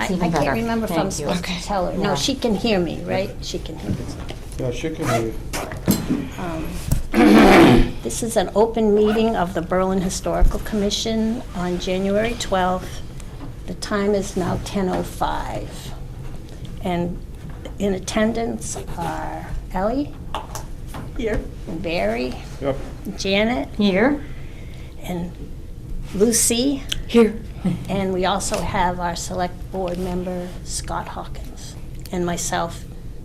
That's even better. I can't remember if I'm Thank you. supposed to tell her. No, Yeah. she can hear me, right? She can hear me. Yeah, she can hear you. This is an open meeting of the Berlin Historical Commission on January 12th. The time is now 10:05. And in attendance are Ellie? Here. And Barry, Yep. Janet, Here? and Lucy. Here. And we also have our select board member, Scott Hawkins, and myself,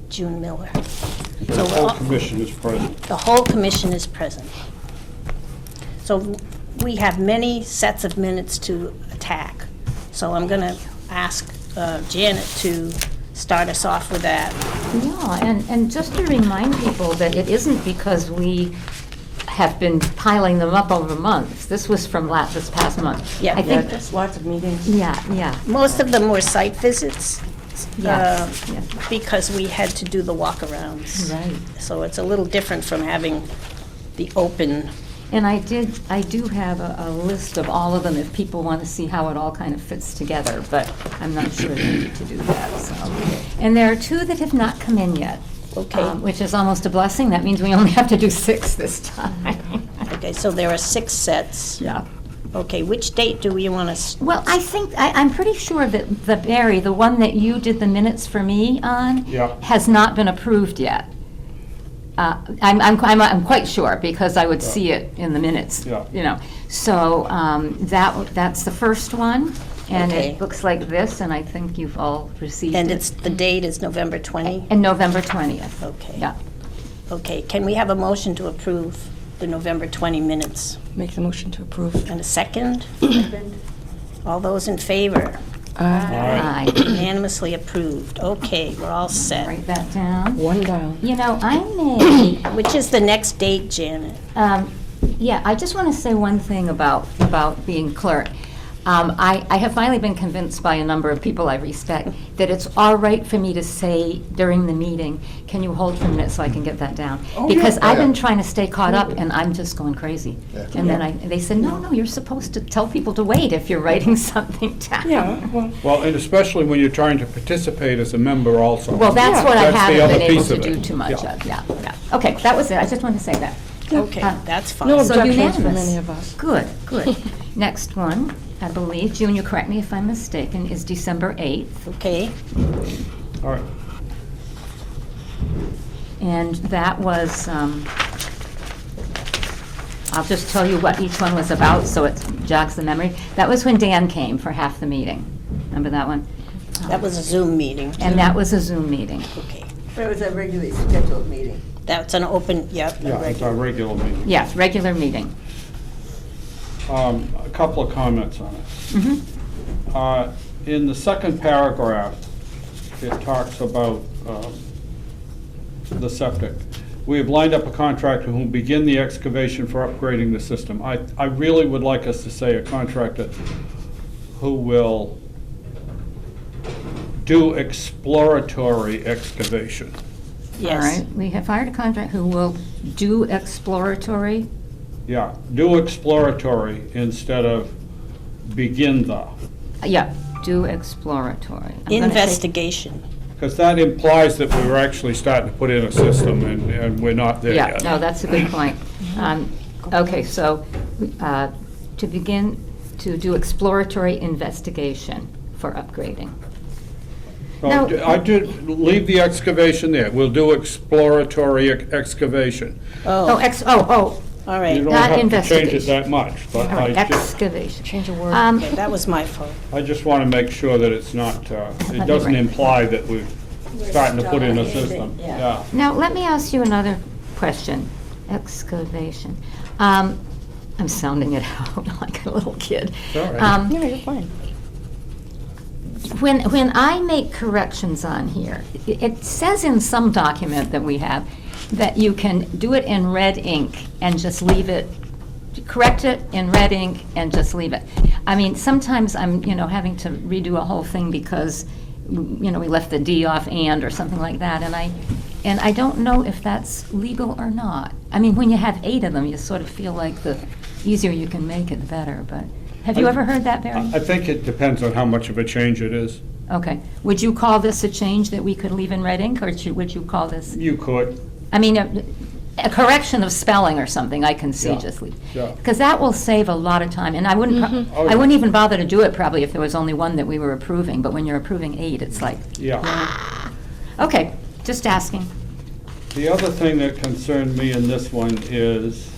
June Miller. The So we're whole all- commission is present. The whole commission is present. So we have many sets of minutes to attack. So I'm going to ask Janet to start us off with that. Yeah, and just to remind people that it isn't because we have been piling them up over months. This was from this past month. Yeah. I Yeah, think, Just lots of meetings. yeah. Most of them were site visits. Yes, uh, yes. Because we had to do the walkarounds. Right. So it's a little different from having the open. And I do have a list of all of them if people want to see how it all kind of fits together, but I'm not sure they need to do that, so. And there are two that have not come in yet. Okay. Which is almost a blessing. That means we only have to do 6 this time. Okay, so there are 6 sets. Yeah. Okay, which date do we want to? Well, I think, I'm pretty sure that the Barry, the one that you did the minutes for me on, Yeah. has not been approved yet. I'm quite sure, because I would see it in the minutes, Yeah. you know. So that's the first one, and Okay. it looks like this, and I think you've all received it. And the date is November 20? And November 20th. Okay. Yeah. Okay, can we have a motion to approve the November 20 minutes? Make the motion to approve. And a second? All those in favor? Aye. Unanimously approved. Okay, we're all set. Write that down. One down. You know, I may, Which is the next date, Janet? yeah, I just want to say one thing about being clerk. I have finally been convinced by a number of people I respect that it's all right for me to say during the meeting, can you hold for a minute so I can get that down? Because I've been trying to stay caught up and I'm just going crazy. And then they said, no, you're supposed to tell people to wait if you're writing something down. Yeah, well, Well, and especially when you're trying to participate as a member also. Well, that's Yeah. what I That's the haven't other been able piece to of do it. too much Yeah. of, yeah. Okay, that was it, I just wanted to say that. Okay, that's fine. no So objections from unanimous. any of us. Good. Next one, I believe, June, you correct me if I'm mistaken, is December 8th. Okay, All right. And that was, I'll just tell you what each one was about, so it jogs the memory. That was when Dan came for half the meeting. Remember that one? that was a Zoom meeting. And that was a Zoom meeting. Okay, It was a regularly scheduled meeting. that's an open, yep. a Yeah, it's our regular. regular meeting. Yes, regular meeting. A couple of comments on it. In the second paragraph, it talks about the septic. We have lined up a contractor who will begin the excavation for upgrading the system. I really would like us to say a contractor who will do exploratory excavation. All Yes, right, we have hired a contractor who will do exploratory. Yeah, do exploratory instead of begin the. Yeah, do exploratory. I'm gonna say- investigation. Because that implies that we were actually starting to put in a system, and we're not there Yeah, yet. no, that's a good point. Okay, so to begin to do exploratory investigation for upgrading. So Now- I did, leave the excavation there. We'll do exploratory excavation. Oh, All You right, don't Not have to change it investigation. that much, but all right, I just, excavation. Change a word. okay, that was my fault. I just want to make sure that it's not, me it doesn't write. imply that we're starting to put in a starting system. anything, Yeah. Now, let me ask you another question. Excavation. I'm sounding it out like a little kid. It's all right. Yeah, you're fine. When I make corrections on here, it says in some document that we have that you can do it in red ink and just leave it, correct it in red ink and just leave it. I mean, sometimes I'm, having to redo a whole thing because, we left the D off and or something like that, and I don't know if that's legal or not. I mean, when you have 8 of them, you sort of feel like the easier you can make it, the better, but have you ever heard that, Barry? I think it depends on how much of a change it is. Okay. Would you call this a change that we could leave in red ink, or would you call this, You could, I mean, a correction of spelling or something, I can see Yeah, just leave. yeah. Because that will save a lot of time, and I wouldn't, Oh, I yeah. wouldn't even bother to do it probably if there was only one that we were approving, but when you're approving 8, it's like, yeah. okay, just asking. The other thing that concerned me in this one is,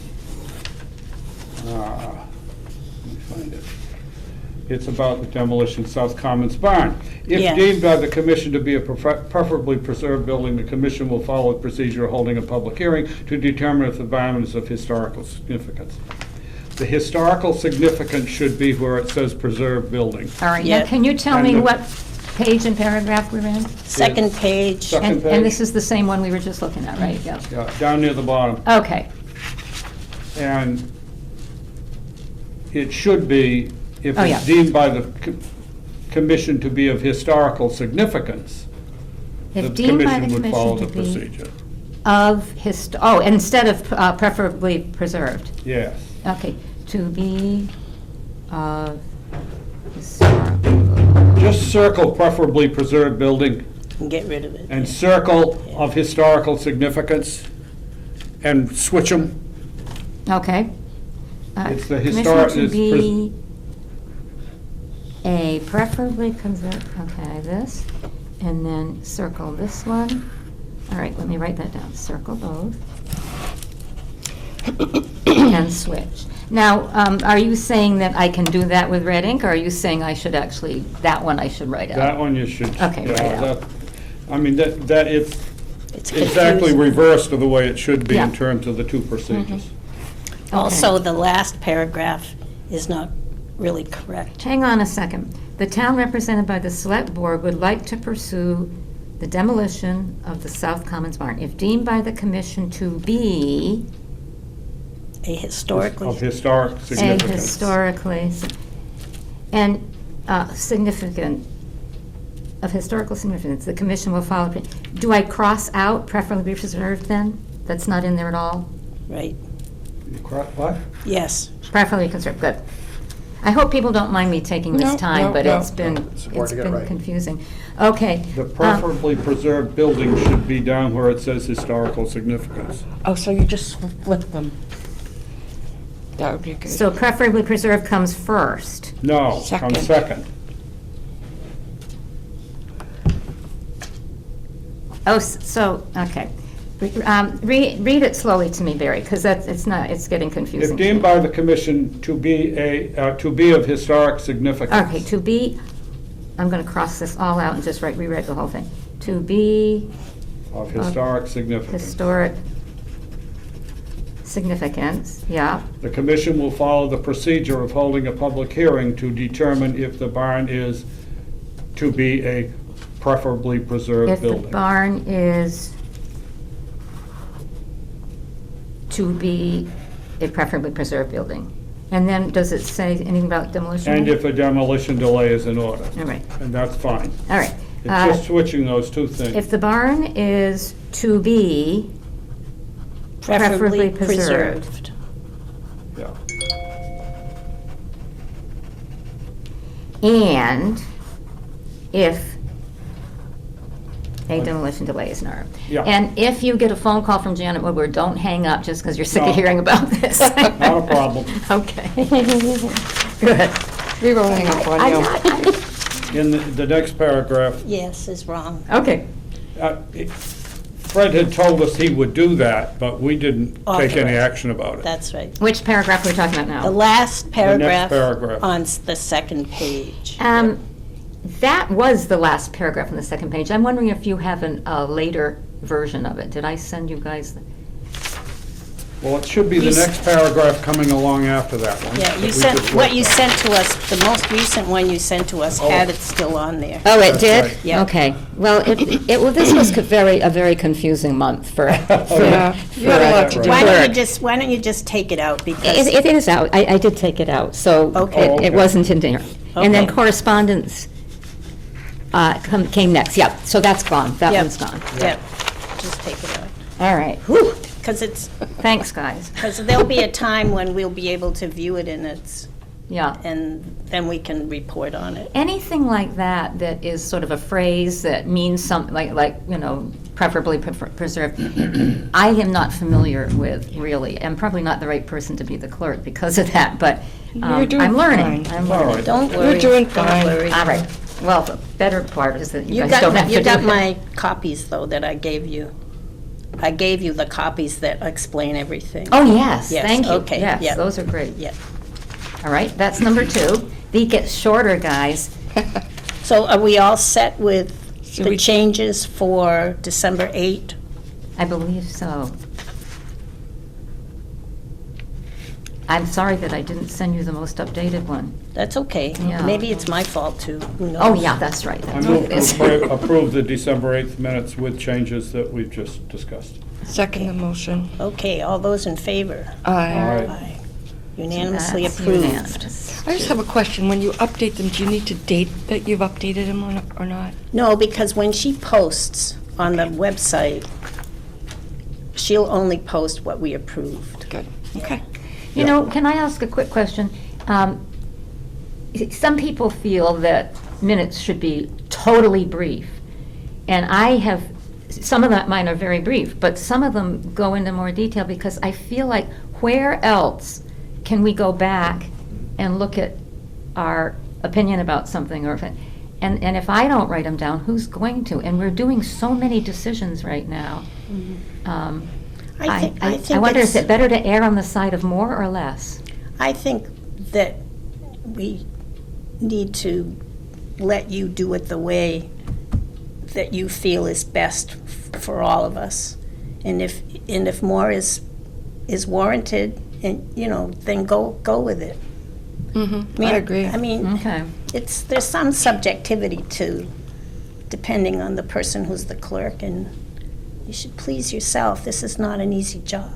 let me find it. It's about the demolition of South Commons Barn. If Yeah. deemed by the commission to be a preferably preserved building, the commission will follow the procedure of holding a public hearing to determine if the barn is of historical significance. The historical significance should be where it says preserved building. All right, now Yeah. can you tell And me the- what page and paragraph we're in? Second page. Second And page. this is the same one we were just looking at, right? Yeah. Yeah, down near the bottom. Okay, And it should be, if Oh, yeah. it's deemed by the commission to be of historical significance, the if deemed by the commission would follow commission the to be procedure. oh, instead of preferably preserved. Yes. Okay, to be of historical. Just circle preferably preserved building And get rid of it. and circle of historical significance and switch them. Okay. It's the Commission historic- to it's be a preferably preserved, okay, this, and then circle this one. All right, let me write that down, circle both. And switch. Now, are you saying that I can do that with red ink, or are you saying I should actually, that one I should write out? That one you should. Okay, yeah, right out. I mean, that, it's It's exactly confusing. reversed of the way it should be in Yeah. terms of the two procedures. Also, the last paragraph is not really correct. Hang on a second. The town represented by the select board would like to pursue the demolition of the South Commons Barn if deemed by the commission to be A historically, Of historic a significance. historically, and significant, of historical significance. The commission will follow. Do I cross out preferably preserved then? That's not in there at all? right, What? yes. Preferably preserved, good. I hope people don't mind me taking this No, time, no, but no. it's been, It's important it's to get it been right. confusing. Okay. The um, preferably preserved building should be down where it says historical significance. Oh, so you just flip them. That would be good. So preferably preserved comes first. No, comes Second. second. Oh, so, okay. Read it slowly to me, Barry, because it's not, it's getting If confusing. deemed by the commission to be to be of historic significance. Okay, to be, I'm going to cross this all out and just rewrite the whole thing. To be Of historic significance. historic significance, yeah. The commission will follow the procedure of holding a public hearing to determine if the barn is to be a preferably preserved If the building. barn is to be a preferably preserved building. And then, does it say anything about demolition? And if a demolition delay is in order. All right, And that's fine. all right. It's just switching those two things. If the barn is to be preferably preserved. Yeah. And if a demolition delay is in order. Yeah. And if you get a phone call from Janet Woodward, don't hang up just because you're sick No. of hearing about this. Not a problem. Okay. Good. We won't hang up on I'm you. not- In the next paragraph, Yes is wrong. Okay. Fred had told us he would do that, but we didn't take any Authorize. action about it. That's right. Which paragraph are we talking about The now? last paragraph paragraph. on the second page. That was the last paragraph on the second page. I'm wondering if you have a later version of it. Did I send you guys? Well, it should be the You s- next paragraph coming along after that one. Yeah, that you we sent, just what worked you on. sent to us, the most recent one you sent to us Oh. had it still on there. Oh, it That's did? right. Yeah. Okay. Well, this was a very confusing month for. Yeah, you had a lot to do. Why Clerk. don't you just take it out, because, It is out. I did take it out, so Okay. Oh, okay. it wasn't in there. And then Okay. correspondence came next. Yep, so that's gone. That Yep. one's gone. yeah, just take it out. All right. Whew. Because Thanks, guys. there'll be a time when we'll be able to view it in its Yeah. and then we can report on it. Anything like that that is sort of a phrase that means something, like, preferably preserved, I am not familiar with, really. I'm probably not the right person to be the clerk because of that, but You're doing I'm learning. fine. I'm All learning. right. Don't You're worry. doing don't fine. worry. All right. Well, the better part is that you You guys don't have to do got it. my copies, though, that I gave you. I gave you the copies that explain everything. Oh, yes, Yes, thank you. okay, Yes, yeah. those are great. Yeah. All right, that's number 2. These get shorter, guys. So are we all set with Should the we- changes for December 8? I believe so. I'm sorry that I didn't send you the most updated one. That's okay. Yeah. Maybe it's my fault, too. Who knows? Oh, yeah, that's right. I That's what move it is. to approve the December 8th minutes with changes that we've just discussed. Second the motion. Okay, all those in favor? Aye. Aye. Aye. Unanimously That's approved. unanimous. I just have a question. When you update them, do you need to date that you've updated them or not? No, because when she posts on the website, she'll only post what we approved. Good. Okay. You know, can I ask a quick question? Some people feel that minutes should be totally brief. And I have, some of mine are very brief, but some of them go into more detail because I feel like where else can we go back and look at our opinion about something? And if I don't write them down, who's going to? And we're doing so many decisions right now. I think I wonder, is it's- it better to err on the side of more or less? I think that we need to let you do it the way that you feel is best for all of us. And if more is warranted, and, then go with it. Mm-hmm. I agree. I mean, Okay. there's some subjectivity to, depending on the person who's the clerk, and you should please yourself. This is not an easy job.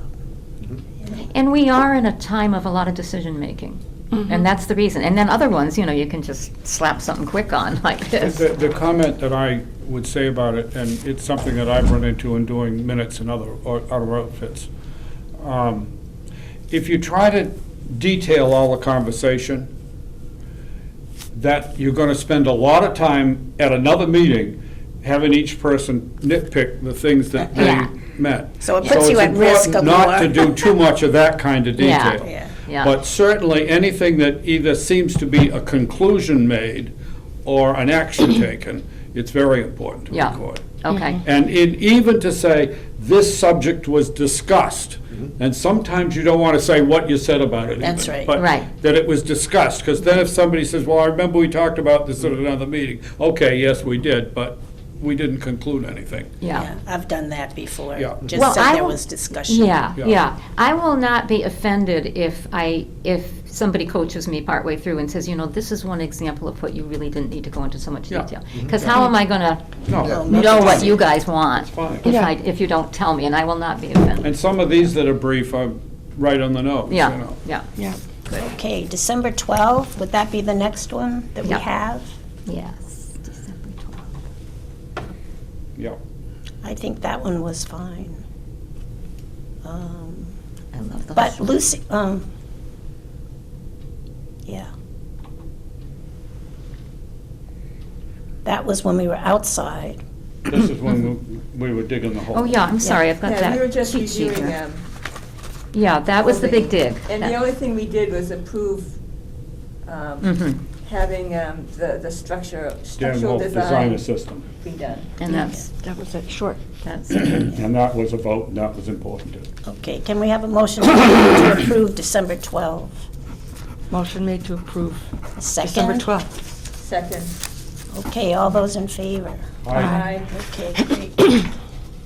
And we are in a time of a lot of decision-making. And that's the reason. And then other ones, you can just slap something quick on like this. The comment that I would say about it, and it's something that I've run into in doing minutes and other outfits. If you try to detail all the conversation, that you're gonna spend a lot of time at another meeting having each person nitpick the things that they Yeah. meant. So it puts you at risk of it's important not to more. do too much of that kind of Yeah. detail. Yeah. Yeah. But certainly, anything that either seems to be a conclusion made or an action taken, it's very important to Yeah. record. Okay. And even to say, this subject was discussed, and sometimes you don't want to say what you said about it. That's even, right. But Right. that it was discussed, because then if somebody says, well, I remember we talked about this at another meeting. Okay, yes, we did, but we didn't conclude anything. Yeah. Yeah, I've done that before. Yeah. Well, Just said I there will- was discussion. Yeah, Yeah. yeah. I will not be offended if somebody coaches me partway through and says, this is one example of what you really didn't need to go into so much Yeah. detail. Because how am I gonna No, know what you guys want fine. if you don't tell me, and I will not be offended. And some of these that are brief are right on the nose, you Yeah, know. yeah, Yeah. Okay, December 12th, would that be the next one that we Yeah. have? yes, December 12th. Yeah. I think that one was fine. I love those. But Lucy, yeah. That was when we were outside. This is when we were digging the hole. Oh, yeah, I'm sorry, I've got Yeah, we were that just cheat sheet reviewing here. them. Yeah, that was the big dig. And the only thing we did was approve Mhm. having the Dan structural Wolf, design design assistant. be done. And that's, That was it, short. that's, And that was a vote, and that was important too. Okay, can we have a motion to approve December 12th? Motion made to approve Second? December 12th. Second. Okay, all those in favor? Aye. Okay, great.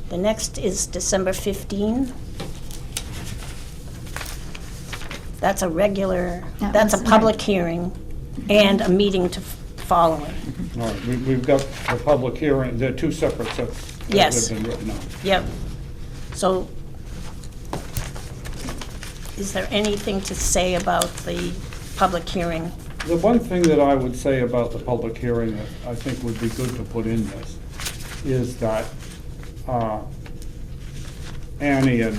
The next is December 15. That's a regular, That that's a was public right. hearing and a meeting to follow it. All right, we've got the public hearing, they're two separate sets. that Yes. have been written out. Yep. So, is there anything to say about the public hearing? The one thing that I would say about the public hearing that I think would be good to put in this is that Annie and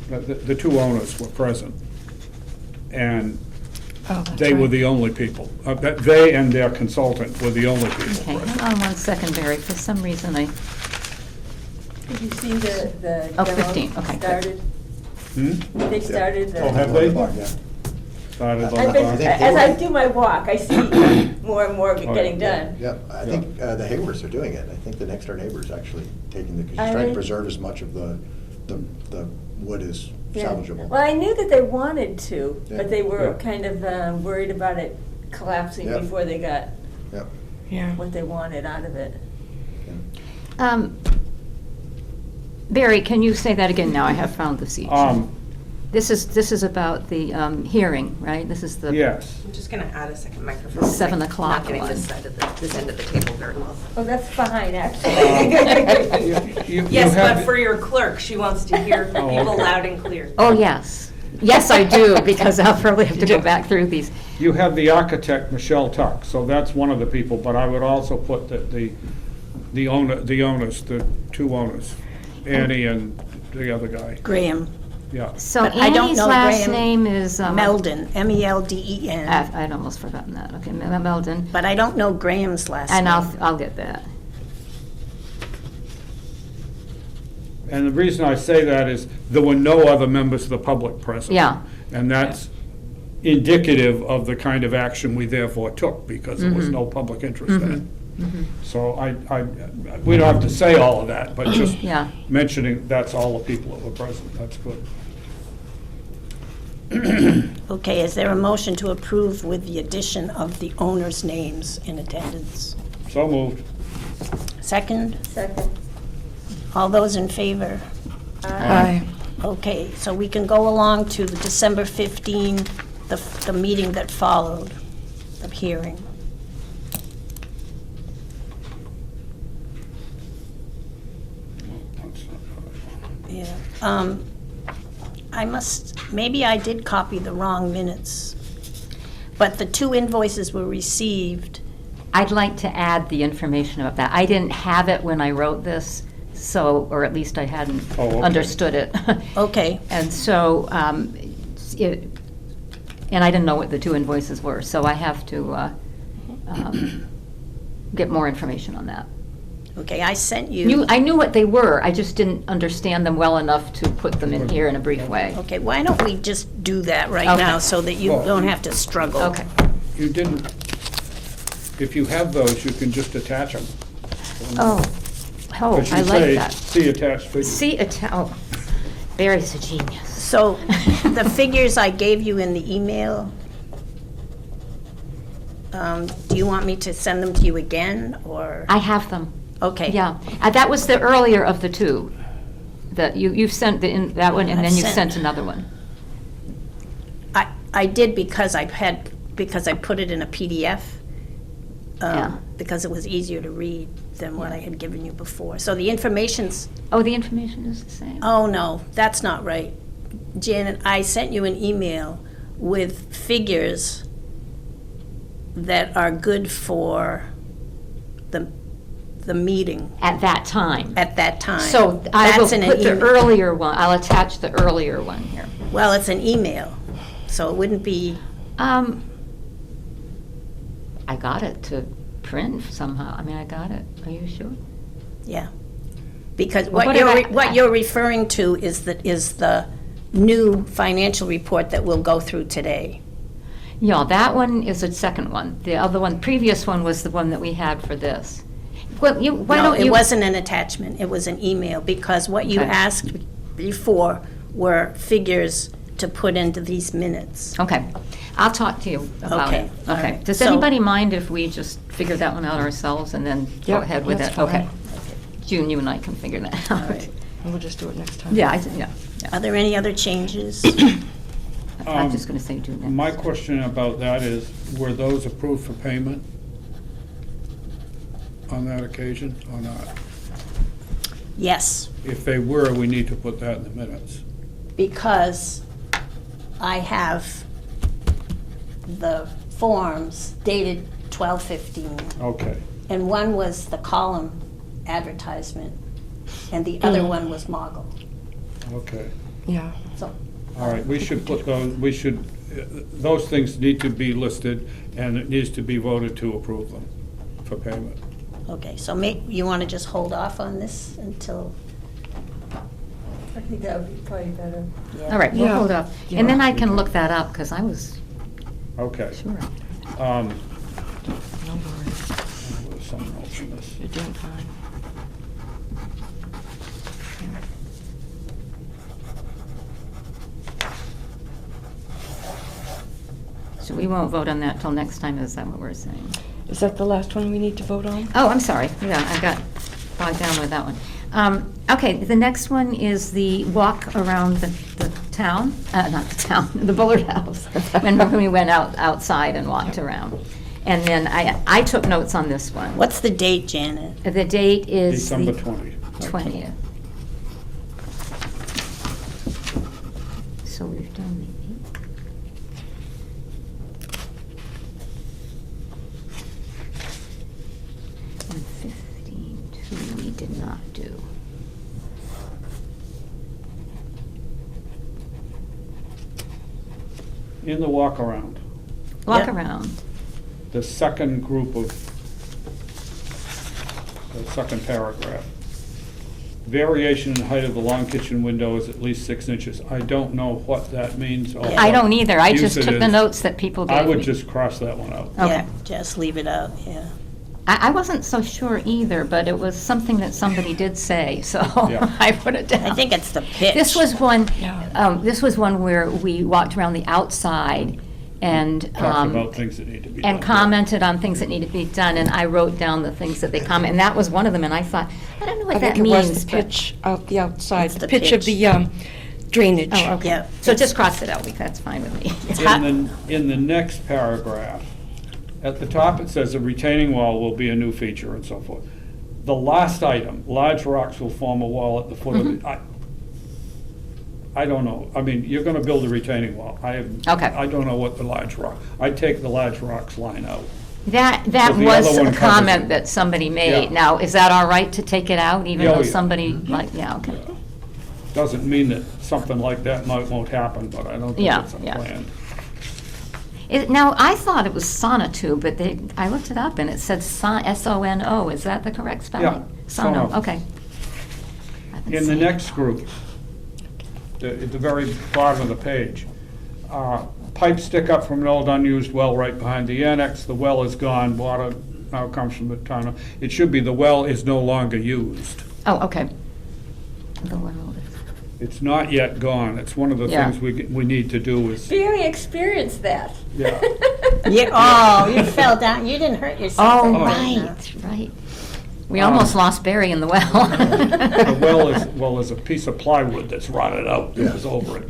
the two owners were present. And Oh, that's They were right. the only people. They and their consultant were the only people Okay, present. hang on one second, Barry, for some reason Did you see the Oh, demo 15, okay, good. started? Hmm? They started the. Oh, have they? Yeah. Started on I've the been, farm? think they as I were- do my walk, I see more and more getting done. Yep, I think the Hayworths are doing it. I think the next door neighbor's actually taking the, because Are he's trying they? to preserve as much of the wood as Yeah. salvageable. Well, I knew that they wanted to, Yeah. but they were Yeah. kind of worried about it collapsing Yeah. before they got Yep. Yeah. what they wanted out of it. Barry, can you say that again? Now I have found the seat. This is about the hearing, right? This is the. Yes. I'm just going to add a second microphone. 7 Like, o'clock Not getting one. this side of this end of the table very well. Oh, that's fine, actually. You Yes, have but the- for your clerk, she wants to hear Oh, people okay. loud and clear. Oh, yes. Yes, I do, because I'll probably have to go back through these. You have the architect, Michelle Tuck, so that's one of the people, but I would also put the owners, the two owners, Annie and the other guy, Graham yeah. So But I don't Annie's know last Graham name is. Meldon, M-E-L-D-E-N. I'd almost forgotten that. Okay, Meldon. But I don't know Graham's last name. And I'll get that. And the reason I say that is there were no other members of the public present. Yeah. And that's indicative of the kind of action we therefore took, because there was no public interest in it. So we don't have to say all of that, but just Yeah. mentioning that's all the people that were present, that's good. Okay, is there a motion to approve with the addition of the owners' names in attendance? So moved. Second? Second. All those in favor? Aye. Okay, so we can go along to the December 15, the meeting that followed, the hearing. Yeah. Maybe I did copy the wrong minutes, but the 2 invoices were received. I'd like to add the information about that. I didn't have it when I wrote this, so, or at least I hadn't Oh, okay. understood it. Okay, And so, and I didn't know what the 2 invoices were, so I have to get more information on that. okay, I sent you. I knew what they were, I just didn't understand them well enough to put them in here in a brief way. Okay, why don't we just do that right Okay. now so that you Well- don't have to struggle? Okay. You didn't, if you have those, you can just attach them. Oh, Because I you like say, that. see attached figure. See, oh, Barry's a genius. So the figures I gave you in the email, do you want me to send them to you again, or? I have them. Okay. Yeah, that was the earlier of the 2. That you've sent that one, and then you I've sent sent- another one. I did because I put it in a PDF. Yeah. Because it was easier to read than what I had given you before. So the information's, Oh, the information is the same? oh, no, that's not right. Janet, I sent you an email with figures that are good for the meeting At that time. at that time. So I will That's in an put the email. earlier one, I'll attach the earlier one here. Well, it's an email, so it wouldn't be, I got it to print somehow. I mean, I got it. Are you sure? yeah. Because Well, what what did I- what you're referring to is the new financial report that we'll go through today. Yeah, that one is a second one. The other one, previous one was the one that we had for this. Well, why No, don't you? it wasn't an attachment, it was an email, because what you Okay. asked before were figures to put into these minutes. Okay, I'll talk to you about Okay, it. all Okay. right. Does So- anybody mind if we just figure that one out ourselves and then go Yep, ahead with that's it? fine. Okay. June, you and I can figure that out. right. And we'll just do it next time. Yeah, yeah. Are there any other changes? I'm just gonna say June next. My question about that is, were those approved for payment on that occasion or not? Yes, If they were, we need to put that in the minutes. because I have the forms dated 12/15, Okay, and one was the column advertisement, and the other Mm. one was Mogul. okay. Yeah. So, All right, we should put those, we should those things need to be listed, and it needs to be voted to approve them for payment. Okay, so you want to just hold off on this until, I think that would be probably better. yeah. All right, we'll Yeah. hold up. And then I can look that up, because I was Okay. sure. Um, No worries. there's something else in this. You're doing fine. So we won't vote on that till next time, is that what we're saying? Is that the last one we need to vote on? Oh, I'm sorry, yeah, I got bogged down with that one. Okay, the next one is the walk around the town, not the town, the Bullard House. When we went outside and walked around. And then I took notes on this one. What's the date, Janet? The date is December the 20. 20th. So we've done the 8th. And 15, 2 we did not do. In the walk-around, Walk Yep. around. the second group of, the second paragraph. Variation in height of the long kitchen window is at least 6 inches. I don't know what that means. or I don't either, I use just it took the is. notes that people gave me. I would just cross that one out. Okay. Yeah, just leave it out, yeah. I wasn't so sure either, but it was something that somebody did say, so Yeah. I put it down. I think it's the pitch. This was one, Yeah. this was one where we walked around the outside and, Talked about things that need to be done. and commented on things that need to be done, and I wrote down the things that they comment, and that was one of them, and I thought, I don't know what I that think it means. was the but- pitch out the outside, It's the the pitch of pitch. the drainage. Oh, okay. Yeah. So just cross it out, because that's fine with me. In the next paragraph, at the top it says a retaining wall will be a new feature and so forth. The last item, large rocks will form a wall at the foot of Mm-hmm. the, I don't know. I mean, you're gonna build a retaining wall. Okay. I don't know what the large rock, I'd take the large rocks line out. That So was the other a one covers comment it. that somebody Yeah. made. Now, is that all right to take it out, even Yeah, oh, though yeah. somebody, like, yeah, okay. Doesn't mean that something like that won't happen, but I don't think Yeah, it's yeah. planned. Now, I thought it was sonotube, but I looked it up and it said S-O-N-O. Is that the correct spelling? Yeah, Sono, sono. okay. I've been In the saying next that. group, at the very bottom of the page, pipes stick up from an old unused well right behind the annex. The well is gone, water now comes from the town. It should be the well is no longer used. Oh, okay. The well is- It's not yet gone. It's one of the Yeah. things we need to do is, Barry experienced that. Yeah. Yeah, oh, you fell down, you didn't hurt yourself. Oh, did you? right, right. We almost lost Barry in the well. the well is a piece of plywood that's rotted out that was over it.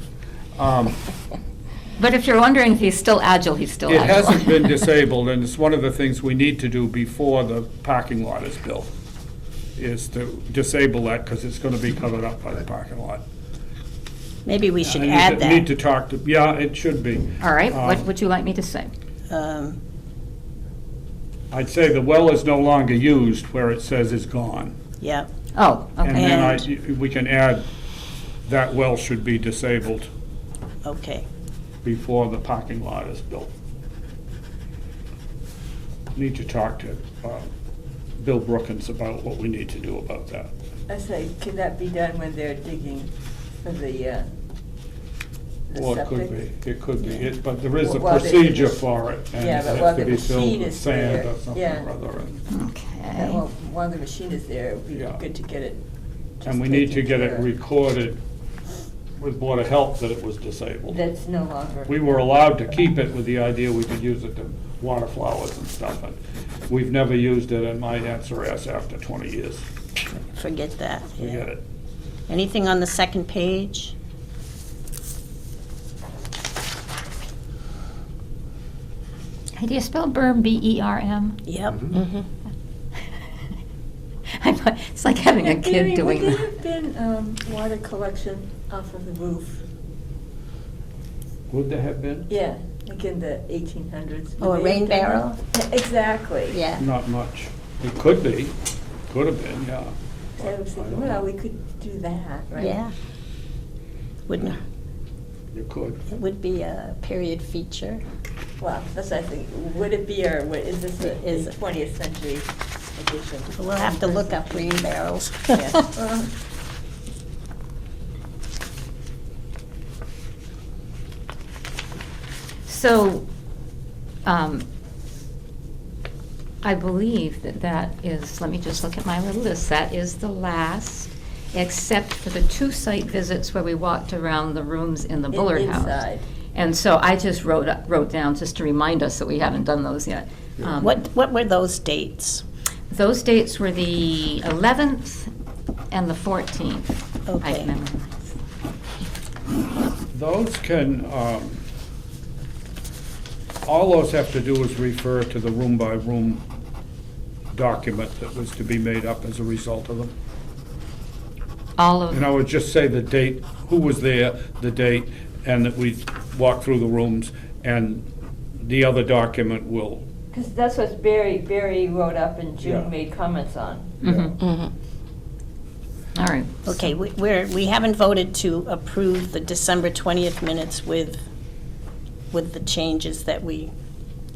But if you're wondering if he's still agile, he's still It agile. hasn't been disabled, and it's one of the things we need to do before the parking lot is built, is to disable that, because it's gonna be covered up by the parking lot. Maybe we should I need add to- Need to that. talk to, yeah, it should be. All right, what Um, would you like me to say? Um, I'd say the well is no longer used where it says is gone. Yeah, Oh, And okay. then we can add, that well should be disabled okay. before the parking lot is built. Need to talk to Bill Brookins about what we need to do about that. I say, can that be done when they're digging for the Well, it septic? could be, it could be, but there is a While they- procedure for it, and Yeah, it but has while to the be filled machine with is sand there, or something yeah. or other. Okay. Well, while the machine is there, it would be Yeah. good to get it. just And we need to taken get care it of. recorded with Board of Health that it was disabled. That's no longer. We were allowed to keep it with the idea we could use it to water flowers and stuff, and we've never used it, and my answer is after 20 years, Forget that. yeah. forget it. Anything on the second page? Hey, do you spell berm, B-E-R-M? Yep. Mhm. It's like having a kid Barry, doing would that. there have been water collection off of the roof? Would there have been? Yeah, like in the 1800s. Oh, a Would they rain have done barrel? that? Exactly. Yeah. Not much. It could be, could have been, yeah. So I was thinking, well, we could do that, right? Yeah. Wouldn't, You could. It would be a period feature. Well, that's what I think. Would it be, or what, is this Is a it? 20th century edition? We'll have to look up green barrels. Yeah. So, I believe that that is, let me just look at my little list, that is the last, except for the 2 site visits where we walked around the rooms in the Bullard House. Inside. And so I just wrote down, just to remind us that we haven't done those yet. What were those dates? Those dates were the 11th and the 14th. I Okay. memorized. Those can, all those have to do is refer to the room-by-room document that was to be made up as a result of them. All of, And I would just say the date, who was there, the date, and that we walked through the rooms, and the other document will, Because that's what Barry wrote up and Yeah. June made comments on. Mhm. All right. Okay, we haven't voted to approve the December 20th minutes with the changes that we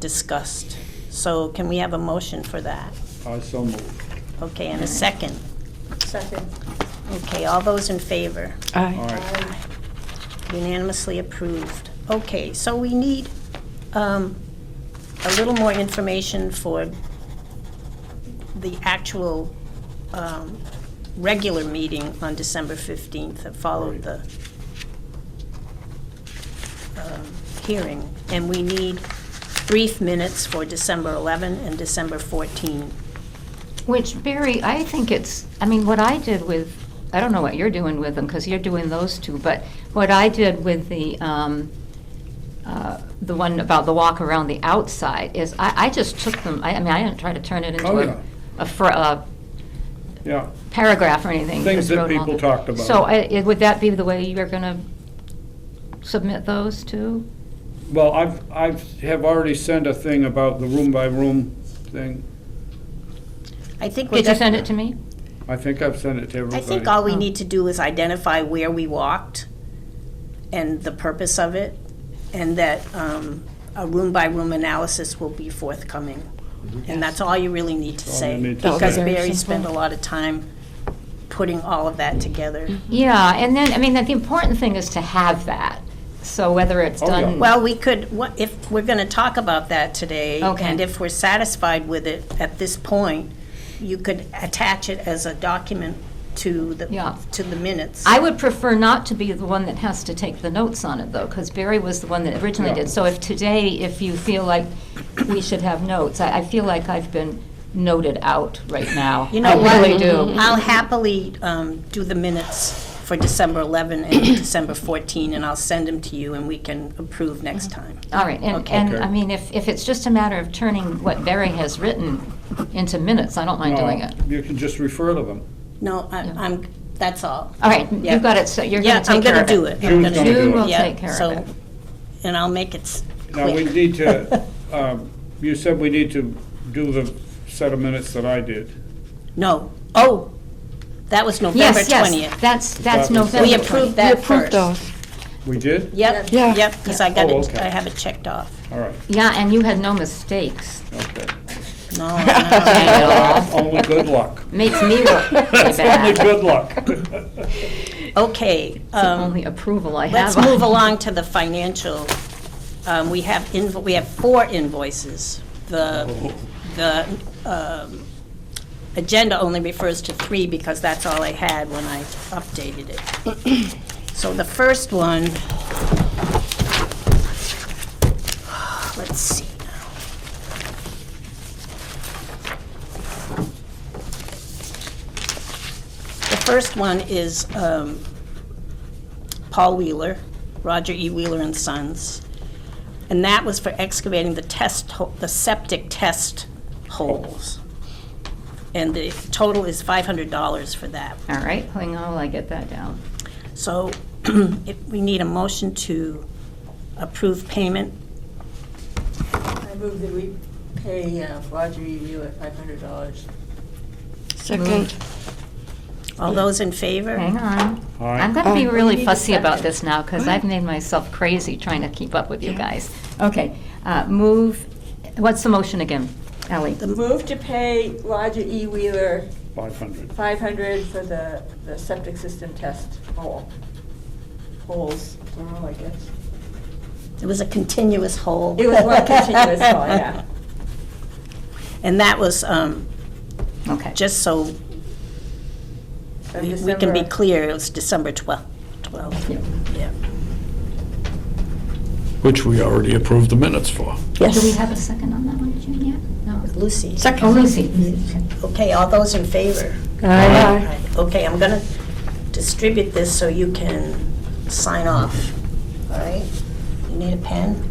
discussed. So can we have a motion for that? I so moved. Okay, and a second. Second. Okay, all those in favor? All Aye. right. Unanimously approved. Okay, so we need a little more information for the actual regular meeting on December 15th that followed the hearing. And we need brief minutes for December 11 and December 14. Which, Barry, I think it's, I mean, what I did with, I don't know what you're doing with them, because you're doing those 2, but what I did with the one about the walk around the outside is I just took them, I mean, I didn't try to turn it into Oh, yeah. a Yeah, paragraph or anything. Things just that wrote them all. people talked about. So would that be the way you're going to submit those too? well, I have already sent a thing about the room-by-room thing. I think Did you send it to me? I think I've sent it to I everybody. think all we Oh. need to do is identify where we walked and the purpose of it, and that a room-by-room analysis will be forthcoming. And that's all you really need to That's all you say. need to Because say. Very Barry simple. spent a lot of time putting all of that together. Yeah, and then, I mean, the important thing is to have that. So whether it's Oh, yeah. done. Well, we could, if we're going to talk about that today, Okay. and if we're satisfied with it at this point, you could attach it as a document to Yeah. the minutes. I would prefer not to be the one that has to take the notes on it, though, because Barry was the one that originally Yeah. did. So if today, if you feel like we should have notes, I feel like I've been noted out right now. You know I what? really do. I'll happily do the minutes for December 11 and December 14, and I'll send them to you, and we can approve next time. All right, and, Okay. and, Okay. I mean, if it's just a matter of turning what Barry has written into minutes, I don't mind doing it. You can just refer to them. No, I'm, that's all. All right, Yeah. you've got it, so you're Yeah, gonna I'm take care gonna of it. do it. I'm June's gonna gonna do June it. will Yeah, take care so- of it. And I'll make it Now, we quick. need to, you said we need to do the set of minutes that I did. No, oh, that was November Yes, 20th. yes, that's That was- November. We approved 20th. that You approved first. those. We did? Yep, Yeah. yep, because I got Oh, it, okay. I have it checked off. All right, Yeah, and you had no mistakes. okay. No, no. That's only good luck. Makes me look really That's only bad. good luck. Okay. It's the only approval I have. Let's move along to the financial. We have 4 invoices. The agenda only refers to 3 because that's all I had when I updated it. So the first one, let's see now. The first one is Paul Wheeler, Roger E. Wheeler and Sons. And that was for excavating the septic test holes. And the total is $500 for that. All right, hang on while I get that down. So we need a motion to approve payment. I move that we pay Roger E. Wheeler $500. Second. All those in favor? Hang on. Aye. I'm going to be Aye. really We need a fussy about second. this now, because I've made myself crazy trying to keep up with you Yeah. guys. Okay, move, what's the motion again, Ally? Move to pay Roger E. Wheeler 500. $500 for the septic system test holes, plural, I guess. It was a continuous hole. It was one continuous hole, yeah. And that was, Okay. just so Of we can be December. clear, it was December 12th. Yeah. Yeah. Which we already approved the minutes for. Do we have a second on that one, Jim, yet? No. Lucy? Oh, Lucy. Okay, all those in favor? Aye. Okay, I'm gonna distribute this so you can sign off, all right? You need a pen?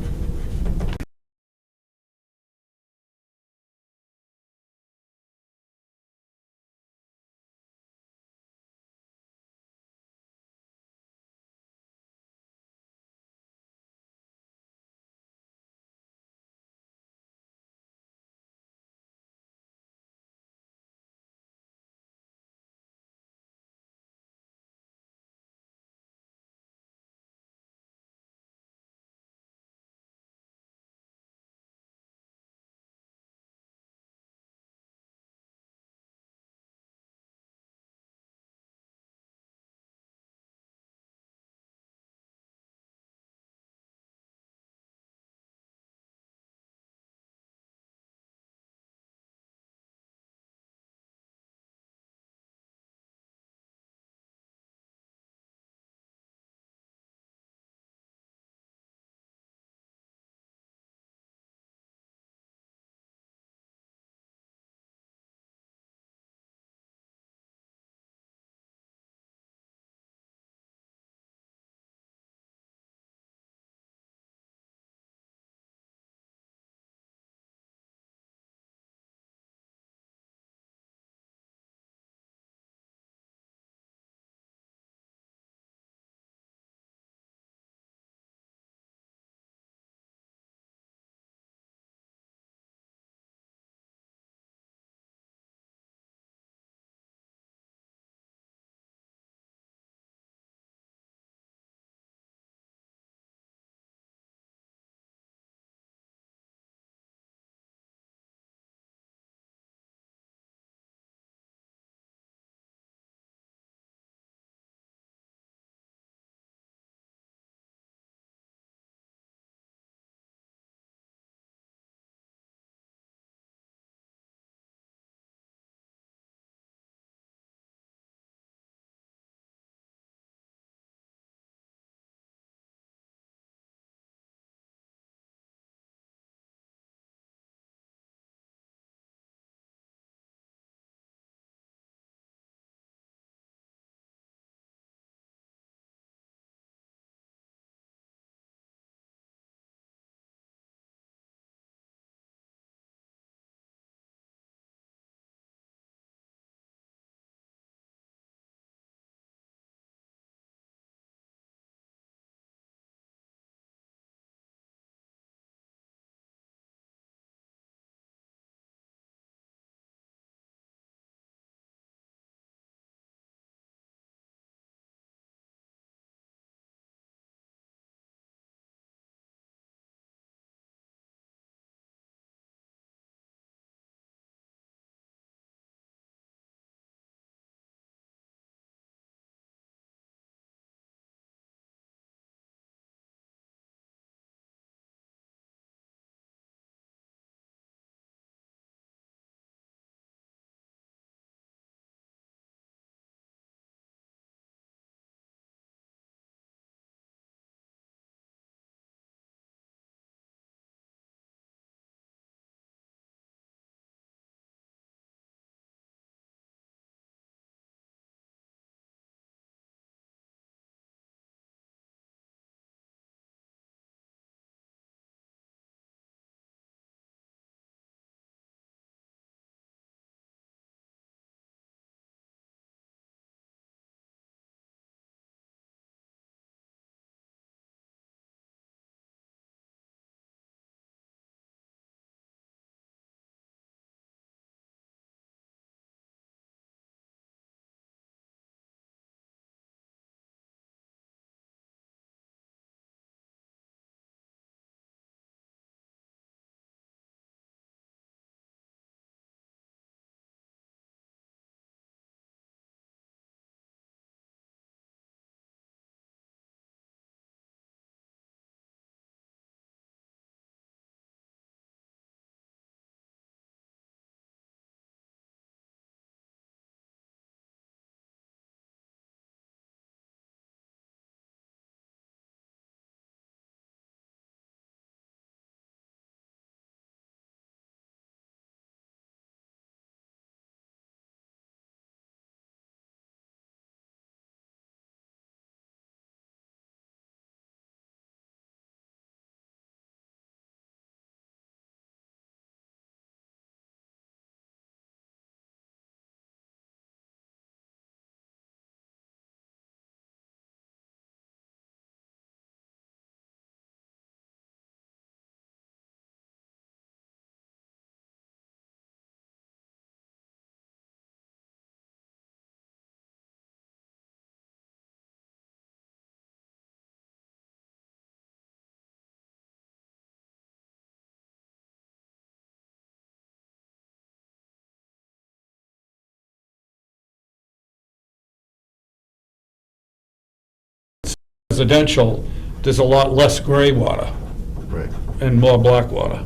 residential, there's a lot less gray water Right. and more black water.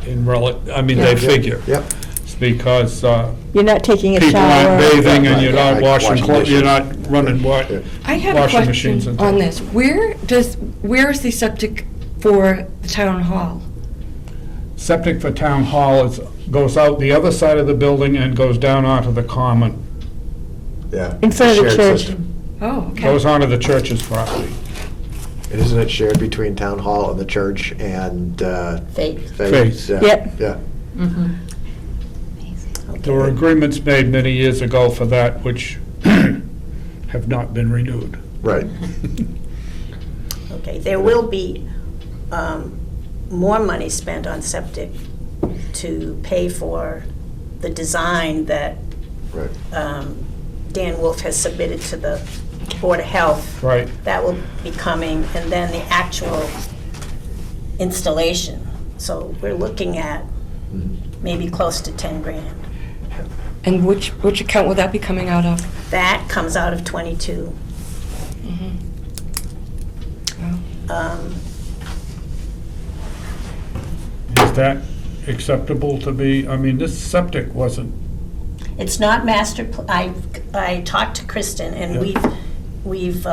I mean, they Yeah. figure. Yep. It's because You're not taking a people aren't shower. bathing and Right, you're not like washing washing clothes, you're dishes. not running Yeah. I have a washing machines question and on things. this. Where is the septic for the town hall? Septic for town hall goes out the other side of the building and goes down onto the common. Yeah. In front of the Shared church. system. Oh, okay. Goes onto the church's property. And isn't it shared between town hall and the church and Faith. Faith. Yeah. Yep. Yeah. Mhm. There were agreements made many years ago for that which have not been renewed. Right. Okay, there will be more money spent on septic to pay for the design that Right. Dan Wolf has submitted to the Board of Health. Right. That will be coming, and then the actual installation. So we're looking at maybe close to 10 grand. And which account will that be coming out of? That comes out of 22. Um, Is that acceptable to be, I mean, this septic wasn't, It's not I talked to Kristen, and Yeah. we've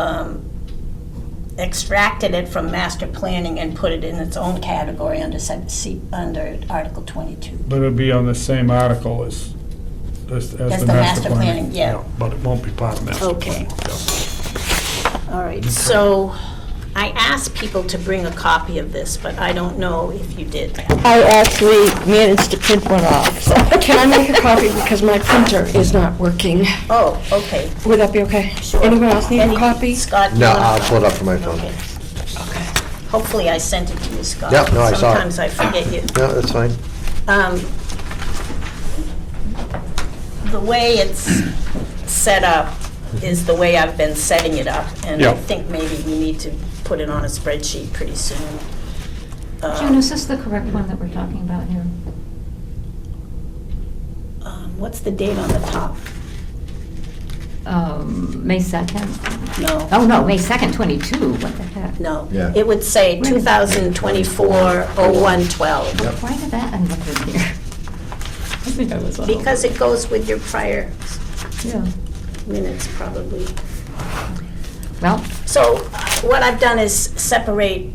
extracted it from master planning and put it in its own category under under Article 22. but it'd be on the same article as the master planning. yeah. But it won't be part of master. Okay. All right, so I asked people to bring a copy of this, but I don't know if you did. I actually managed to print one off, so. Can I make a copy because my printer is not working? Oh, okay. Would that be okay? Sure. Anyone else need Any- a copy? Scott? you No, want a I'll copy? pull it up from my phone. Okay. Okay. Hopefully I sent it to you, Scott. Yeah, no, I saw it. Sometimes I forget you. No, that's fine. The way it's set up is the way I've been setting it up, and I Yeah. think maybe we need to put it on a spreadsheet pretty soon. June, is this the correct one that we're talking about here? What's the date on the top? May 2nd? No. Oh, no, May 2nd, 22, what the heck? No. Yeah. It would say 2024-01-12, Yep. Why did that end up in here? I think I was on. because it goes with your prior Yeah. minutes, probably. Well, So what I've done is separate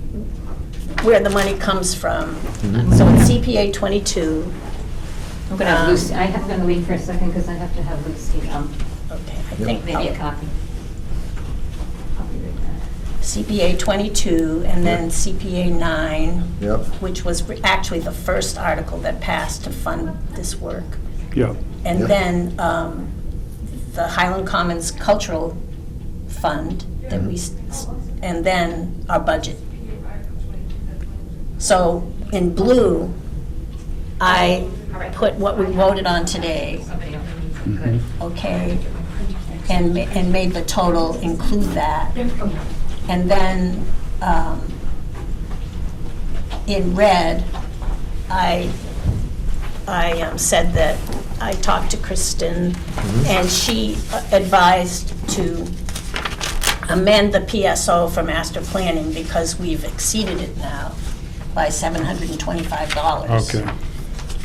where the money comes from. So it's CPA 22. I'm gonna have Lucy, I'm gonna leave for a second because I have to have Lucy, Okay, I think maybe a copy. I'll be right back. CPA 22 and then CPA 9, Yep. which was actually the first article that passed to fund this work. Yeah. And Yep. then the Highland Commons Cultural Fund that and then our budget. So in blue, I put what we voted on today, okay? And made the total include that. And then in red, I said that I talked to Kristen, and she advised to amend the PSO for master planning because we've exceeded it now by $725. Okay.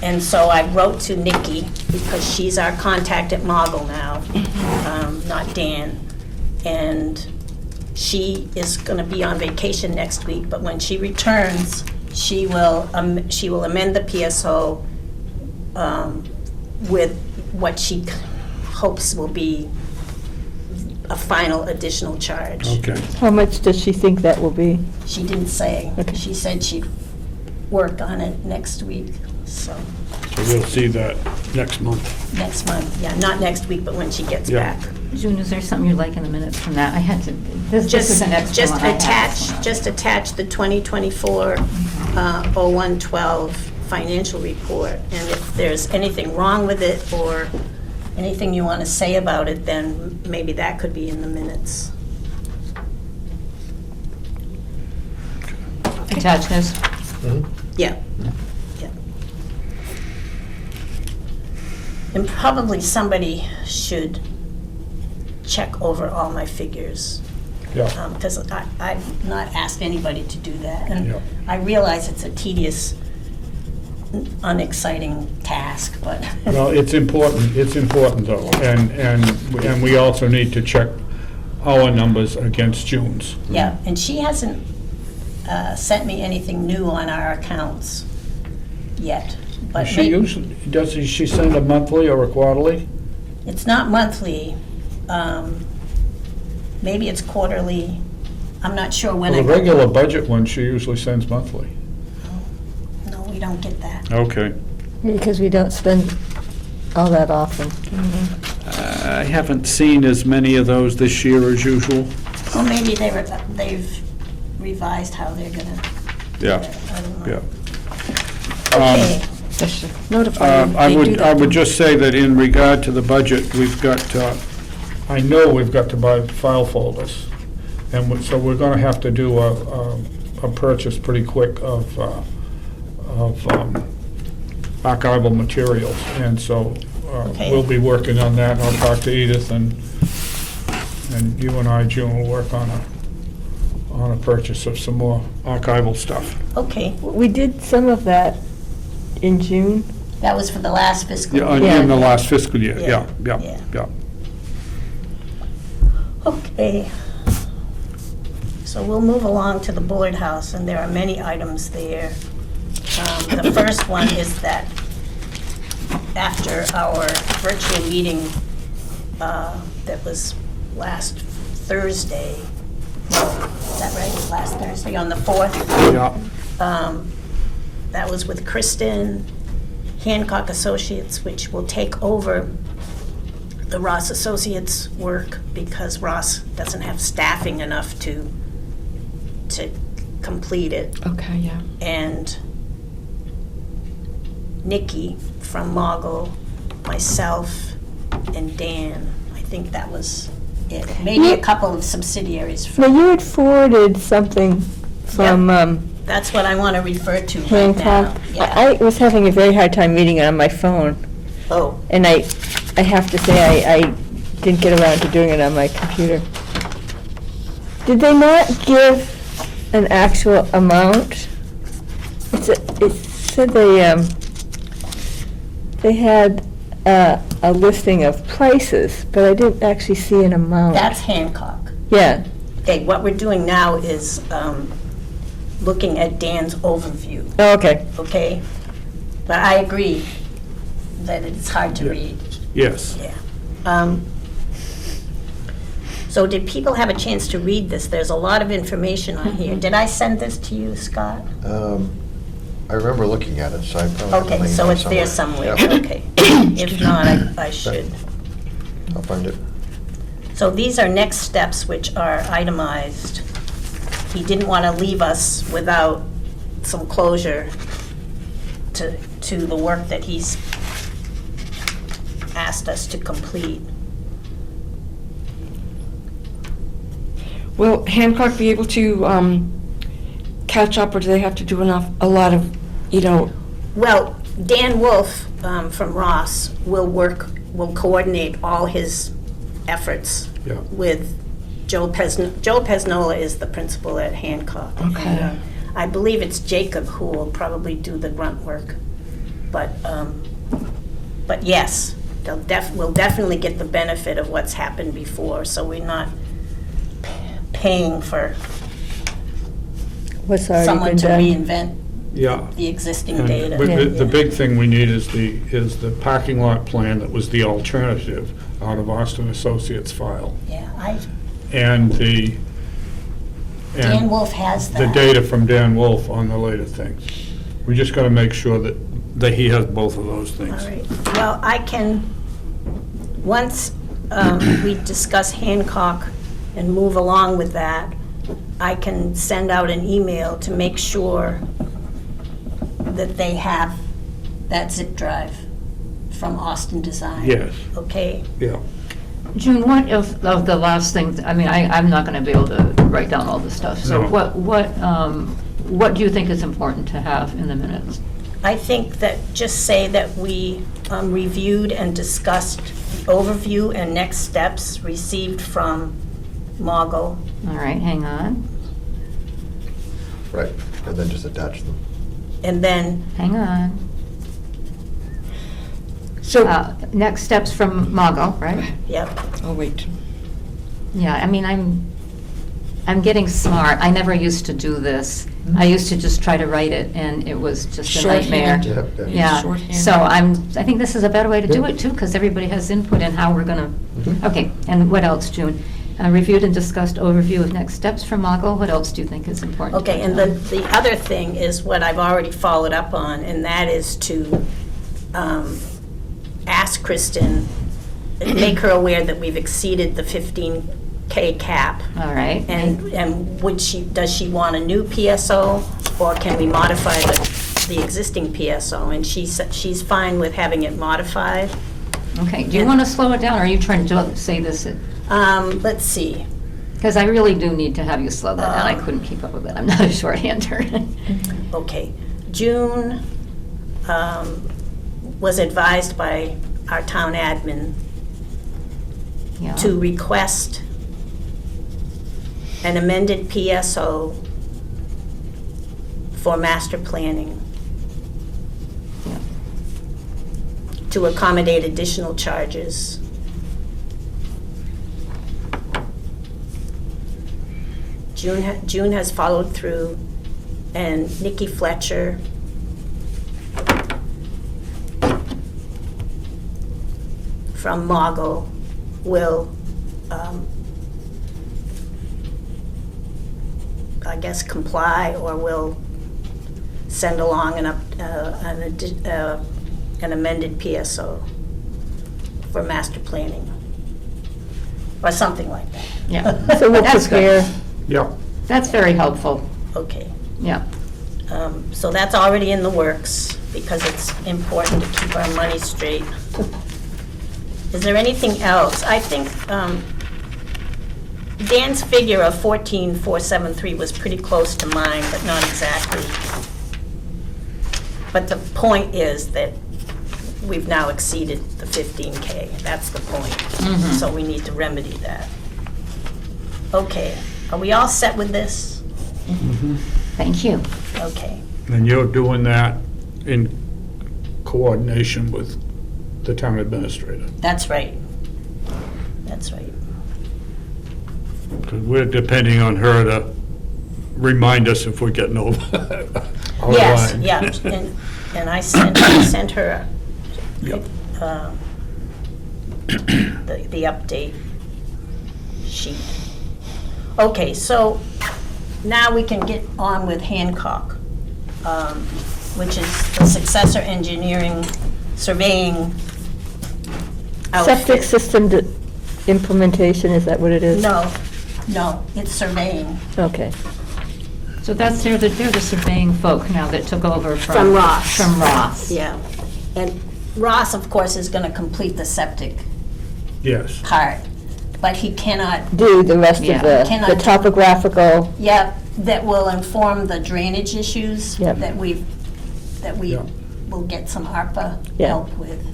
And so I wrote to Nikki, because she's our contact at Mogul now, not Dan. And she is gonna be on vacation next week, but when she returns, she will amend the PSO with what she hopes will be a final additional charge. Okay. How much does she think that will be? She didn't say. Okay. She said she'd work on it next week, so, So we'll see that next month. next month. Yeah, not next week, but when she gets Yeah. back. June, is there something you'd like in the minutes from that? I had to, this is an extra one. I had this one. Just attach the 2024 01-12 financial report, and if there's anything wrong with it or anything you want to say about it, then maybe that could be in the minutes. Attach this. Yeah, yeah. And probably somebody should check over all my figures. Yeah. Because I've not asked anybody to do that. Yeah. And I realize it's a tedious, unexciting task, but. Well, it's important though, and we also need to check our numbers against June's. Yeah, and she hasn't sent me anything new on our accounts yet. But She usually, does she send a monthly or a quarterly? it's not monthly. Maybe it's quarterly. I'm not sure when Well, the I. regular budget one, she usually sends monthly. No, we don't get that. Okay. Because we don't spend all that often. I haven't seen as many of those this year as usual. Well, maybe they've revised how they're gonna. Yeah, I don't know. yeah. Okay, They should notify you. I They do would, that I would now. just say that in regard to the budget, we've got, I know we've got to buy file folders. And so we're gonna have to do a purchase pretty quick of archival materials. And so Okay. we'll be working on that, and I'll talk to Edith, and you and I, June, will work on a purchase of some more archival stuff. okay. We did some of that in June. That was for the last fiscal Yeah, year. in the last fiscal year, Yeah, yeah, yeah. yeah. Okay. So we'll move along to the Bullard House, and there are many items there. The first one is that after our virtual meeting that was last Thursday, is that right? Last Thursday, on the 4th? Yeah. That was with Kristen, Hancock Associates, which will take over the Ross Associates work because Ross doesn't have staffing enough to complete it. Okay, yeah. And Nikki from Mogul, myself, and Dan. I think that was it. Maybe a couple of subsidiaries. Now, you had forwarded something from That's what I want to refer to right now. Hancock. Yeah. I was having a very hard time reading it on my phone, Oh, and I have to say, I didn't get around to doing it on my computer. Did they not give an actual amount? It said they had a listing of prices, but I didn't actually see an amount. that's Hancock. Yeah, Okay, what we're doing now is looking at Dan's overview, oh, okay. okay? But I agree that it's hard to read. Yes. Yeah. So did people have a chance to read this? There's a lot of information on here. Did I send this to you, Scott? I remember looking at it, so I probably. have the Okay, link so it's there somewhere, Yeah, okay. If not, I should. I'll find it. So these are next steps which are itemized. He didn't want to leave us without some closure to the work that he's asked us to complete. Will Hancock be able to catch up, or do they have to do a lot of, Well, Dan Wolf from Ross will coordinate all his efforts Yeah. with Joe Pesnola. Joe Pesnola is the principal at Hancock. Okay. And, I believe it's Jacob who will probably do the grunt work. But yes, we'll definitely get the benefit of what's happened before, so we're not paying for What's already someone been to done. reinvent Yeah. the existing And data. but the Yeah. big thing we need is the parking lot plan that was the alternative out of Austin Associates file. Yeah, And the, Dan and Wolf has the that. data from Dan Wolf on the later things. We just gotta make sure that he has both of those All things. right, well, I can, once we discuss Hancock and move along with that, I can send out an email to make sure that they have that zip drive from Austin Design. Yes, Okay? yeah. June, what of the last things, I mean, I'm not going to be able to write down all this stuff, so No. what do you think is important to have in the minutes? I think that, just say that we reviewed and discussed the overview and next steps received from Mogul. All right, hang on, Right, and then just attach them. And then, hang on. So, Next steps from Mogul, right? yep, oh, wait. Yeah, I mean, I'm getting smart. I never used to do this. I used to just try to write it, and it was just a nightmare. Shorthand. Yeah, Shorthand. so I think this is a better way to do it too, because everybody has input in how we're gonna, okay, and what else, June? Reviewed and discussed overview of next steps from Mogul. What else do you think is important? okay, and the other thing is what I've already followed up on, and that is to ask Kristen, make her aware that we've exceeded the 15K cap. All right. And does she want a new PSO, or can we modify the existing PSO? And she's fine with having it modified. Okay, do you want to slow it down, or are you trying to say this? Let's see. Because I really do need to have you slow that down. I couldn't keep up with it. I'm not a shorthander. Okay, June was advised by our town admin Yeah. to request an amended PSO for master planning Yeah. to accommodate additional charges. June has followed through, and Nikki Fletcher from Mogul will, I guess, comply, or will send along an amended PSO for master planning, or something like that. Yeah. So we'll That's good. prepare, Yeah. That's very helpful. Okay. Yeah. So that's already in the works, because it's important to keep our money straight. Is there anything else? I think Dan's figure of 14,473 was pretty close to mine, but not exactly. But the point is that we've now exceeded the 15K. That's the point. So we need to remedy that. Okay, are we all set with this? Thank you. Okay. And you're doing that in coordination with the town administrator? That's right. That's right. Because we're depending on her to remind us if we're getting over our Yes, line. yeah, and I sent her Yep. the update sheet. Okay, so now we can get on with Hancock, which is the successor engineering surveying septic outfit. system implementation, is that what it is? No, it's surveying. Okay. So that's, they're the surveying folk now that took over From Ross. From Ross. Yeah, and Ross, of course, is going to complete the septic Yes. part, but he cannot, Do the rest of Yeah. the Cannot- topographical, that will inform the drainage issues Yep. that we Yeah. will get some ARPA Yeah. help with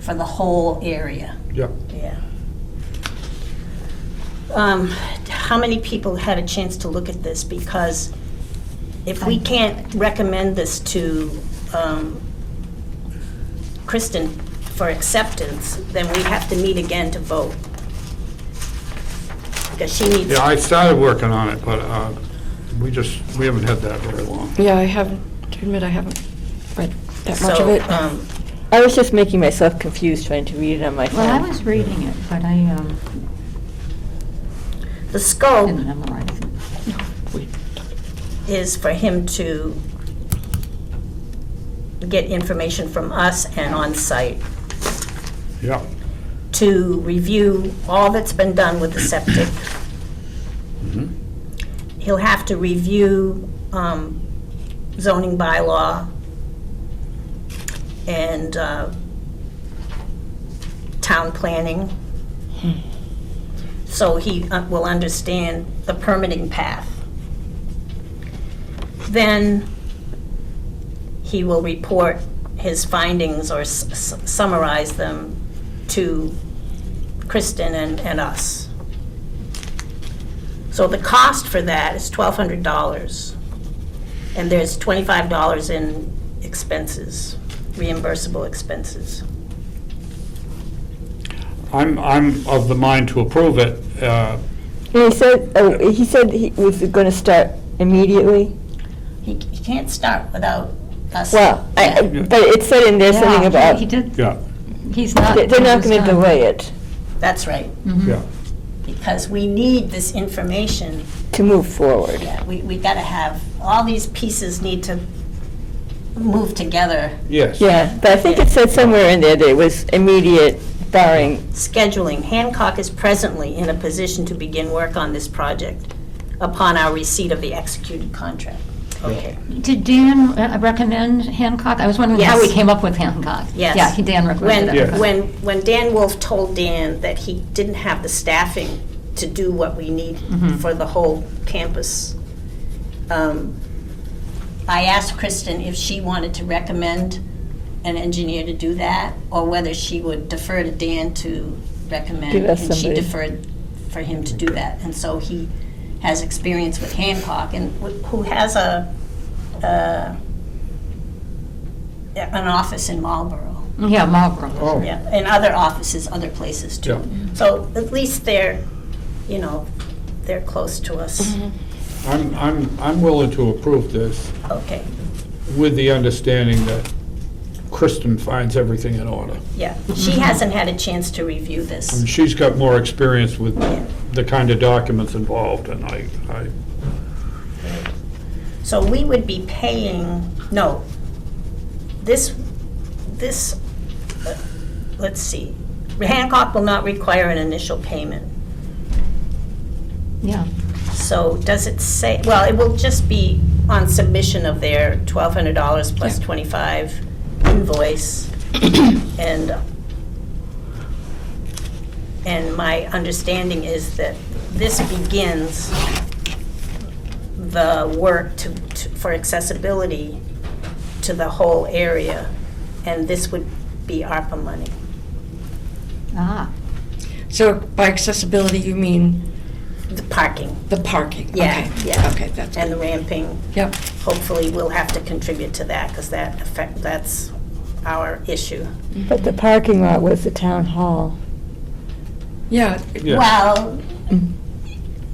for the whole area. Yeah. Yeah. How many people had a chance to look at this? Because if we can't recommend this to Kristen for acceptance, then we have to meet again to vote. Because she needs. Yeah, I started working on it, but we haven't had that very long. Yeah, I haven't, to admit, I haven't read that much of So, it. I was just making myself confused trying to read it on my Well, I phone. was reading it, but I the scope didn't memorize it. is for him to get information from us and on-site, Yeah. to review all that's been done with the septic. He'll have to review zoning bylaw and town planning. So he will understand the permitting path. Then he will report his findings or summarize them to Kristen and us. So the cost for that is $1,200. And there's $25 in expenses, reimbursable expenses. I'm of the mind to approve it. And he said he was gonna start immediately? He can't start without us. Well, Yeah. but it said in there something Yeah, about, he did, Yeah, he's not. they're not gonna he's delay it That's right, yeah. because we need this information. to move forward. Yeah, we gotta have, all these pieces need to move together. Yes. Yeah, but I think it said somewhere in there that it was immediate barring, Scheduling, Hancock is presently in a position to begin work on this project upon our receipt of the executed contract. Okay. Did Dan recommend Hancock? I was wondering how we Yes. came up with Hancock. Yes. Yeah, Dan recommended Yes. it. When Dan Wolf told Dan that he didn't have the staffing to do what we need for the whole campus, I asked Kristen if she wanted to recommend an engineer to do that, or whether she would defer to Dan to recommend. Give us And she somebody. deferred for him to do that. And so he has experience with Hancock, and who has an office in Marlboro. Yeah, Marlboro. Oh, Yeah, and other offices, other places too. Yeah. So at least they're, they're close to us. I'm willing to approve this Okay, with the understanding that Kristen finds everything in order. yeah. She hasn't had a chance to review I mean, this. she's got more experience with Yeah. the kind of documents involved, and I, So we would be paying, no, this, let's see. Hancock will not require an initial payment. Yeah. So does it say, well, it will just be on submission of their $1,200 plus 25 invoice. And my understanding is that this begins the work for accessibility to the whole area, and this would be ARPA money. Ah, So by accessibility, you mean The parking, the parking? yeah, Okay. yeah. Okay, that's, And the ramping. yep. Hopefully, we'll have to contribute to that, because that's our issue. but the parking lot was the town hall. Yeah, yeah. Well,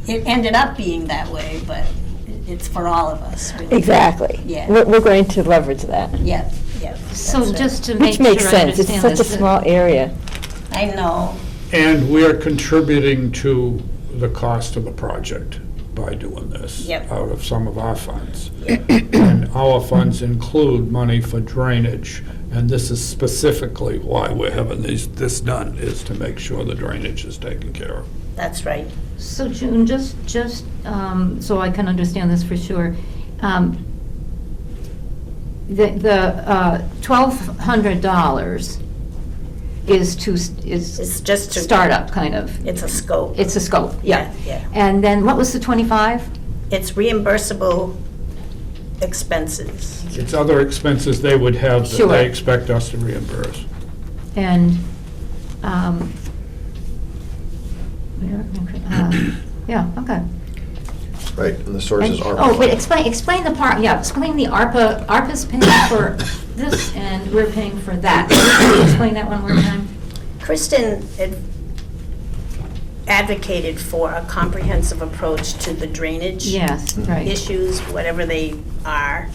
it ended up being that way, but it's for all of us. really. Exactly. Yeah. We're going to leverage that, Yeah, yeah. so that's it. just to make which sure makes I sense. It's understand such a this. small area. I know, And we're contributing to the cost of the project by doing this. Yep. Out of some of our funds. And our funds include money for drainage, and this is specifically why we're having this done, is to make sure the drainage is taken care of. that's right. So June, just so I can understand this for sure, the $1,200 is It's just to. startup, kind of. It's a scope. It's a scope, yeah. Yeah. And then what was the 25? It's reimbursable expenses. It's other expenses they would have that Sure. they expect us to reimburse. And, yeah, okay. Right, and the sources And- are. Oh, wait, explain the part, yeah, explain the ARPA's paying for this, and we're paying for that. Can you explain that one more time? Kristen advocated for a comprehensive approach to the drainage. Yes, right. Issues, whatever they are,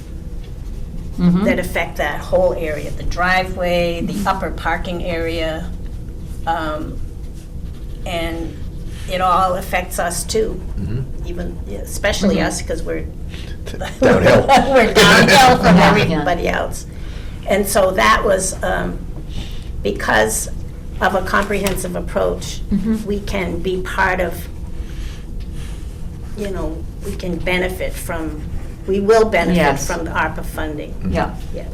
Mhm. that affect that whole area, the driveway, the upper parking area. And it all affects us too, even, especially us, because we're Downhill. we're downhill from Yeah, yeah. everybody else. And so that was, because of a comprehensive approach, we can be part of, we can benefit from, we will benefit Yes. from the ARPA funding. Yeah, Yeah.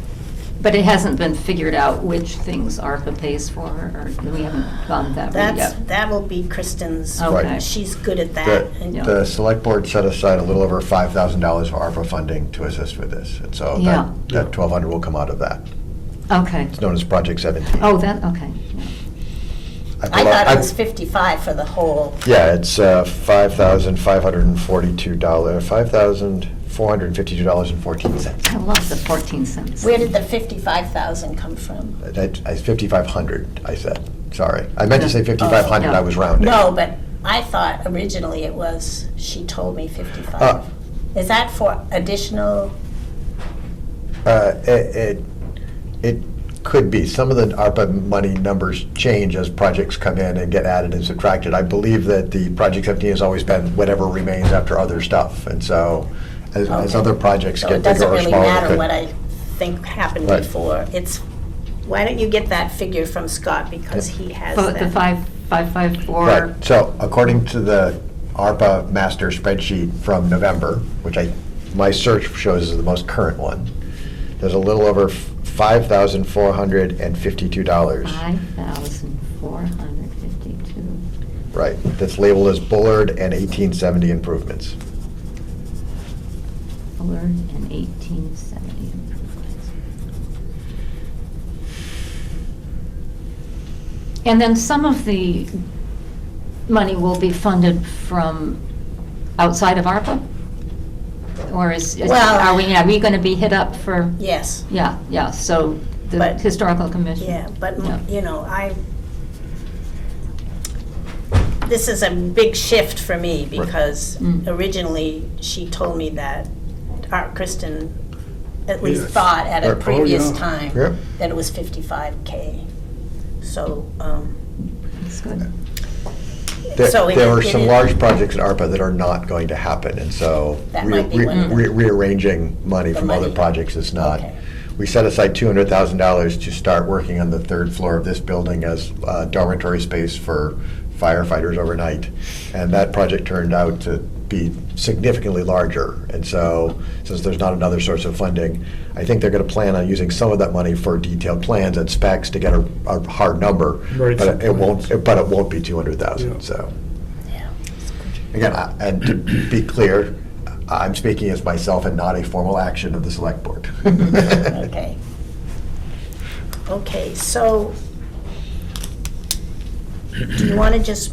but it hasn't been figured out which things ARPA pays for, or we haven't gone that route yet. That will be Kristen's, Okay. she's good at The, that. and- Yeah. the select board set aside a little over $5,000 for ARPA funding to assist with this. And so Yeah. that 1,200 will come out of that. Okay. It's known as Project 17. Oh, that, okay. I thought it was 55 for the whole. Yeah, it's $5,542, $5,452.14. I love the 14 cents. Where did the 55,000 come from? That's 5,500, I said. Sorry. I meant to say 5,500, no. I was rounding. No, but I thought originally it was, she told me 55. Is that for additional? It could be. Some of the ARPA money numbers change as projects come in and get added and subtracted. I believe that the Project 17 has always been whatever remains after other stuff. And so as Okay. other projects So get it bigger doesn't or really smaller. matter it what could- I think happened Right. before. It's, why don't you get that figure from Scott, because he has But the that. 554. Right, so according to the ARPA master spreadsheet from November, which my search shows is the most current one, there's a little over $5,452. 5,452. Right, that's labeled as Bullard and 1870 improvements. Bullard and 1870 improvements. And then some of the money will be funded from outside of ARPA? Or Well- are we going to be hit up for, Yes, yeah, so the But- historical commission? yeah, but, Yeah. you know, this is a big shift for me, because Mm. originally, she told me that, Kristen at least Yes. thought at a Right. Oh, previous yeah. time, Yep. that it was 55K. So, That's good. so There are it some is- large projects in ARPA that are not going to happen, and so That might be one of them. rearranging money The from other money. projects is not. Okay. We set aside $200,000 to start working on the third floor of this building as dormitory space for firefighters overnight, and that project turned out to be significantly larger. And so, since there's not another source of funding, I think they're going to plan on using some of that money for detailed plans and specs to get a hard number. Right, some But it won't. plans. But it won't be 200,000. Yeah. So yeah. again, and to be clear, I'm speaking as myself and not a formal action of the select board. Okay. Okay, so, do you want to just,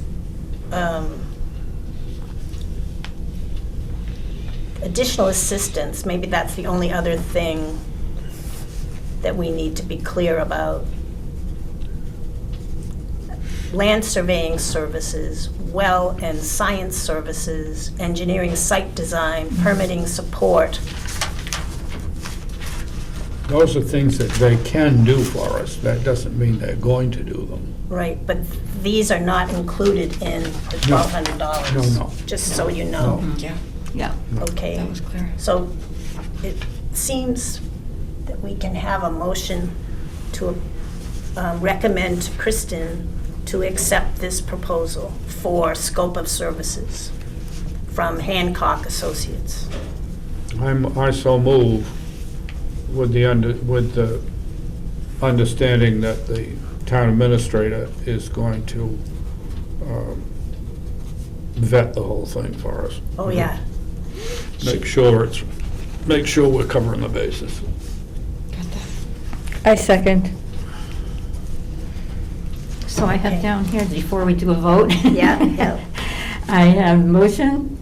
additional assistance, maybe that's the only other thing that we need to be clear about. Land surveying services, well and science services, engineering site design, permitting support. Those are things that they can do for us. That doesn't mean they're going to do them. Right, but these are not included in the $1,200. No, no. Just so you know. Yeah, Yeah. Okay. that was clear. So it seems that we can have a motion to recommend to Kristen to accept this proposal for scope of services from Hancock Associates. I so move with the understanding that the town administrator is going to vet the whole thing for us. Oh, yeah. Make sure we're covering the bases. Got that. I second. So I have Okay. down here, before we do a vote. Yeah, yeah. I have a motion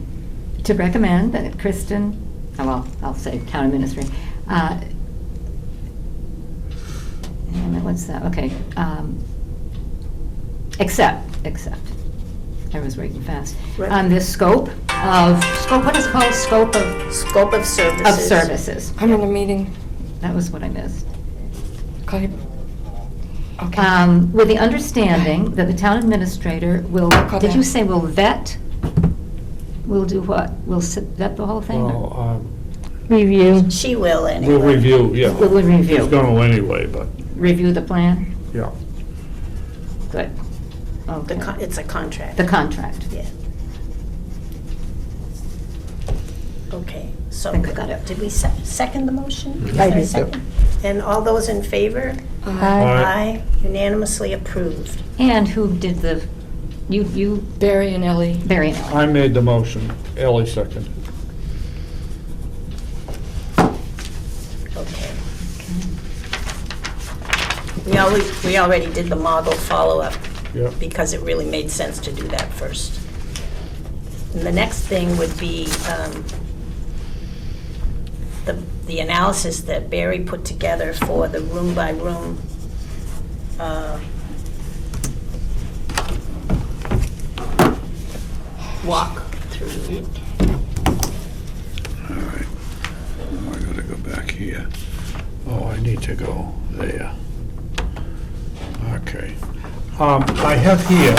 to recommend that Kristen, well, I'll say town administrator, and what's that, okay. Accept. I was reading fast. Right. On the scope, what is it called, scope of Scope of services. services. I'm in a meeting. That was what I missed. Okay. Okay. With the understanding that the town administrator will, Call did you that. say will vet? Will do what? Will vet the whole thing? or- Well, Review. She will anyway. we'll review, yeah. Will review. It's going to anyway, but, Review the plan? yeah. Good. The Okay. It's a contract. The contract. Yeah. Okay, so. Think I got it. Did we second the motion? I Is there a did. second? And all those in favor? Aye. Aye, unanimously approved. And who did you, Barry and Ellie. Barry and Ellen? I made the motion, Ellie seconded. Okay. We already did the Mogul follow-up Yeah. because it really made sense to do that first. And the next thing would be the analysis that Barry put together for the room-by-room walk through. All right. Now I gotta go back here. Oh, I need to go there. Okay. I have here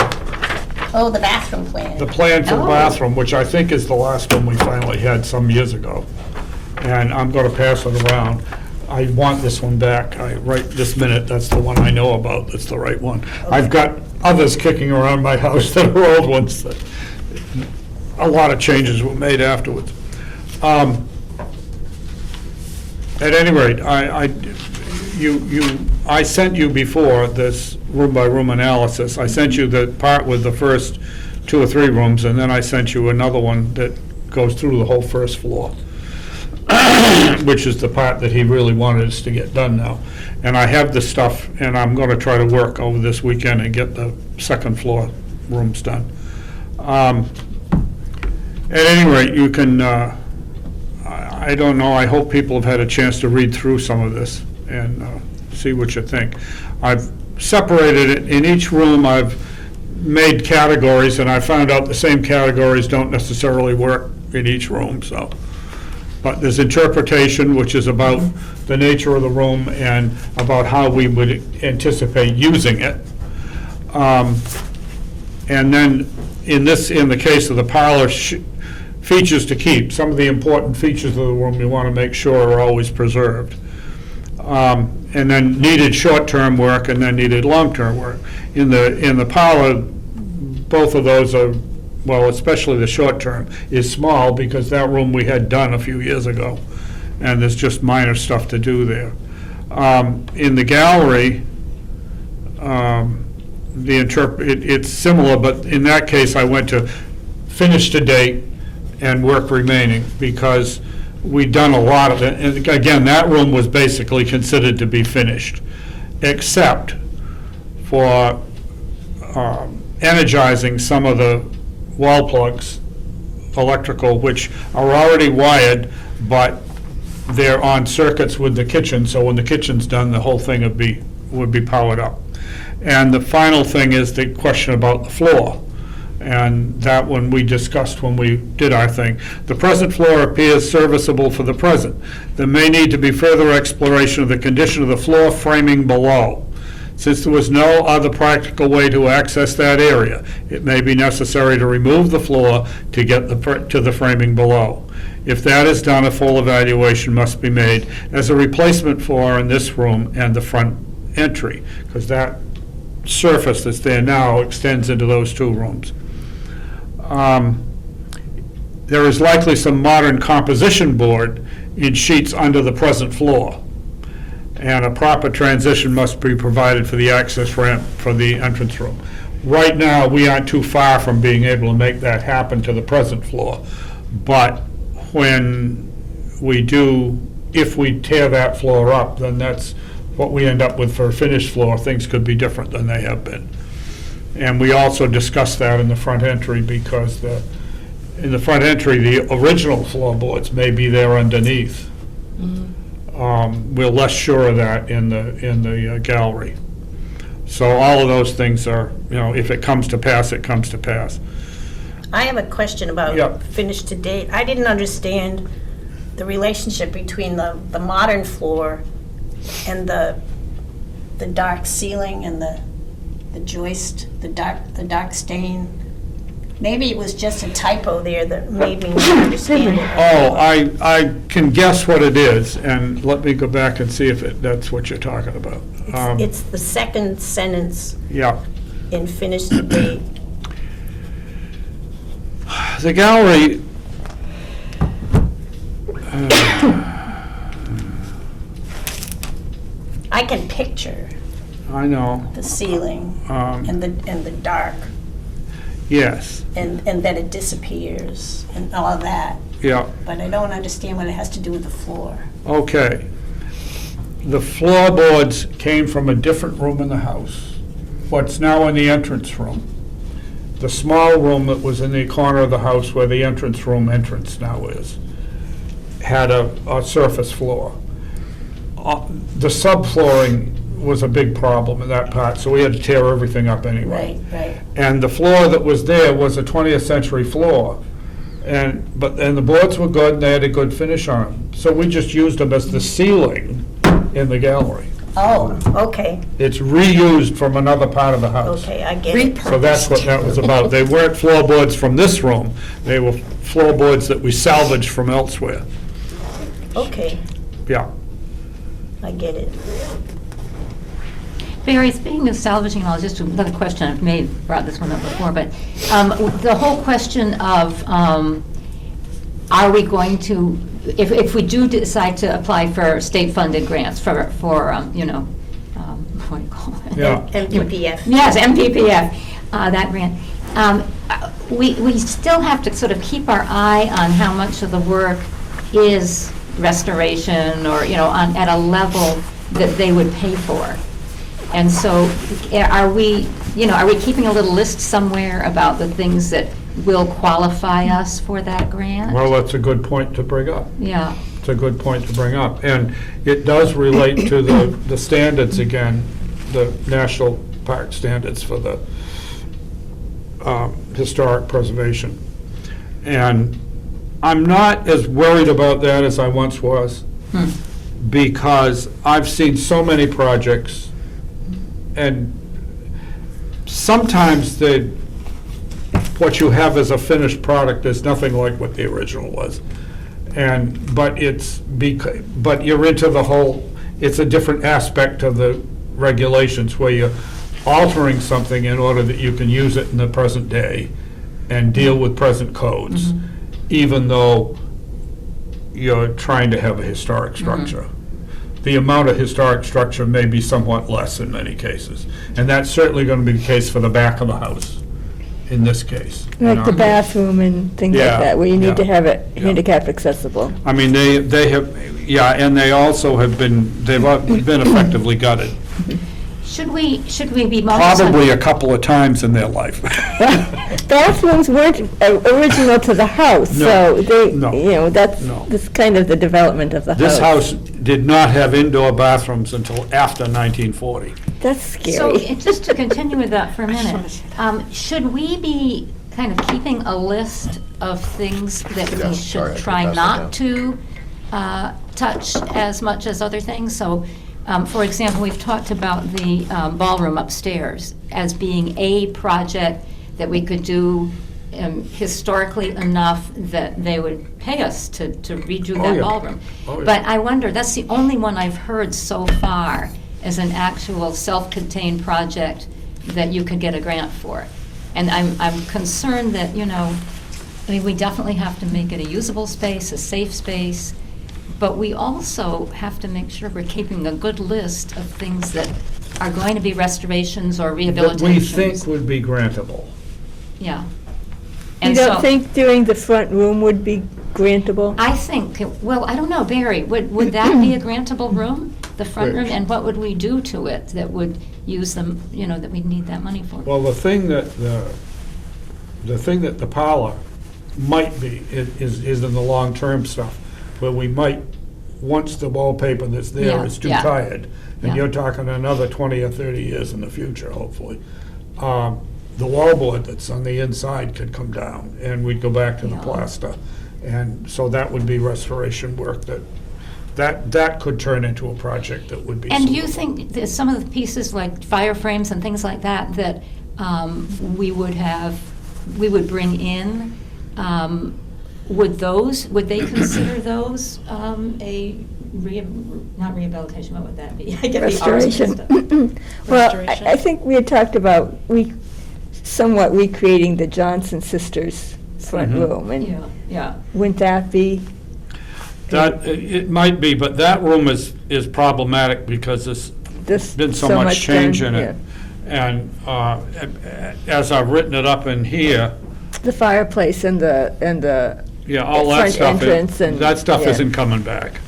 Oh, the bathroom plan. the plan for the Oh. bathroom, which I think is the last one we finally had some years ago. And I'm gonna pass it around. I want this one back. Right this minute, that's the one I know about. That's the right one. I've got others kicking around my house that are old ones that, a lot of changes were made afterwards. At any rate, I sent you before this room-by-room analysis. I sent you the part with the first 2 or 3 rooms, and then I sent you another one that goes through the whole first floor, which is the part that he really wanted us to get done now. And I have the stuff, and I'm gonna try to work over this weekend and get the second floor rooms done. At any rate, you can, I don't know, I hope people have had a chance to read through some of this and see what you think. I've separated it, in each room I've made categories, and I found out the same categories don't necessarily work in each room, so. But there's interpretation, which is about the nature of the room and about how we would anticipate using it. And then, in the case of the parlor, features to keep. Some of the important features of the room you want to make sure are always preserved. And then needed short-term work and then needed long-term work. In the parlor, both of those are, well, especially the short-term, is small because that room we had done a few years ago, and there's just minor stuff to do there. In the gallery, it's similar, but in that case, I went to finish to date and work remaining, because we'd done a lot of it. And again, that room was basically considered to be finished, except for energizing some of the wall plugs, electrical, which are already wired, but they're on circuits with the kitchen, so when the kitchen's done, the whole thing would be powered up. And the final thing is the question about the floor. And that one we discussed when we did our thing. The present floor appears serviceable for the present. There may need to be further exploration of the condition of the floor framing below. Since there was no other practical way to access that area, it may be necessary to remove the floor to get to the framing below. If that is done, a full evaluation must be made as a replacement floor in this room and the front entry, because that surface that's there now extends into those 2 rooms. There is likely some modern composition board in sheets under the present floor, and a proper transition must be provided for the access ramp for the entrance room. Right now, we aren't too far from being able to make that happen to the present floor, but when we do, if we tear that floor up, then that's what we end up with for a finished floor. Things could be different than they have been. And we also discussed that in the front entry, because in the front entry, the original floorboards may be there underneath. We're less sure of that in the gallery. So all of those things are, if it comes to pass, it comes to pass. I have a question Yeah. about finish to date. I didn't understand the relationship between the modern floor and the dark ceiling and the joist, the dark stain. Maybe it was just a typo there that made me not understand it. Oh, I can guess what it is, and let me go back and see if that's what you're talking about. It's the second sentence Yeah. in finish to date. The gallery, I can picture I know, the ceiling and the dark, yes, and that it disappears and all of that, yeah, but I don't understand what it has to do with the floor. okay. The floorboards came from a different room in the house. what's now in the entrance room. The small room that was in the corner of the house where the entrance now is, had a surface floor. The subflooring was a big problem in that part, so we had to tear everything up anyway. Right. And the floor that was there was a 20th century floor. And the boards were good, and they had a good finish on them. So we just used them as the ceiling in the gallery. Oh, okay, It's reused from another part of the house. okay, I get it. So that's what that was about. They weren't floorboards from this room. They were floorboards that we salvaged from elsewhere. Okay, Yeah. I get it. Barry, speaking of salvaging, I'll just, another question, I've brought this one up before, but the whole question of, are we going to, if we do decide to apply for state-funded grants for, what do you call it? Yeah. MPPF. Yes, MPPF, that grant. We still have to sort of keep our eye on how much of the work is restoration or, at a level that they would pay for. And so are we keeping a little list somewhere about the things that will qualify us for that grant? Well, that's a good point to bring up. Yeah. It's a good point to bring up. And it does relate to the standards again, the National Park standards for the historic preservation. And I'm not as worried about that as I once was, because I've seen so many projects, and sometimes what you have as a finished product is nothing like what the original was. But you're into the whole, it's a different aspect of the regulations where you're altering something in order that you can use it in the present day and deal with present codes, even though you're trying to have a historic structure. The amount of historic structure may be somewhat less in many cases. And that's certainly going to be the case for the back of the house, in this case. Like the bathroom and things like Yeah, that, where you need to yeah, have it yeah. handicap accessible. I mean, they have, and they also they've been effectively gutted. Should we be more? Probably a couple of times in their life. Bathrooms weren't original to the house, No, so no, that's no. kind of the development of the house. This house did not have indoor bathrooms until after 1940. That's So, scary. just to continue with that for a minute, should we be kind of keeping a list of things that Yeah, we sorry, I should try passed that not down. to touch as much as other things? So, for example, we've talked about the ballroom upstairs as being a project that we could do historically enough that they would pay us to redo Oh, that yeah. ballroom. Oh, yeah. But I wonder, that's the only one I've heard so far as an actual self-contained project that you could get a grant for. And I'm concerned that, we definitely have to make it a usable space, a safe space, but we also have to make sure we're keeping a good list of things that are going to be restorations or That rehabilitations. we think would be grantable. Yeah. You And don't so- think doing the front room would be grantable? I think, well, I don't know, Barry, would that be a grantable room, the front room? And what would we do to it that would use them, that we'd need that money for? Well, the thing that the parlor might be is in the long-term stuff, where we might, once the wallpaper that's there Yeah, is too yeah. tired, and Yeah. you're talking another 20 or 30 years in the future, hopefully, the wallboard that's on the inside could come down, and we'd go back to the Yeah. plaster. And so that would be restoration work that could turn into a project that would be. And do you suitable. think that some of the pieces like fire frames and things like that, that we would bring in, would they consider those not rehabilitation, what would that be? I get the R's mixed up. Restoration. Well, Restoration. I think we had talked about somewhat recreating the Johnson sisters' front Mhm. room, and Yeah. wouldn't that be? That, it might be, but that room is problematic because there's There's been so much change done, in it. And as I've written it up in here, The fireplace and the yeah, all that front stuff, entrance and- that stuff yeah. isn't coming back.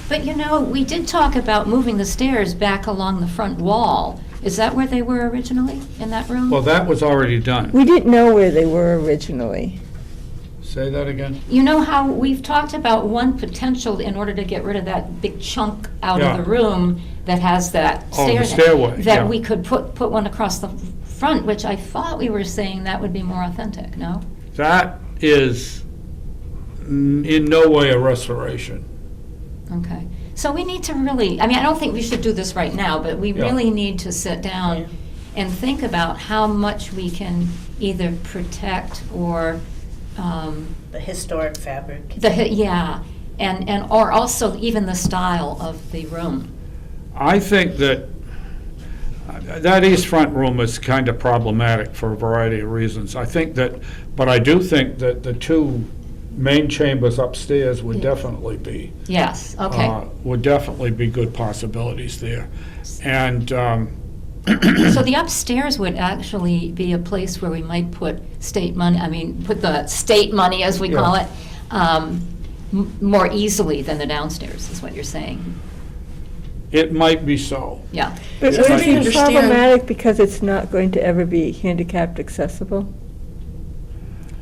But we did talk about moving the stairs back along the front wall Is that where they were originally, in that room? Well, that was already done. We didn't know where they were originally. Say that again? You know how we've talked about one potential in order to get rid of that big chunk out Yeah. of the room that has that Oh, the stair. stairway, yeah. That we could put one across the front, which I thought we were saying that would be more authentic, no? That is in no way a restoration. Okay. So we need to really, I mean, I don't think we should do this right now, but we Yeah. really need to sit down Yeah. and think about how much we can either protect or, The historic fabric. yeah, and, or also even the style of the room. I think that that east front room is kind of problematic for a variety of reasons. I think that, but I do think that the two main chambers upstairs would Yeah. definitely be, Yes, okay. would definitely be good possibilities there. And, So the upstairs would actually be a place where we might put state money, I mean, put the state money, as we call Yeah. it, more easily than the downstairs, is what you're saying. it might be so. Yeah. But Yeah, would but it be understand- problematic because it's not going to ever be handicapped accessible?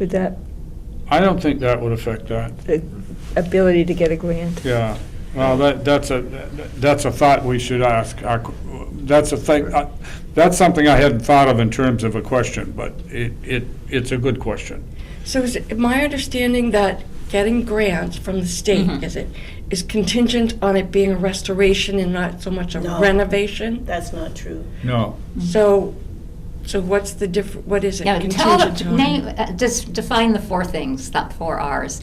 Would that, I don't think that would affect that. the ability to get a grant? Yeah, well, that's a thought we should ask. That's a thing, that's something I hadn't thought of in terms of a question, but it's a good question. So is it my understanding that getting grants from the state, Mhm. is contingent on it being a restoration and not so much a No. renovation? That's not true. No, So what's the what is it Yeah, contingent on? name, just define the four things, the 4 Rs.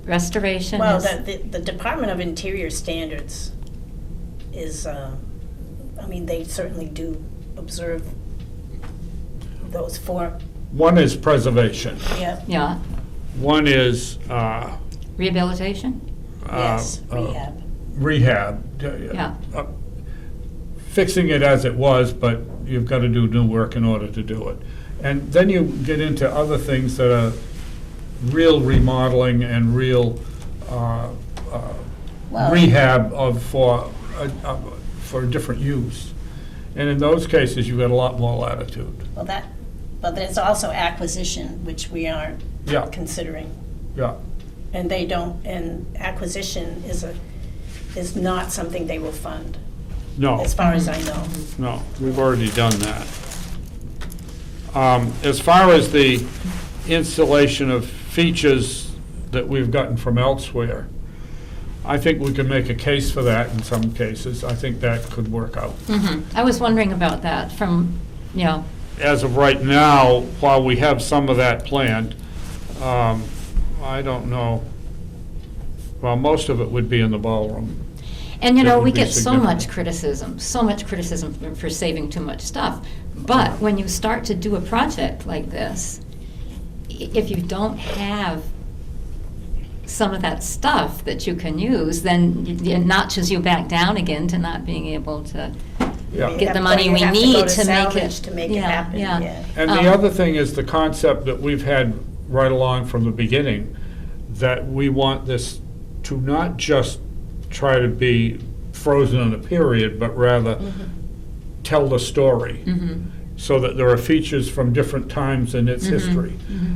Restoration Well, is, the Department of Interior Standards is, I mean, they certainly do observe those 4, one is preservation, yeah, yeah, one is rehabilitation? yes, rehab. rehab. Yeah. Fixing it as it was, but you've got to do new work in order to do it. And then you get into other things that are real remodeling and real Well- rehab for different use. And in those cases, you've got a lot more latitude. Well, but there's also acquisition, which we aren't Yeah, considering. yeah. And they don't, and acquisition is not something they will fund, No. as far as I know. No, we've already done that. As far as the installation of features that we've gotten from elsewhere, I think we can make a case for that in some cases. I think that could work out. I was wondering about that from, you know, As of right now, while we have some of that planned, I don't know, well, most of it would be in the ballroom. and you That know, would we be get so much significant. so much criticism for saving too much stuff. But when you start to do a project like this, if you don't have some of that stuff that you can use, then it notches you back down again to not being able to Yeah. get the money we You have to need go to make salvage it. to make it Yeah, happen, yeah. yeah. And the other thing is the concept that we've had right along from the beginning, that we want this to not just try to be frozen in a period, but rather tell the story. Mhm. So that there are features from different times in its history,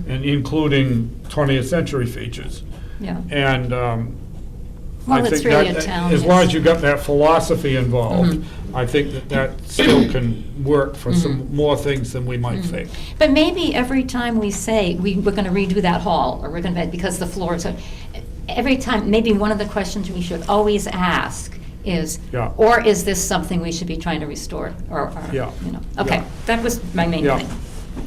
and including 20th century features. Yeah. And Well, I it's think really a that, town, as long yes. as you've got that philosophy involved, Mhm. I think that that still can work for some more things than we might think. But maybe every time we say, we're going to redo that hall, or we're going to, because the floors are, every time, maybe one of the questions we should always ask is, Yeah. or is this something we should be trying to restore, or, Yeah. you know, okay, Yeah. that was my main Yeah. thing.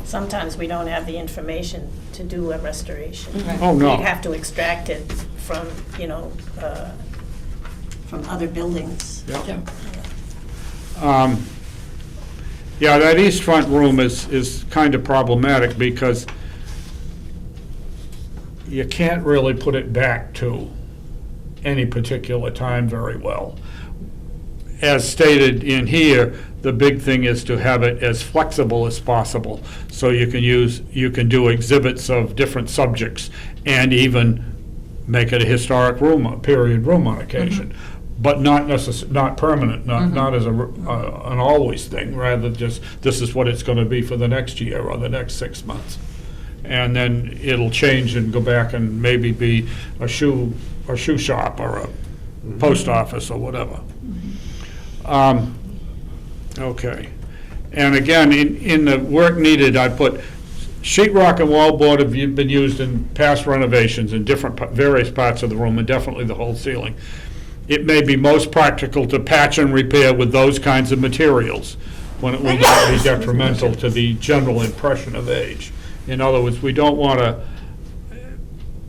Sometimes we don't have the information to do a restoration. Right. Oh, no. We'd have to extract it from, from other buildings. Yeah. Yeah, that east front room is kind of problematic because you can't really put it back to any particular time very well. As stated in here, the big thing is to have it as flexible as possible, so you can do exhibits of different subjects and even make it a historic room, a period room on occasion. but not not permanent, not as an always thing, rather just, this is what it's gonna be for the next year or the next 6 months. And then it'll change and go back and maybe be a shoe shop or a post office or whatever. Okay. And again, in the work needed, I put sheet rock and wallboard have been used in past renovations in various parts of the room, and definitely the whole ceiling. It may be most practical to patch and repair with those kinds of materials when it will not be detrimental to the general impression of age. In other words, we don't want to,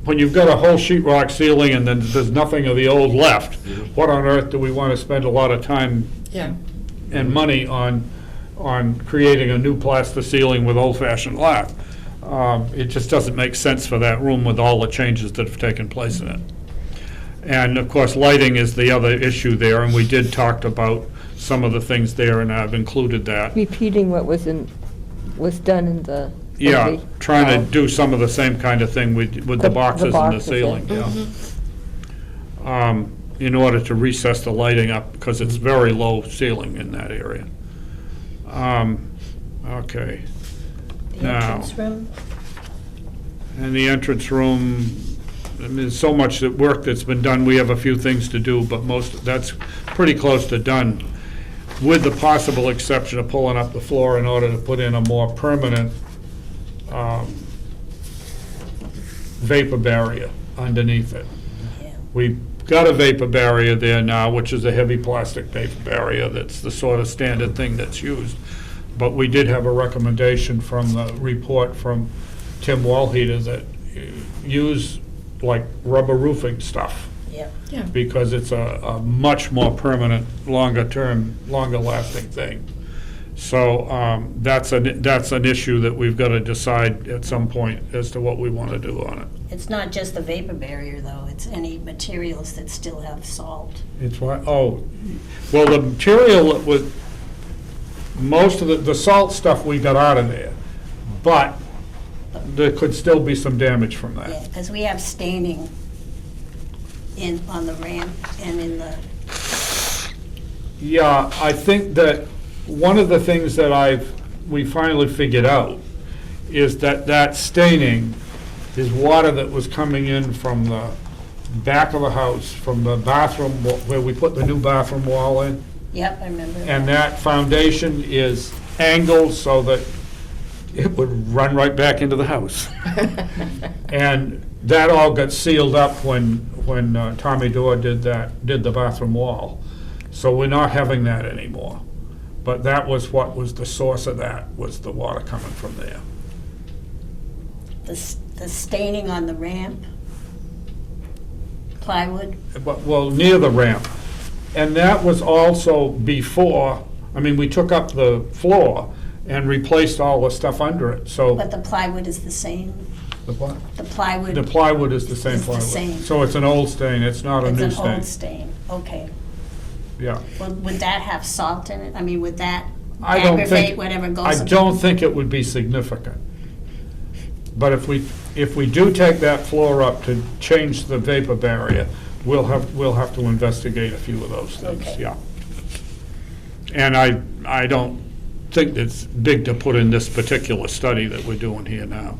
when you've got a whole sheet rock ceiling and then there's nothing of the old left, what on earth do we want to spend a lot of time and money on creating a new plaster ceiling with old-fashioned lath? It just doesn't make sense for that room with all the changes that have taken place in it. And of course, lighting is the other issue there, and we did talk about some of the things there, and I've included that. Repeating what was done in the. Yeah, trying to do some of the same kind of thing with the boxes in the boxes, ceiling, yeah. In order to recess the lighting up, because it's very low ceiling in that area. Okay. The Now, entrance room, and the entrance room, I mean, there's so much work that's been done, we have a few things to do, but that's pretty close to done, with the possible exception of pulling up the floor in order to put in a more permanent vapor barrier underneath it. yeah. We've got a vapor barrier there now, which is a heavy plastic vapor barrier. That's the sort of standard thing that's used. But we did have a recommendation from the report from Tim Walheater that use like rubber roofing stuff, Yeah. because it's a much more permanent, longer-term, longer-lasting thing. So that's an issue that we've got to decide at some point as to what we want to do on it. It's not just the vapor barrier, though, it's any materials that still have salt. It's what, well, the material that was, most of the salt stuff we got out of there, but there could still be some damage from Yeah, that. because we have staining on the ramp and in the, Yeah, I think that one of the things that we finally figured out is that staining is water that was coming in from the back of the house, from the bathroom, where we put the new bathroom wall in. yep, I remember that. And that foundation is angled so that it would run right back into the house. And that all got sealed up when Tommy Dorr did the bathroom wall. So we're not having that anymore. But that was what was the source of that, was the water coming from there. The staining on the ramp, plywood, Well, near the ramp. And that was also before, I mean, we took up the floor and replaced all the stuff under it, so. but the plywood is the same. The what? The plywood. The plywood is the same Is the plywood. same. So it's an old stain, it's not a new It's stain. an old stain, okay. Yeah. Well, would that have salt in it? I mean, would that I don't aggravate think, whatever goes? I don't think it would be significant. But if we do take that floor up to change the vapor barrier, we'll have to investigate a few of those things, Okay. yeah. And I don't think it's big to put in this particular study that we're doing here now.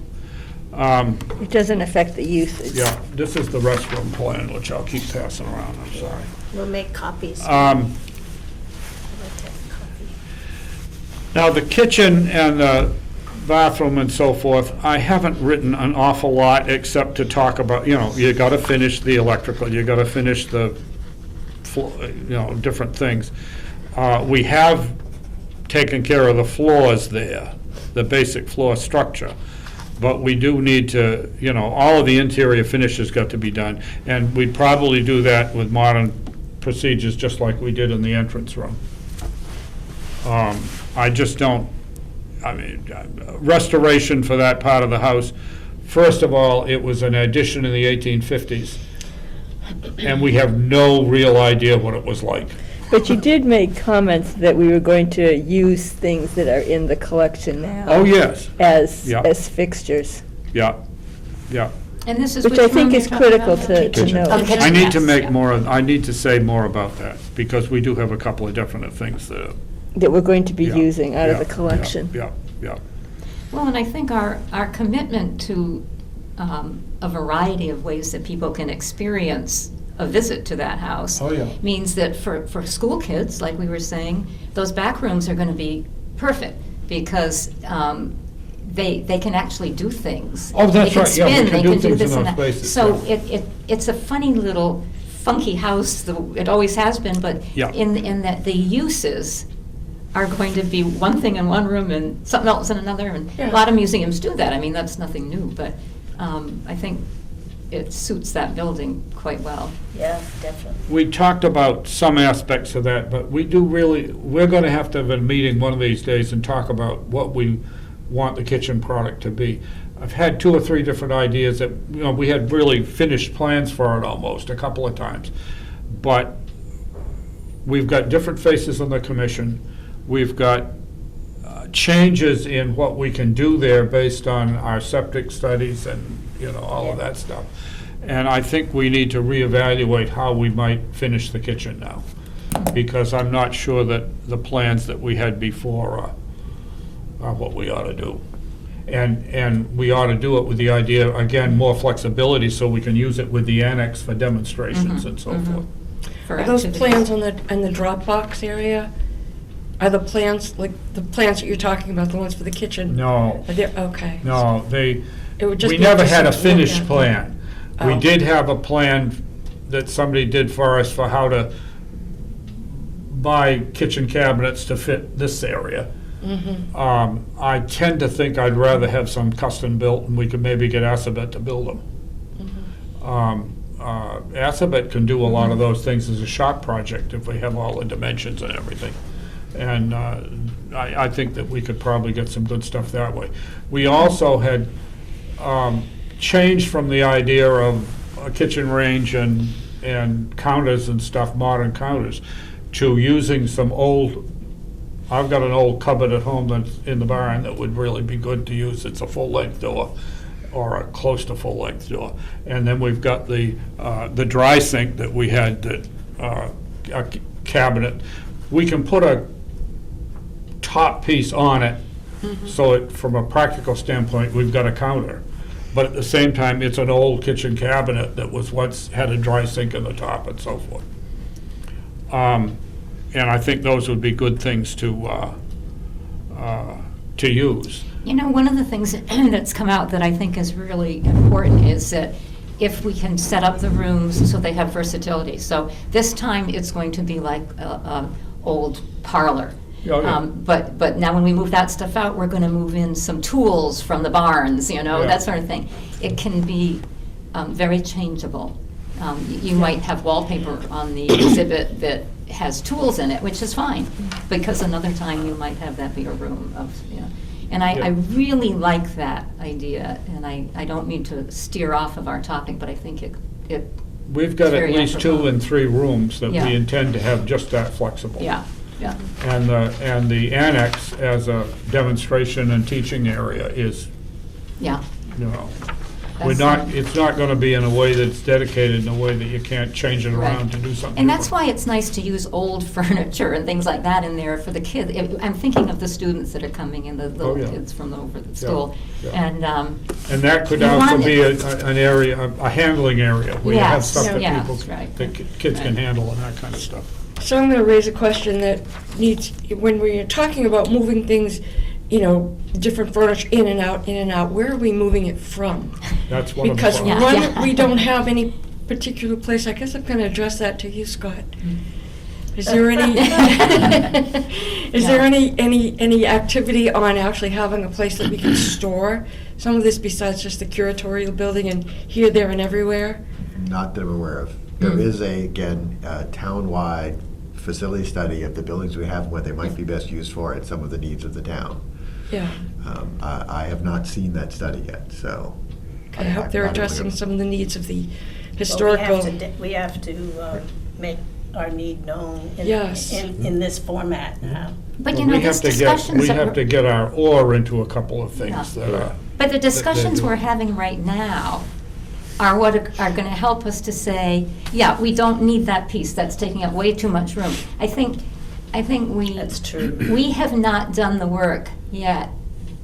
It doesn't affect the usage. Yeah, this is the restroom plan, which I'll keep passing around, I'm sorry. We'll make copies. I'd like to have a copy. Now, the kitchen and the bathroom and so forth, I haven't written an awful lot except to talk about, you gotta finish the electrical, you gotta finish the, different things. We have taken care of the floors there, the basic floor structure. But we do need to, all of the interior finishes got to be done. And we'd probably do that with modern procedures, just like we did in the entrance room. I just don't, restoration for that part of the house, first of all, it was an addition in the 1850s. And we have no real idea what it was like. But you did make comments that we were going to use things that are in the collection now. Oh, yes, As Yeah. as fixtures. yeah, yeah. And this is Which I room think you're is talking critical about? to Kitchen. know. Oh, the kitchen, I need to yes, make yeah. more, I need to say more about that, because we do have a couple of definite things that. That we're going to be Yeah, using out of the yeah, collection. Yeah, yeah. Well, and I think our commitment to a variety of ways that people can experience a visit to that house Oh, yeah. means that for school kids, like we were saying, those back rooms are going to be perfect because they can actually do things. Oh, that's right, yeah, we They can can do spin, they can do things in this and those that. places, So yeah. it's a funny little funky house, it always has been, but Yeah. in that the uses are going to be one thing in one room and something else in another, and a Yeah. lot of museums do that. I mean, that's nothing new, but I think it suits that building quite well. Yeah, definitely. We talked about some aspects of that, but we're going to have a meeting one of these days and talk about what we want the kitchen product to be. I've had 2 or 3 different ideas that, we had really finished plans for it almost a couple of times. But we've got different faces on the commission. We've got changes in what we can do there based on our septic studies and, all of that stuff. And I think we need to reevaluate how we might finish the kitchen now, because I'm not sure that the plans that we had before are what we ought to do. And we ought to do it with the idea, again, more flexibility so we can use it with the annex for demonstrations and so forth. For Are those activities. plans in the Dropbox area? Are the plans, like, the plans that you're talking about, the ones for the kitchen? No, Are they, okay. no, It would just we be never had a interesting to look finished at. plan. We Oh. did have a plan that somebody did for us for how to buy kitchen cabinets to fit this area. I tend to think I'd rather have some custom built, and we could maybe get Assabet to build them. Assabet can do a lot of those things as a shop project if we have all the dimensions and everything. And I think that we could probably get some good stuff that way. We also had changed from the idea of a kitchen range and counters and stuff, modern counters, to using some old, I've got an old cupboard at home that's in the barn that would really be good to use. It's a full-length door, or a close to full-length door. And then we've got the dry sink that we had, that a cabinet. We can put a top piece on it, so from a practical standpoint, we've got a counter. But at the same time, it's an old kitchen cabinet that was once had a dry sink in the top and so forth. And I think those would be good things to use. One of the things that's come out that I think is really important is that if we can set up the rooms so they have versatility. So this time, it's going to be like a old parlor. Oh, yeah. But now when we move that stuff out, we're going to move in some tools from the barns, that sort of thing. It can be very changeable. You might have wallpaper on the exhibit that has tools in it, which is fine, because another time you might have that bigger room of. And I really like that idea, and I don't mean to steer off of our topic, but I think it We've got at Very least 2 apropos. and 3 rooms that Yeah. we intend to have just that flexible. yeah. And the annex as a demonstration and teaching area is, Yeah. That's- it's not gonna be in a way that's dedicated in a way that you can't change it around Right. to do something. And that's different. why it's nice to use old furniture and things like that in there for the kids. I'm thinking of the students that are coming in, the little Oh, yeah. kids from over the school. yeah. And, And that could You also want be it- an area, a handling area, where you have Yes, stuff that yeah, people, that's right. that kids can Right. handle and that kind of stuff. So I'm going to raise a question that needs, when we're talking about moving things, different furniture in and out, where are we moving it from? That's one of the Because problems. Yeah. one, we don't have any particular place. I guess I'm going to address that to you, Scott. Is there any, is there any activity on actually having a place that we can store some of this besides just the curatorial building and here, there, and everywhere? Not that I'm aware of. There is a town-wide facility study of the buildings we have and what they might be best used for and some of the needs of the town. Yeah. I have not seen that study yet, so. I hope they're I'm not addressing aware of- some of the needs of the Well, historical. We have to make our need known Yes. in this format now. but We this have to discussions we that have we're- to get our oar into a couple of things Yeah. that are. But the discussions do. we're having right now are what are going to help us to say, yeah, we don't need that piece, that's taking up way too much room. I think we. That's true. We have not done the work yet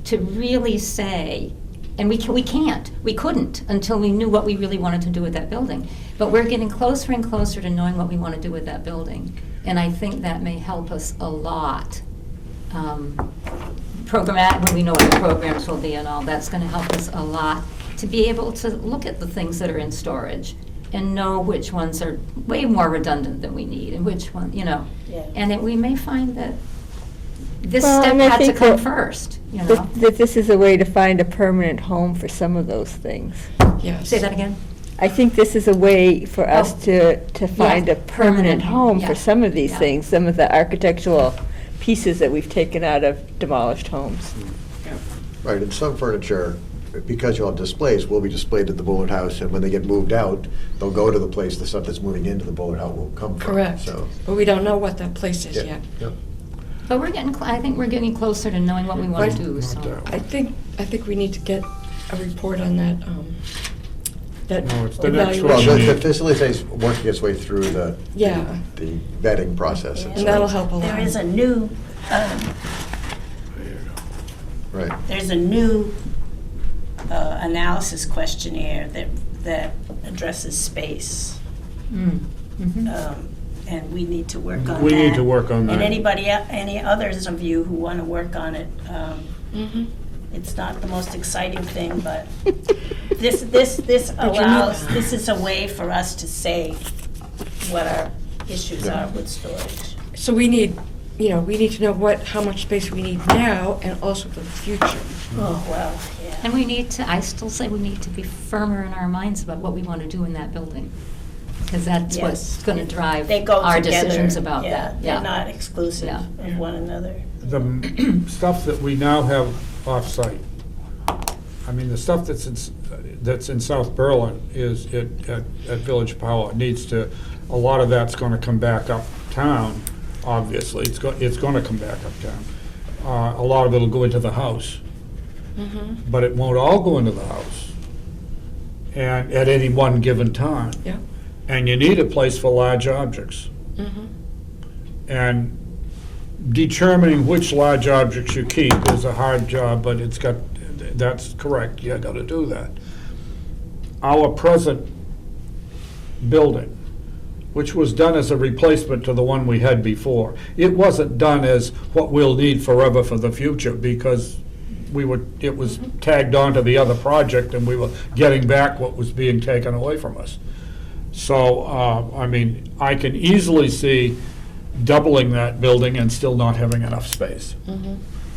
to really say, and we couldn't until we knew what we really wanted to do with that building. But we're getting closer and closer to knowing what we want to do with that building. And I think that may help us a lot. When we know what the programs will be and all, that's going to help us a lot to be able to look at the things that are in storage and know which ones are way more redundant than we need and which one, Yeah. And we may find that this Well, step and I had to think come that- first, That this is a way to find a permanent home for some of those things. Yes. Say that again? I think this is a way for us Oh. to find a permanent home yeah, for some of these yeah. things, some of the architectural pieces that we've taken out of demolished homes. Right, and some furniture, because you'll have displays, will be displayed at the Bullard House, and when they get moved out, they'll go to the place the stuff that's moving into the Bullard House will come from. Correct. So, But we don't know what that place is yeah, yet. yeah. But I think we're getting closer to knowing what we want Right. to do, Not so. that I think we need to get a report on that, that No, it's the next evaluation. Well, one. the facilitate's working its way through the Yeah. the vetting process. Yeah. And that'll help a lot. There is a new, Right. there's a new analysis questionnaire that addresses space. And we need to work on that. We need to work on And that. any others of you who want to work on it, Mhm. it's not the most exciting thing, but this allows, this is a way for us to say what our issues are with storage. So we need to know how much space we need now and also for the future. Oh, well, yeah. And I still say we need to be firmer in our minds about what we want to do in that building. Because that's Yes. what's going to drive They go our together. decisions about Yeah, that. they're not exclusive Yeah. of one another. The stuff that we now have off-site, I mean, the stuff that's in South Berlin is at Village Power, a lot of that's gonna come back uptown, obviously, it's gonna come back uptown. A lot of it'll go into the house, but it won't all go into the house, and at any one given time. Yeah. And you need a place for large objects. Mhm. And determining which large objects you keep is a hard job, but that's correct, you gotta do that. Our present building, which was done as a replacement to the one we had before, it wasn't done as what we'll need forever for the future, because it was tagged onto the other project, and we were getting back what was being taken away from us. So, I mean, I can easily see doubling that building and still not having enough space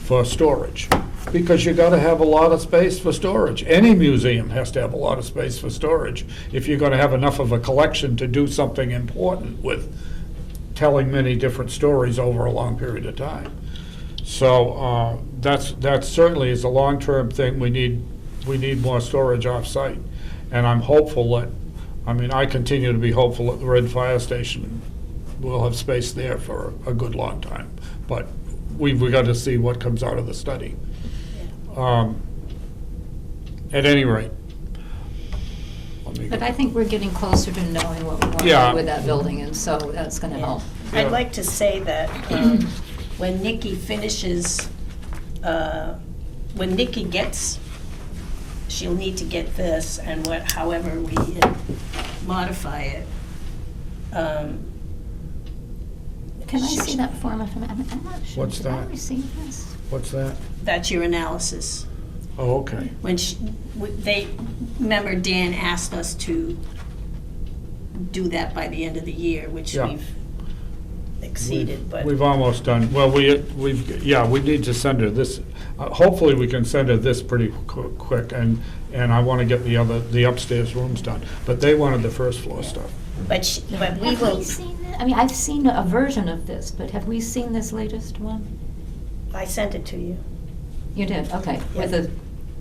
for storage. Because you gotta have a lot of space for storage. Any museum has to have a lot of space for storage if you're gonna have enough of a collection to do something important with telling many different stories over a long period of time. So, that certainly is a long-term thing. We need more storage off-site. And I'm hopeful I continue to be hopeful that the Red Fire Station will have space there for a good long time. But we've got to see what comes out of the study. At any rate. But I think we're getting closer to knowing what we want to Yeah. do with that building, and so that's going to help. I'd like to say that when Nikki finishes, when Nikki gets, she'll need to get this, and however we modify it. Can I see that form? I'm not sure. What's Did I that? receive this? What's that? That's your analysis. Oh, okay. When remember Dan asked us to do that by the end of the year, which Yeah. we've exceeded, but. We've almost done, well, we need to send her this, hopefully we can send her this pretty quick, and I want to get the upstairs rooms done. But they wanted the first floor stuff. But we Have will, we seen that? I mean, I've seen a version of this, but have we seen this latest one? I sent it to you. You did, okay, with Yeah. the,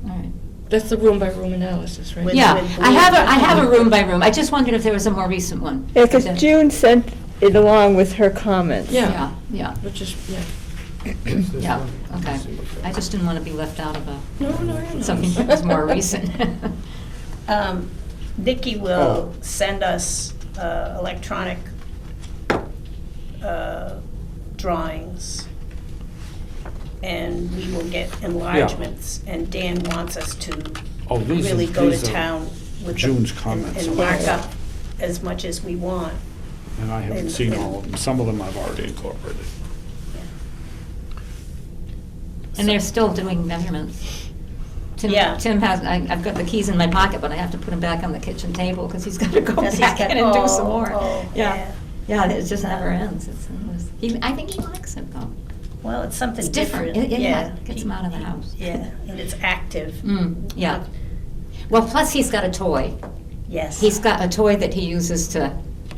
all right. That's the room-by-room analysis, right? With- Yeah, with I have a room by room. I just wondered if there was a more recent one. Yeah, because June sent it along with her comments. Yeah. Yeah, Which is, yeah. Is this yeah, one? okay. Let's see what that- I just didn't want to be left out of No, no, no. something that was more recent. Nikki will send us electronic drawings, and we will get enlargements, and Dan wants us to Oh, these really are- go to these are town with June's them comments. and mark up as much as we want. And I haven't And- seen and- all of them. Some of them I've already incorporated. And they're still doing measurements. Yeah. Tim has, I've got the keys in my pocket, but I have to put them back on the kitchen table because he's got to go Because he's back got- in and do some oh, more. oh, Yeah, yeah, it just never ends. It's endless. I think he likes it though. Well, it's something It's different. different. Yeah, gets him out of the house. Yeah, and it's active. Yeah. Well, plus he's got a toy. Yes. He's got a toy that he uses to,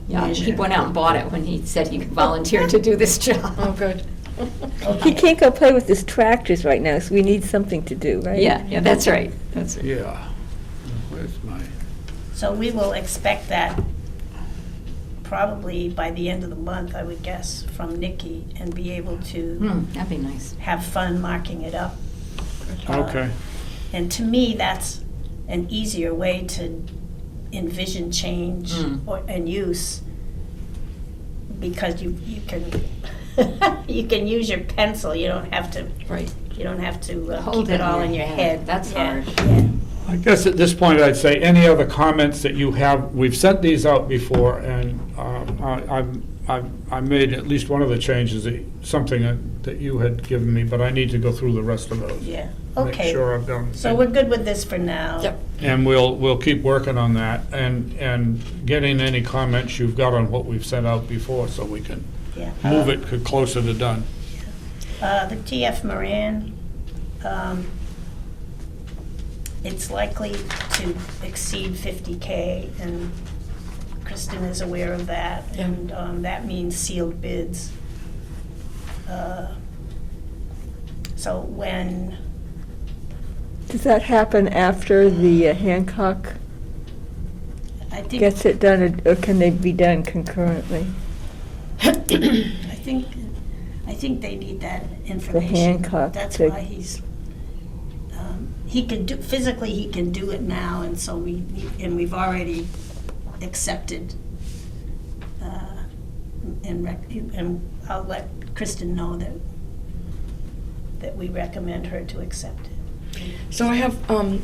yeah, he went out and bought it when he said he could volunteer to do this job. Oh, good. He can't go play with his tractors right now, so we need something to do, right? Yeah, that's right. That's right. Yeah. Where's my, So we will expect that probably by the end of the month, I would guess, from Nikki, and be able to That'd be nice. have fun marking it up. okay. And to me, that's an easier way to envision change and use, because you can you can use your pencil. You don't have to Right. Hold keep it all in in your your head. head. That's Yeah, hard. yeah. I guess at this point, I'd say any other comments that you have, we've sent these out before, and I made at least one of the changes, something that you had given me, but I need to go through the rest of those. Yeah. Make Okay. sure I've done. So we're good with this for now. Yep. And we'll keep working on that, and getting any comments you've got on what we've sent out before, so we can Yeah. move it closer to done. The TF Moran, it's likely to exceed 50K, and Kristen is aware of that, Yeah. and that means sealed bids. So when, Does that happen after the Hancock I think, gets it done, or can they be done concurrently? I think they need that information. Hancock That's to- why he's, he can do, physically, he can do it now, and so we've already accepted, and I'll let Kristen know that we recommend her to accept it. So I have,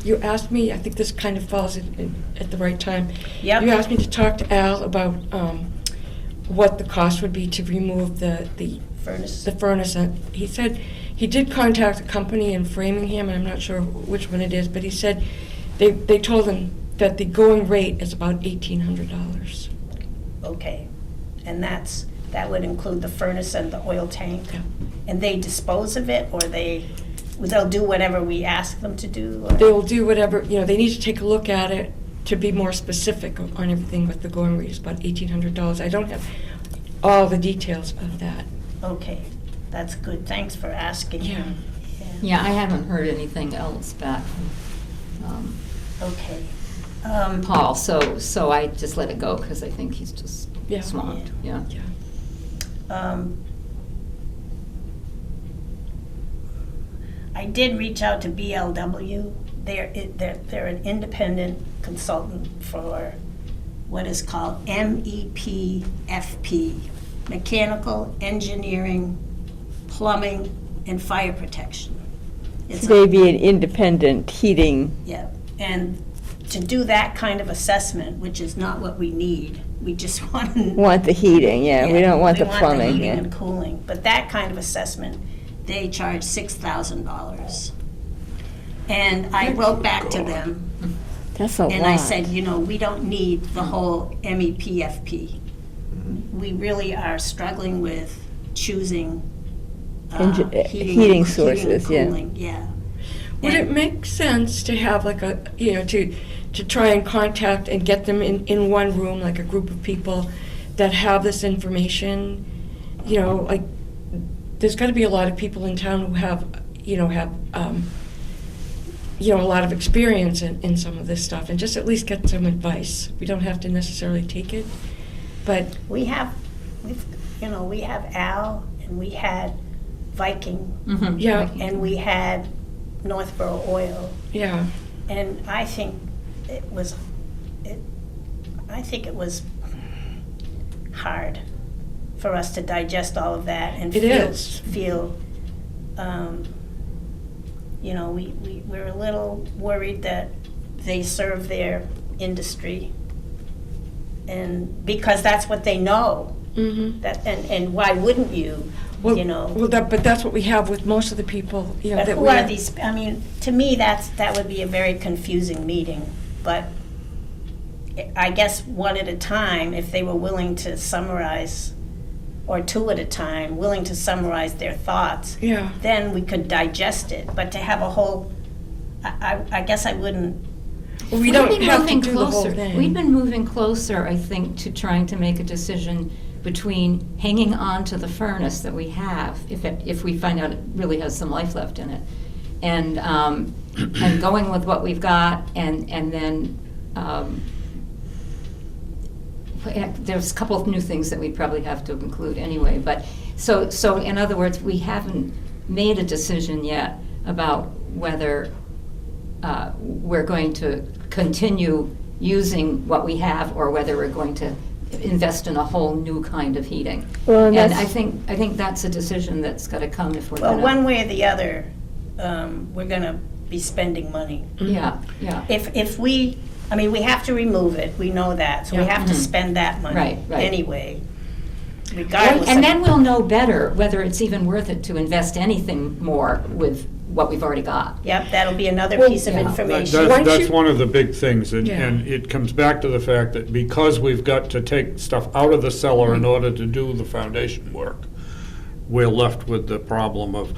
you asked me, I think this kind of falls at the right time. Yep. You asked me to talk to Al about what the cost would be to remove the Furnace. furnace. And he said he did contact a company in Framingham, and I'm not sure which one it is, but he said they told him that the going rate is about $1,800. Okay, and that would include the furnace and the oil tank? Yeah. And they dispose of it, or they'll do whatever we ask them to do? or- They will do whatever, they need to take a look at it to be more specific on everything, but the going rate is about $1,800. I don't have all the details of that. Okay, that's good, thanks for asking. Yeah. Yeah, I haven't heard anything else back from Okay. Paul, so I just let it go because I think he's just Yeah. swamped, yeah. Yeah. I did reach out to BLW. They're an independent consultant for what is called MEPFP, Mechanical Engineering, Plumbing, and Fire Protection. It's a- They'd be an independent heating, Yeah, and to do that kind of assessment, which is not what we need, we just want to. want the heating, yeah, we don't want the plumbing, heating yeah. and cooling, but that kind of assessment, they charge $6,000. And I wrote back to them, That's a lot. and I said, we don't need the whole MEPFP. We really are struggling with choosing Heating sources, yeah. and cooling, yeah. Would it And- make sense to have like to try and contact and get them in one room, like a group of people that have this information? Like, there's got to be a lot of people in town who have a lot of experience in some of this stuff, and just at least get some advice. We don't have to necessarily take it, but We have Al, and we had Viking, Mhm. Yeah. and we had Northborough Oil, yeah, and I think it I think it was hard for us to digest all of that and It is. feel, you know, we're a little worried that they serve their industry, and because that's what they know. Mm-hmm. That, and why wouldn't you, Well, you know? well, but that's what we have with most of the people, you know, But that who we. are these, I mean, to me, that would be a very confusing meeting, but I guess one at a time, if they were willing to summarize, or two at a time, willing to summarize their thoughts, Yeah. then we could digest it, but to have a whole, I guess I wouldn't, We We've don't been have to moving do the whole closer. thing. We've been moving closer, I think, to trying to make a decision between hanging on to the furnace that we have, if we find out it really has some life left in it, and going with what we've got, and then there's a couple of new things that we probably have to include anyway. But so in other words, we haven't made a decision yet about whether we're going to continue using what we have, or whether we're going to invest in a whole new kind of heating. Well, and And that's- I think that's a decision that's got to come if we're well, gonna. one way or the other, we're gonna be spending money. Yeah, yeah. If we, I mean, we have to remove it, we know that, so we Yeah. have to Mhm. spend that money Right, right. anyway, regardless of. And then we'll know better whether it's even worth it to invest anything more with what we've already got. Yep, that'll be another Well, piece of yeah. information. Once That's you- one of the big things, and Yeah. it comes back to the fact that because we've got to take stuff out of the cellar in order to do the foundation work, we're left with the problem of,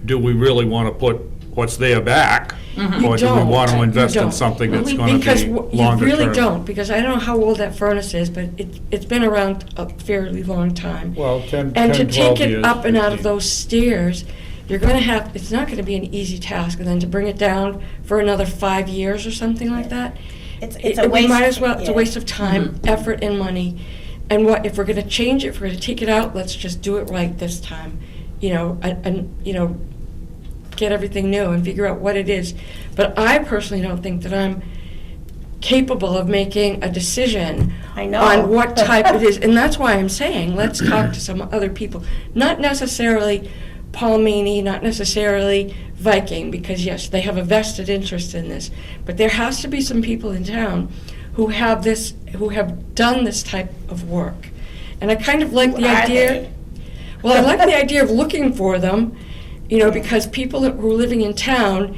do we really want to put what's there back? Mhm. Or You do we don't. want to You invest in don't. something Well, that's we- going to Because be you longer term? really don't, because I don't know how old that furnace is, but it's been around a fairly long time. Well, 10, And to 12 take years. it up and out of 15. those stairs, you're gonna have, it's not gonna be an easy task, and then to bring it down for another 5 years or something like that. It's it- a we waste. might as well, it's a yeah. waste of time, effort, and money. And what, if we're gonna change it, if we're gonna take it out, let's just do it right this time. You know, and, you know, get everything new and figure out what it is. But I personally don't think that I'm capable of making a decision I know. on what type it is. And that's why I'm saying, let's talk to some other people. Not necessarily Paul Meany, not necessarily Viking, because yes, they have a vested interest in this. But there has to be some people in town who have this, who have done this type of work. And I kind of like Who the are idea. they? Well, I like the idea of looking for them, you know, because people who are living in town,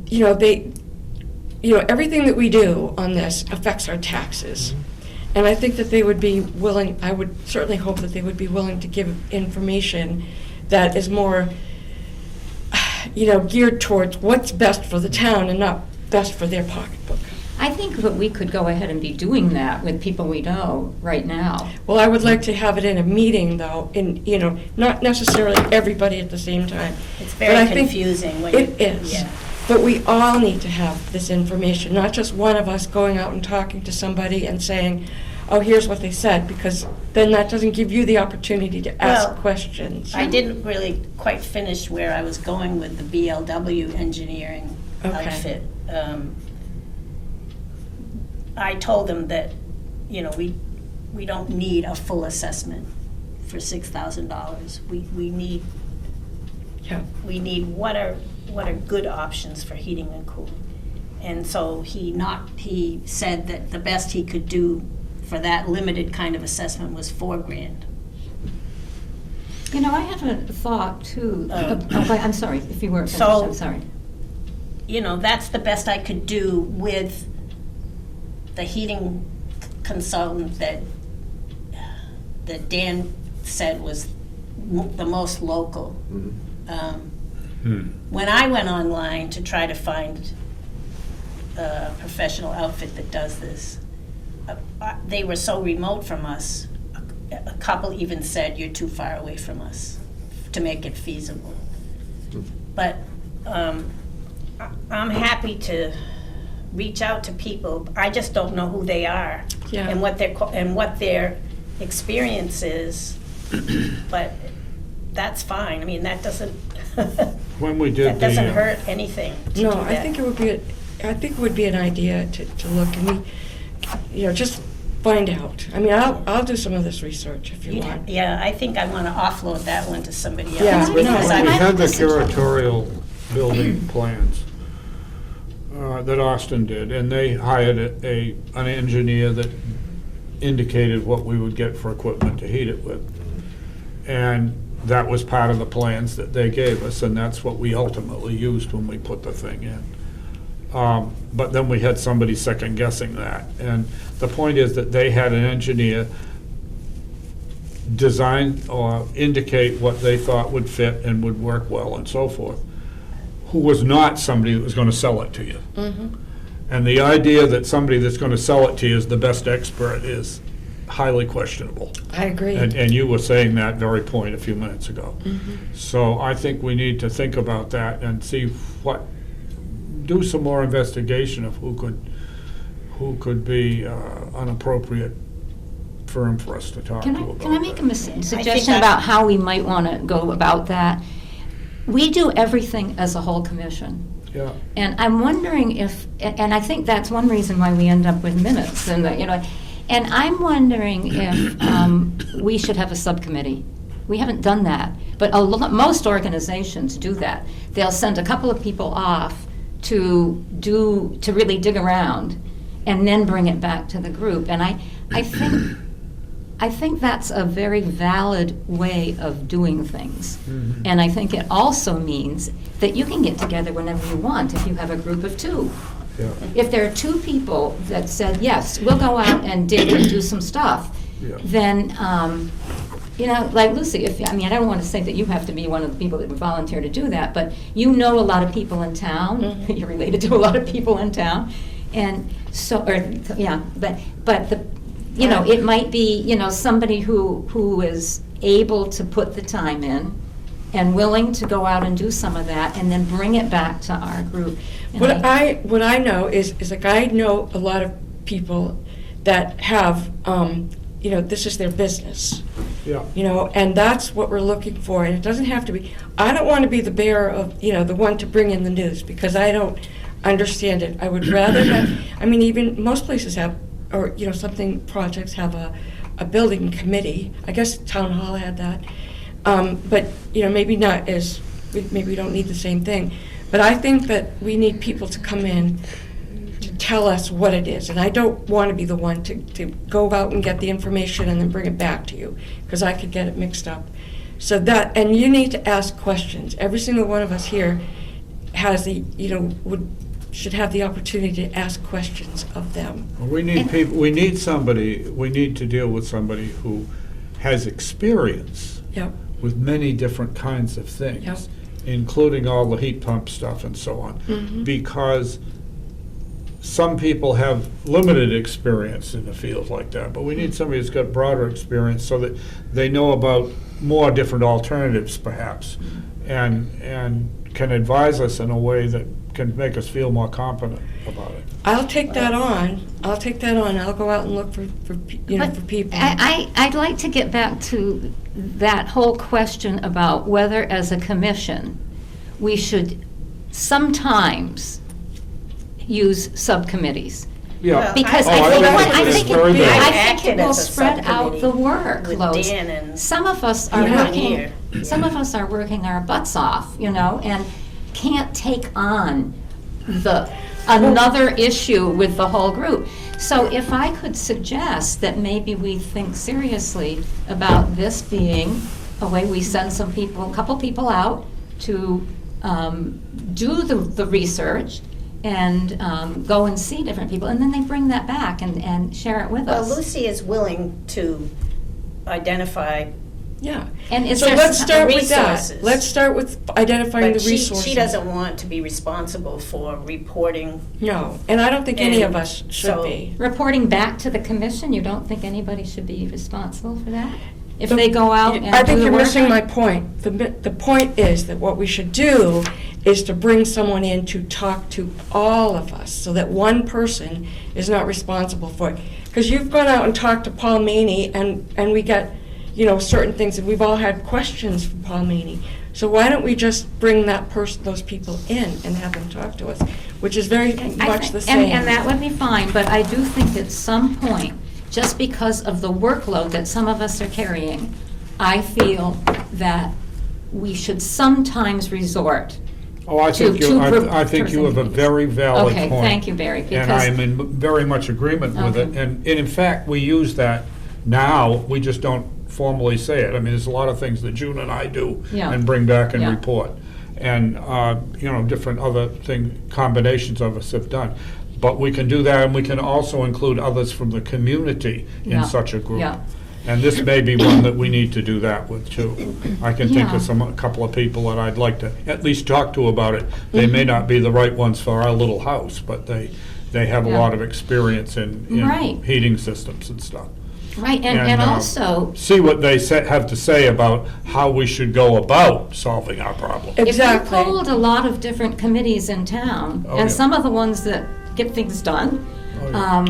you know, everything that we do on this affects our taxes. And I think that they would be willing, I would certainly hope that they would be willing to give information that is more, you know, geared towards what's best for the town and not best for their pocketbook. I think that we could go ahead and be doing that with people we know right now. Well, I would like to have it in a meeting, though, in, you know, not necessarily everybody at the same time. It's But I very think confusing when It is. Yeah. But we all need to have this information, not just one of us going out and talking to somebody and saying, oh, here's what they said, because then that doesn't give you the opportunity to ask Well, questions. I didn't really quite finish where I was going with the BLW engineering Okay. outfit. I told them that, you know, we don't need a full assessment for $6,000. We need Yeah. what are good options for heating and cooling. And so he said that the best he could do for that limited kind of assessment was $4,000. You know, I have a thought too. Um, I'm sorry, if you weren't finished, so- I'm sorry. You know, that's the best I could do with the heating consultant that Dan said was the most local. When I went online to try to find a professional outfit that does this, they were so remote from us. A couple even said, you're too far away from us to make it feasible. But I'm happy to reach out to people. I just don't know who they are Yeah. and what their experience is. But that's fine. I mean, that doesn't When we did that doesn't the, hurt anything to No, do I that. think it would be, I think it would be an idea to look, and we just find out. I mean, I'll do some of this research if you want. Yeah, I think I want to offload that one to somebody else. Yeah. We because Can I had the make a suggestion? curatorial building plans that Austin did, and they hired an engineer that indicated what we would get for equipment to heat it with. And that was part of the plans that they gave us, and that's what we ultimately used when we put the thing in. But then we had somebody second guessing that. And the point is that they had an engineer design or indicate what they thought would fit and would work well and so forth, who was not somebody that was going to sell it to you. And the idea that somebody that's going to sell it to you is the best expert is highly questionable. I agree. And you were saying that very point a few minutes ago. So I think we need to think about that and see do some more investigation of who could be an appropriate firm for us to talk to about that. Can I make a suggestion that- about how we might want to go about that? We do everything as a whole commission. Yeah. And I'm wondering if, and I think that's one reason why we end up with minutes, and and I'm wondering if we should have a subcommittee. We haven't done that, but most organizations do that. They'll send a couple of people off to really dig around, and then bring it back to the group. And I think that's a very valid way of doing things. And I think it also means that you can get together whenever you want if you have a group of two. Yeah. If there are two people that said, yes, we'll go out and dig and do some stuff, Yeah. then, like Lucy, I don't want to say that you have to be one of the people that would volunteer to do that, but you know a lot of people in town, you're related to a lot of people in town, and so, but it might be, somebody who is able to put the time in and willing to go out and do some of that and then bring it back to our group. And What I know is like I know a lot of people that have, this is their business. Yeah. And that's what we're looking for, and it doesn't have to be, I don't want to be the bearer of, the one to bring in the news, because I don't understand it. I would rather have, even most places have, or, projects have a building committee. I guess Town Hall had that. But, maybe not maybe we don't need the same thing. But I think that we need people to come in to tell us what it is. And I don't want to be the one to go out and get the information and then bring it back to you, because I could get it mixed up. So and you need to ask questions. Every single one of us here has should have the opportunity to ask questions of them. We need people, we need to deal with somebody who has experience Yep. with many different kinds of things, Yep. including all the heat pump stuff and so on. Mhm. Because some people have limited experience in a field like that, but we need somebody who's got broader experience so that they know about more different alternatives perhaps, and can advise us in a way that can make us feel more confident about it. I'll take that on. I'll go out and look for people. I'd like to get back to that whole question about whether, as a commission, we should sometimes use subcommittees. Yeah. Because Oh, I think it's very good. I think acted it will as a spread out the subcommittee with workload. Dan and Some of us are Yeah. working, Here. working our butts off, and can't take on another issue with the whole group. So if I could suggest that maybe we think seriously about this being a way we send a couple people out to do the research and go and see different people, and then they bring that back and share it with Well, us. Lucy is willing to identify, Yeah. And is So there let's some- start with that. resources. Let's start with identifying the but resources. she doesn't want to be responsible for reporting. No, and I don't think any of And us should so- be. Reporting back to the commission, you don't think anybody should be responsible for that? If they go out and do the I think you're work? missing my point. The point is that what we should do is to bring someone in to talk to all of us, so that one person is not responsible for it. Because you've gone out and talked to Paul Meany, and we got, certain things, and we've all had questions from Paul Meany. So why don't we just bring those people in and have them talk to us? which is very much the same. And that would be fine, but I do think at some point, just because of the workload that some of us are carrying, I feel that we should sometimes resort. Oh, I think To you, two I think you have a person very valid point. Okay, thank you, Barry, And because. I'm in very much agreement with it. Okay. And in fact, we use that now, we just don't formally say it. I mean, there's a lot of things that June and I do Yeah. and bring back and Yeah. report. And, different other combinations of us have done. But we can do that, and we can also include others from the community Yeah. in such a group. Yeah. And this may be one that we need to do that with, too. I can think Yeah. of a couple of people that I'd like to at least talk to about it. They may not be the right ones for our little house, but they have a Yeah. lot of experience in Right. heating systems and stuff. Right, and uh, also, See what they have to say about how we should go about solving our problem. Exactly. if you polled a lot of different committees in town, Oh, yeah. and some of the ones that get things done, Oh, yeah.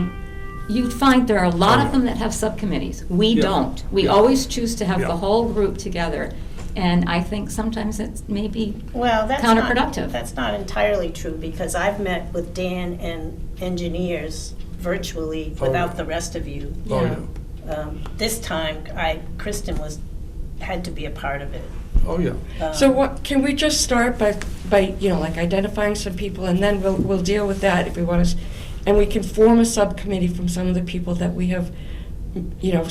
you'd find there are a lot Oh, of yeah. them that have subcommittees. We Yeah. don't. We Yeah. always choose to have Yeah. the whole group together, and I think sometimes it's maybe Well, counterproductive. That's not entirely true, because I've met with Dan and engineers virtually Oh, without yeah. the rest of you. Oh, Yeah. yeah. This time, Kristen had to be a part of it. Oh, yeah. So what, can we just start by, like identifying some people, and then we'll deal with that if we want to, and we can form a subcommittee from some of the people that we have,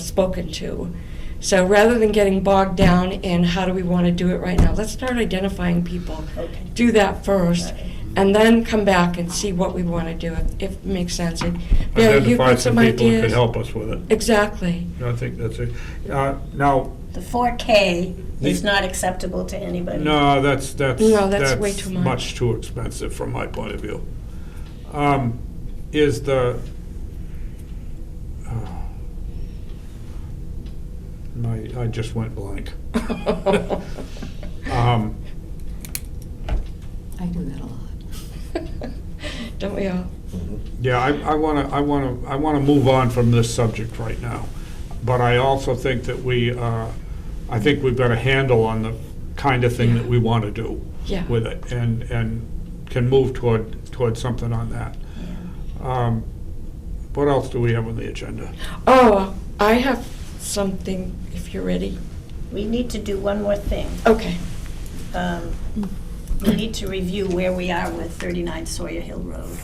spoken to. So rather than getting bogged down in how do we want to do it right now, let's start identifying people. Okay. Do that first, Right. and then come back and see what we want to do, if it makes sense. And Barry, you've Identify got some some people who could ideas? help us with it. Exactly. I think that's it. Now, The 4K is The- not acceptable to anybody. no, that's No, that's way too much. much too expensive from my point of view. Is the, I just went blank. I do that a lot. Don't we all? Yeah, I want to move on from this subject right now. But I also think that I think we've got a handle on the kind of thing that we want to do Yeah. with it, and can move toward something on that. What else do we have on the agenda? Oh, I have something, if you're ready. We need to do one more thing. Okay. We need to review where we are with 39 Sawyer Hill Road.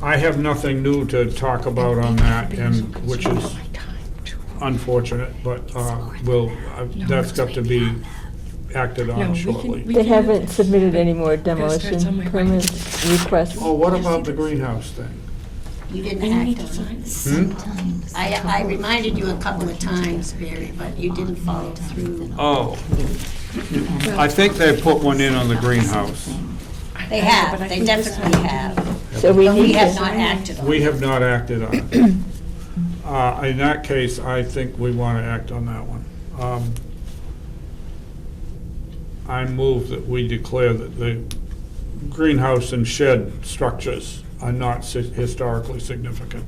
I have nothing new to talk about on that, and, which is unfortunate, but that's got to be acted No, on we can- shortly. we They can- haven't submitted any more start demolition somewhere, right? permit requests. Oh, what about the greenhouse thing? You didn't And you need act to on it. sign. Sometimes. I reminded you a couple of times, Barry, but you didn't follow through. Oh, I think they put one in on the greenhouse. They But I have, they think this definitely has to have. So we But we need have to, not acted on it. We have not acted on it. In that case, I think we want to act on that one. I move that we declare that the greenhouse and shed structures are not historically significant.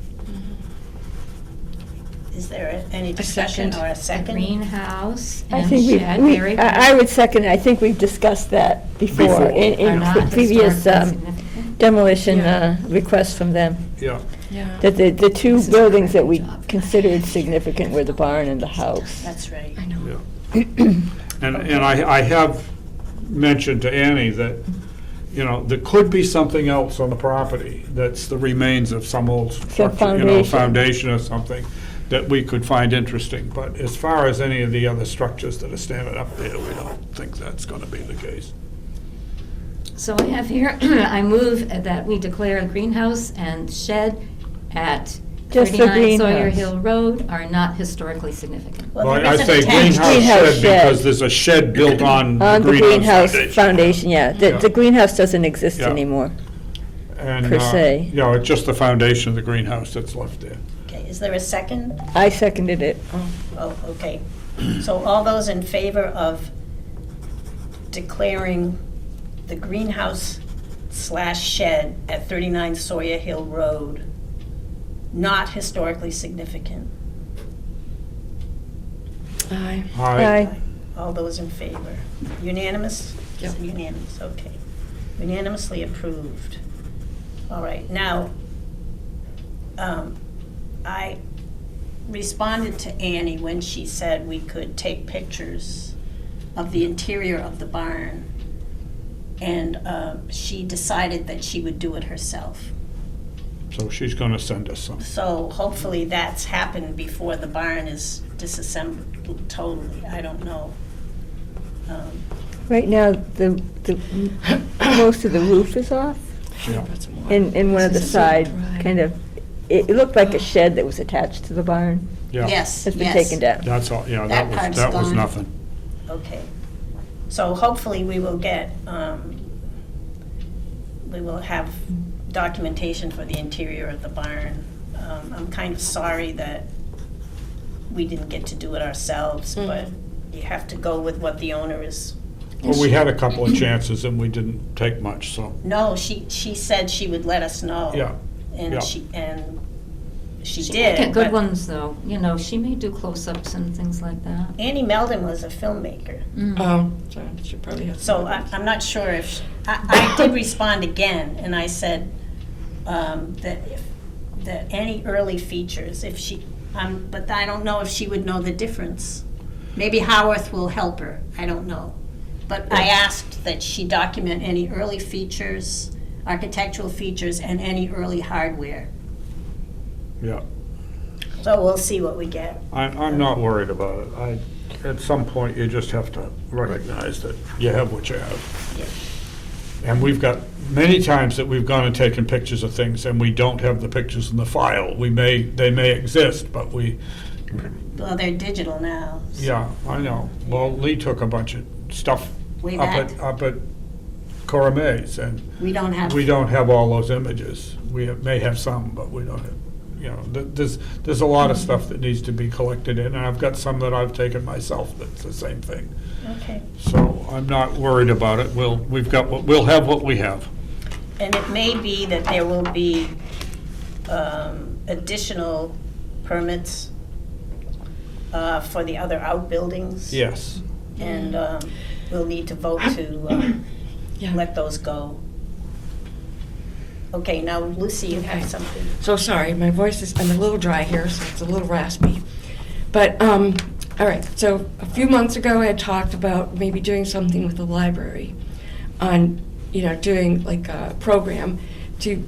Is there any discussion second. or a The second? greenhouse I and think shed, we, very. I would second, it. I think we've discussed that before Before. in Are not previous historically significant. demolition Yeah. requests from them. Yeah, Yeah. That the two This is a buildings that crap we job. considered significant were the barn and the house. That's right. I know. yeah. And I have mentioned to Annie that, there could be something else on the property that's the remains of some old structure, foundation. foundation or something that we could find interesting. But as far as any of the other structures that are standing up there, we don't think that's going to be the case. So I have here, I move that we declare greenhouse and shed at Just the 39 Sawyer greenhouse. Hill Road are not historically significant. Well, Well, there I is an say attached- greenhouse Greenhouse shed shed. because there's a shed built on the On the greenhouse foundation. foundation, yeah. Yeah. The greenhouse doesn't exist Yeah. anymore. And, per se. It's just the foundation of the greenhouse that's left there. Okay, is there a second? I seconded it. Oh, okay. So all those in favor of declaring the greenhouse/shed at 39 Sawyer Hill Road not historically significant? Aye. Aye. Aye. All those in favor? Unanimous? Yep. Unanimous, okay. Unanimously approved. All right, now, I responded to Annie when she said we could take pictures of the interior of the barn, and she decided that she would do it herself. So she's gonna send us some. So hopefully that's happened before the barn is disassembled totally, I don't know. Right now, the most of the roof is off, Yeah. and one of the This is side, dry. kind of, it looked like a shed that was attached to the barn. Yeah. Yes, Has been yes. taken down. That's all, yeah, That part's that was gone. nothing. Okay. So hopefully we will get, we will have documentation for the interior of the barn. I'm kind of sorry that we didn't get to do it ourselves, but you have to go with what the owner is. Well, we had a couple of chances and we didn't take much, so, No, she said she would let us know. yeah. And yeah. she She did. may get good but ones, though. You know, she may do close-ups and things like that. Annie Meldon was a filmmaker. So she probably has. So I'm not sure if, I did respond again, and I said that any early features, if she, but I don't know if she would know the difference. Maybe Howarth will help her, I don't know. But I asked that she document any early features, architectural features, and any early hardware. Yeah. So we'll see what we get. I'm not worried about it. At some point, you just have to recognize that you have what you have. And we've got many times that we've gone and taken pictures of things and we don't have the pictures in the file. They may exist, but we, Well, they're digital now. yeah, I know. Well, Lee took a bunch of stuff Way up at Cora Mays, and We don't have. we don't have all those images. We may have some, but we don't have, you know, there's a lot of stuff that needs to be collected in, and I've got some that I've taken myself that's the same thing. Okay. So I'm not worried about it. We'll have what we have. And it may be that there will be additional permits for the other outbuildings. Yes. And we'll need to vote to Yeah. let those go. Okay, now Lucy, you have Okay. something. So sorry, my voice is, I'm a little dry here, so it's a little raspy. But, all right, so a few months ago, I had talked about maybe doing something with the library on, doing like a program to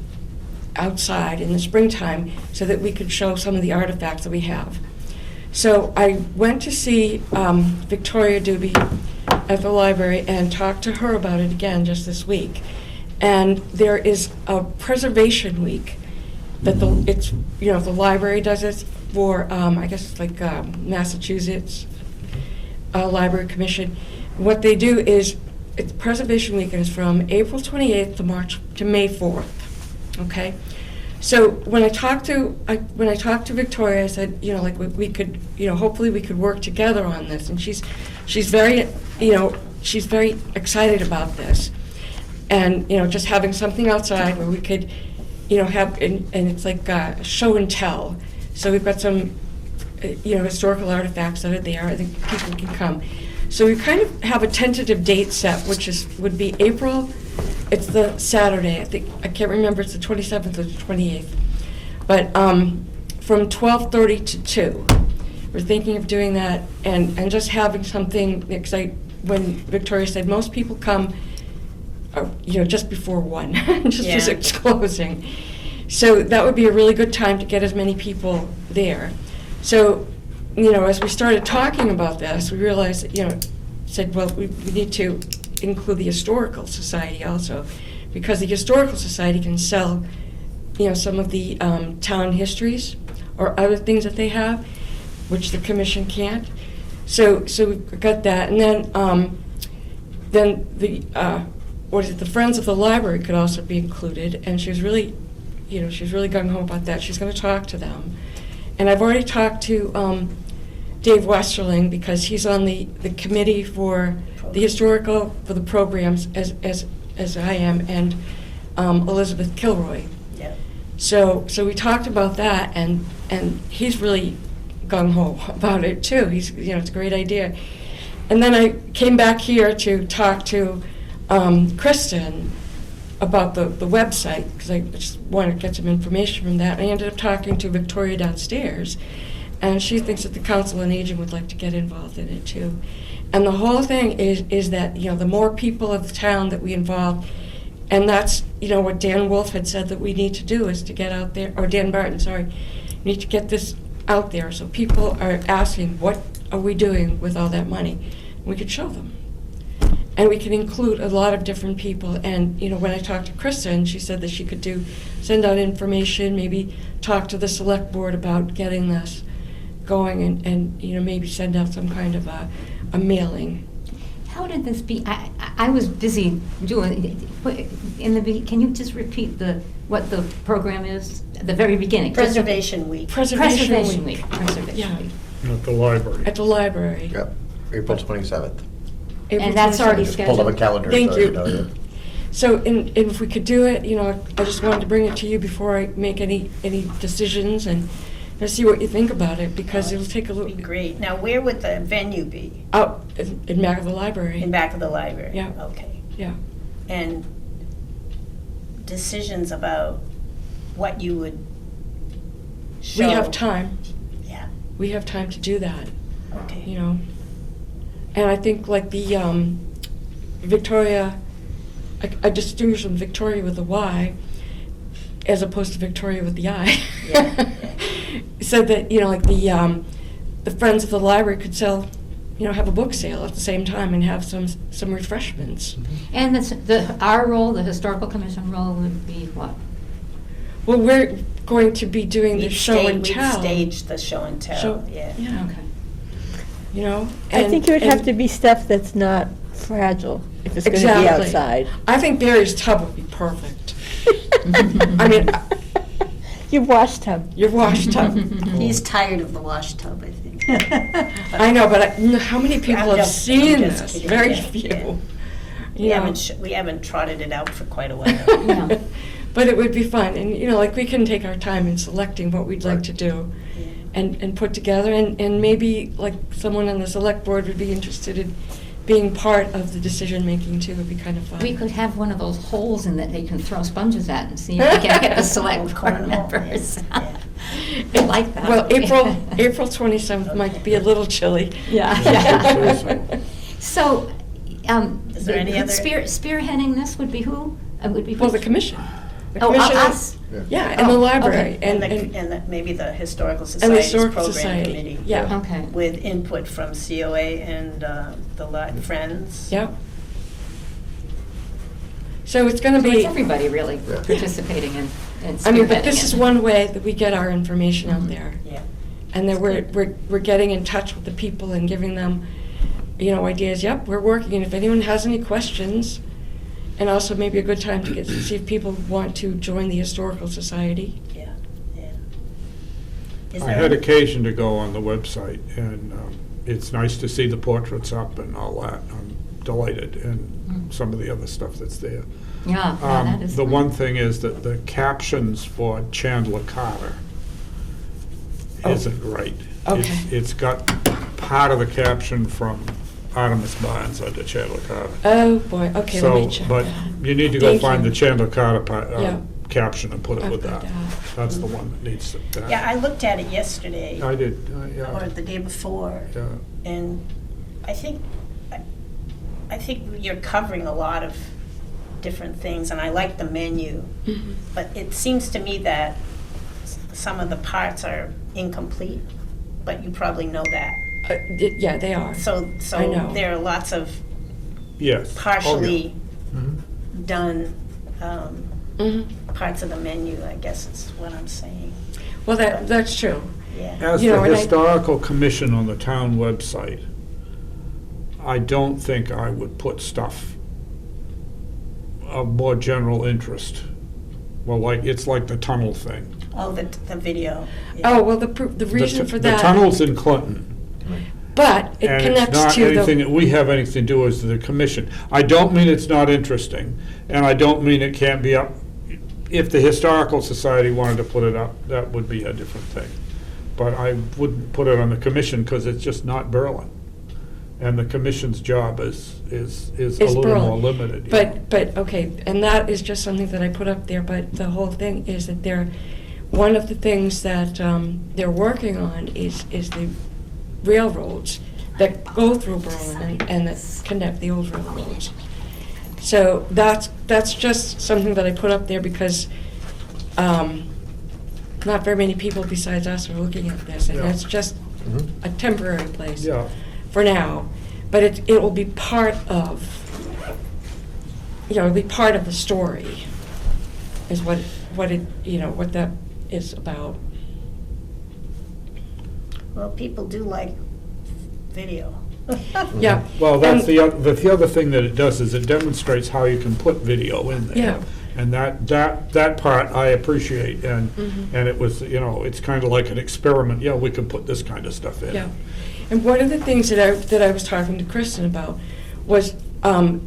outside in the springtime so that we could show some of the artifacts that we have. So I went to see Victoria Doobie at the library and talked to her about it again just this week. And there is a preservation week that the library does it for, I guess it's like Massachusetts Library Commission. What they do is, it's Preservation Week, and it's from April 28th to May 4th, okay? So when I talked to Victoria, I said, we could, hopefully we could work together on this, and she's very, she's very excited about this. And, just having something outside where we could, have, and it's like show and tell. So we've got some, historical artifacts that are there. I think people can come. So we kind of have a tentative date set, which would be April. It's the Saturday. I can't remember. It's the 27th or the 28th. But from 12:30 to 2, we're thinking of doing that and just having something. Because when Victoria said most people come, just before 1, just as Yeah. it's closing. So that would be a really good time to get as many people there. So, as we started talking about this, we realized, said, well, we need to include the Historical Society also, because the Historical Society can sell, some of the town histories or other things that they have, which the commission can't. So we've got that, and then the Friends of the Library could also be included, and she was really gung-ho about that. She's going to talk to them. And I've already talked to Dave Westerling, because he's on the committee for the for the programs as I am, and Elizabeth Kilroy. Yeah. So we talked about that, and he's really gung-ho about it too. It's a great idea. And then I came back here to talk to Kristen about the website, because I just wanted to get some information from that. I ended up talking to Victoria downstairs, and she thinks that the Council on Aging would like to get involved in it too. And the whole thing is that, the more people of the town that we involve, and that's, what Dan Wolf had said that we need to do is to get out there, or Dan Barton, sorry, need to get this out there so people are asking, what are we doing with all that money? We could show them. And we can include a lot of different people. And, when I talked to Kristen, she said that she could send out information, maybe talk to the select board about getting this going and maybe send out some kind of a mailing. How did this be, I was busy doing, can you just repeat what the program is, at the very beginning? Preservation Week. Preservation Week. Preservation Yeah. Week. At the library. At the library. Yep, April 27th. April And that's already 27th. Just pulled up a calendar. Thank so you. know that. So, and if we could do it, I just wanted to bring it to you before I make any decisions and see what you think about it, because it'll take a little Be bit. great. Now, where would the venue be? Out in back of the library. In back of the library? Yeah. Okay. Yeah. And decisions about what you would show? We have time. Yeah, We have time to do that, okay. And I think like the Victoria, I distinguish from Victoria with the Y as opposed to Victoria with the I. Yeah. So that, like the Friends of the Library could sell, have a book sale at the same time and have some refreshments. And our role, the Historical Commission role, would be what? Well, we're going to be doing the We'd show and we'd tell. stage the show and tell, Show- yeah. Yeah. Okay. I think it would have to be stuff that's not fragile, if it's gonna be Exactly. outside. I think Barry's tub would be perfect. I mean, Your wash tub. your wash tub. He's tired of the wash tub, I think. I know, but how many people I'm have just- seen I'm just this? kidding, Very yeah, few. yeah. You know. We haven't trotted it out for quite a while. Yeah. But it would be fun, and we can take our time in selecting what we'd like to do, Yeah. and put together, and maybe like someone on the select board would be interested in being part of the decision making too. Would be kind of fun. We could have one of those holes in that they can throw sponges at and see if we can get the select board Cornhole, members. yeah. I like that. Well, April 27th might be a little chilly. Yeah. So, Is there any other- spearheading this would be who? Would be Well, the which- commission. The Oh, commission- us? Yeah, and the Oh, library, okay. And maybe the Historical and the Society's historical program society. committee. Yeah. Okay. With input from COA and the Friends. Yep. So it's going to So be. it's everybody really Yeah. participating in spearheading. I mean, but this is it. one way that we get our information out there. Yeah. And then That's we're getting in touch with the people and giving them, ideas. Yep, we're working, and if anyone has any questions, and also maybe a good time to see if people want to join the Historical Society. Yeah, yeah. Is I there- had occasion to go on the website, and it's nice to see the portraits up and all that. I'm delighted, and some of the other stuff that's there. Yeah, yeah, that is. The fun. one thing is that the captions for Chandler Carter isn't right. Okay. It's got part of the caption from Artemis Barnes under Chandler Carter. Oh, boy, okay, let me check But that. you need to go Thank find you. the Chandler Carter Yeah. caption and put it I've with got that. that. That's the one that needs that. Yeah, I looked at it yesterday, I did, or yeah. the day before, Yeah. and I think you're covering a lot of different things, and I like the menu, Mhm. but it seems to me that some of the parts are incomplete, but you probably know that. Yeah, they are. So I know. there are lots of Yes. Oh, yeah. partially Mhm. done Mhm. parts of the menu, I guess is what I'm saying. Well, that's true. Yeah. As You know, the and I- Historical Commission on the town website, I don't think I would put stuff of more general interest. Well, it's like the tunnel thing. Oh, the video. Yeah. Oh, well, the reason for that. The tunnel's in Clinton. But it And connects it's not to anything the. that we have anything to do as the commission. I don't mean it's not interesting, and I don't mean it can't be up. If the Historical Society wanted to put it up, that would be a different thing. But I wouldn't put it on the commission because it's just not Berlin. and the commission's job is a little Berlin. more limited. yeah. But, okay, and that is just something that I put up there, but the whole thing is that one of the things that they're working on is the railroads that go through Berlin and that connect the old railroads. So that's just something that I put up there because not very many people besides us are looking at this, and Yeah. it's just Mhm. a temporary place Yeah, for now. But it will be part of, it'll be part of the story, is what that is about. Well, people do like video. Yeah. well, that's And- the other thing that it does is it demonstrates how you can put video in there. Yeah. And that part I appreciate, and it was, it's kind of like an experiment, we could put this kind of stuff in. Yeah, and one of the things that I was talking to Kristen about was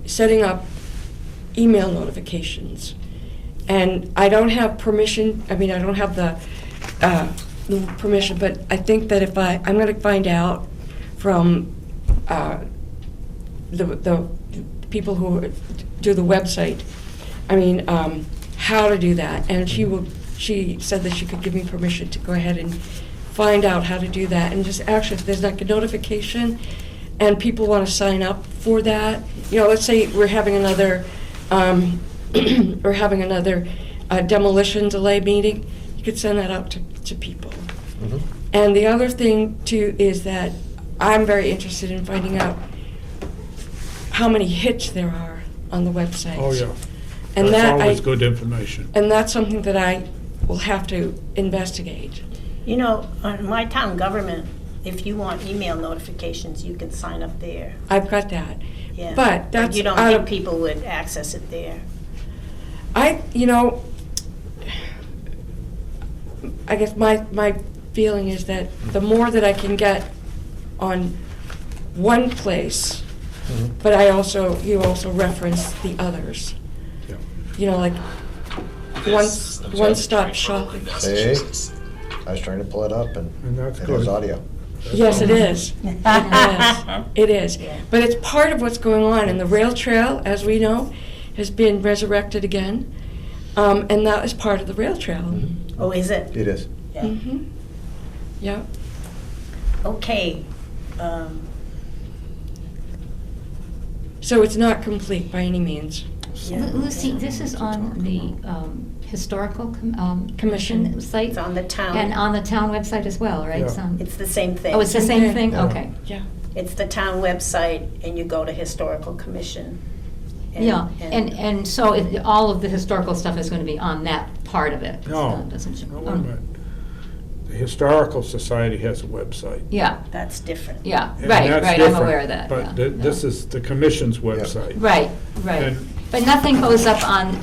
setting up email notifications. And I don't have permission, I don't have the permission, but I think that if I'm gonna find out from the people who do the website, how to do that. And she said that she could give me permission to go ahead and find out how to do that. And just actually, if there's like a notification and people want to sign up for that, let's say we're having another demolition delay meeting, you could send that out to people. Mhm. And the other thing too is that I'm very interested in finding out how many hits there are on the website. Oh, yeah. And That's that always good information. And that's something that I will have to investigate. On my town government, if you want email notifications, you can sign up there. I've got that. Yeah. But that's You don't out think of- people would access it there? I guess my feeling is that the more that I can get on one place, Mhm. but you also reference the others. Yeah. Like one-stop shopping. See? I was trying to pull it up and And that's it was good. audio. Yes, it is. It is. Yeah. But it's part of what's going on, and the rail trail, as we know, has been resurrected again, and that is part of the rail trail. Oh, is it? It is. Yeah. Mm-hmm. Yeah. Okay. So it's not complete by any means. Yeah. Lucy, this is on the historical commission Commission. site? It's on the town. And on the town website as well, right? Yeah. It's on- It's the same thing. Oh, it's the same thing? Yeah. Okay. Yeah. It's the town website, and you go to Historical Commission. Yeah, and so all of the historical stuff is going to be on that part of it? No, Doesn't- no, wait a minute. The Historical Society has a website. Yeah, That's different. yeah, And right, that's right, I'm different, aware of that. yeah, But this yeah. is the commission's website. Right, right. And- But nothing goes up on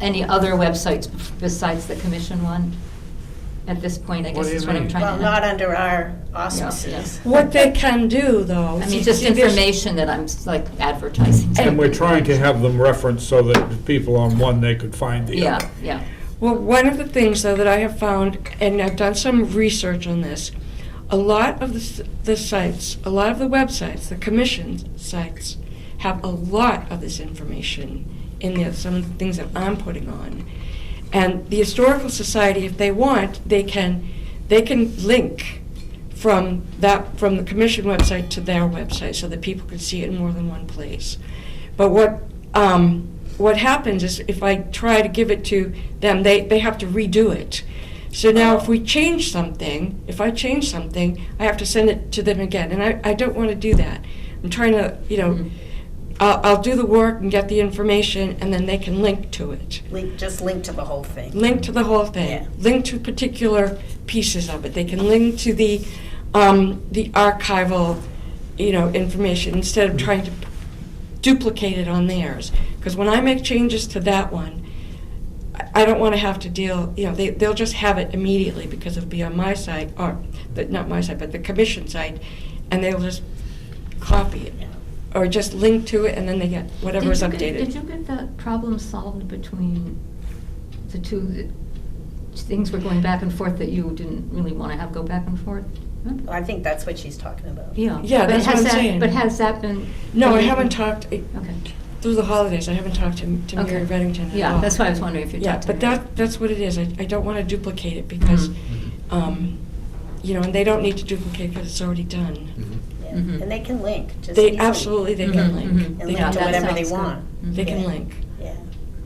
any other websites besides the commission one at this point, I What guess do is you what I'm mean? trying to... Well, not under our auspices. What they can do, though. I mean, just see, there's- information that I'm like advertising. to And we're everybody. trying to have them referenced so that the people on one, they could find the Yeah, other. yeah. Well, one of the things, though, that I have found, and I've done some research on this, a lot of the sites, a lot of the websites, the commission sites, have a lot of this information in there, some of the things that I'm putting on. And the Historical Society, if they want, they can link from the commission website to their website so that people can see it in more than one place. But what happens is if I try to give it to them, they have to redo it. So now if I change something, I have to send it to them again, and I don't want to do that. I'm trying to, Mhm. I'll do the work and get the information, and then they can link to it. Just link to the whole thing. Link to the whole thing. Yeah. Link to particular pieces of it. They can link to the archival, information instead of trying to duplicate it on theirs. Because when I make changes to that one, I don't want to have to deal. They'll just have it immediately because it'll be on my site, or not my site, but the commission site, and they'll just copy it or just link to it, and then they get whatever is updated. Did you get that problem solved between the things were going back and forth that you didn't really want to have go back and forth? I think that's what she's talking about. Yeah. Yeah, But that's what has I'm that- saying. But has that been? No, I haven't talked, Okay. through the holidays, I haven't talked to Mary Okay. Reddington at all. Yeah, that's why I was wondering if you Yeah, talked to but Mary. that's what it is. I don't want to duplicate it because, you know, and they don't need to duplicate because it's already done. Yeah. Mhm. And they can link, just They, easily. absolutely, they can Mhm, link. mhm. And They link Yeah, to can that whatever they sounds good. want. Mhm. They can Yeah. link, Yeah.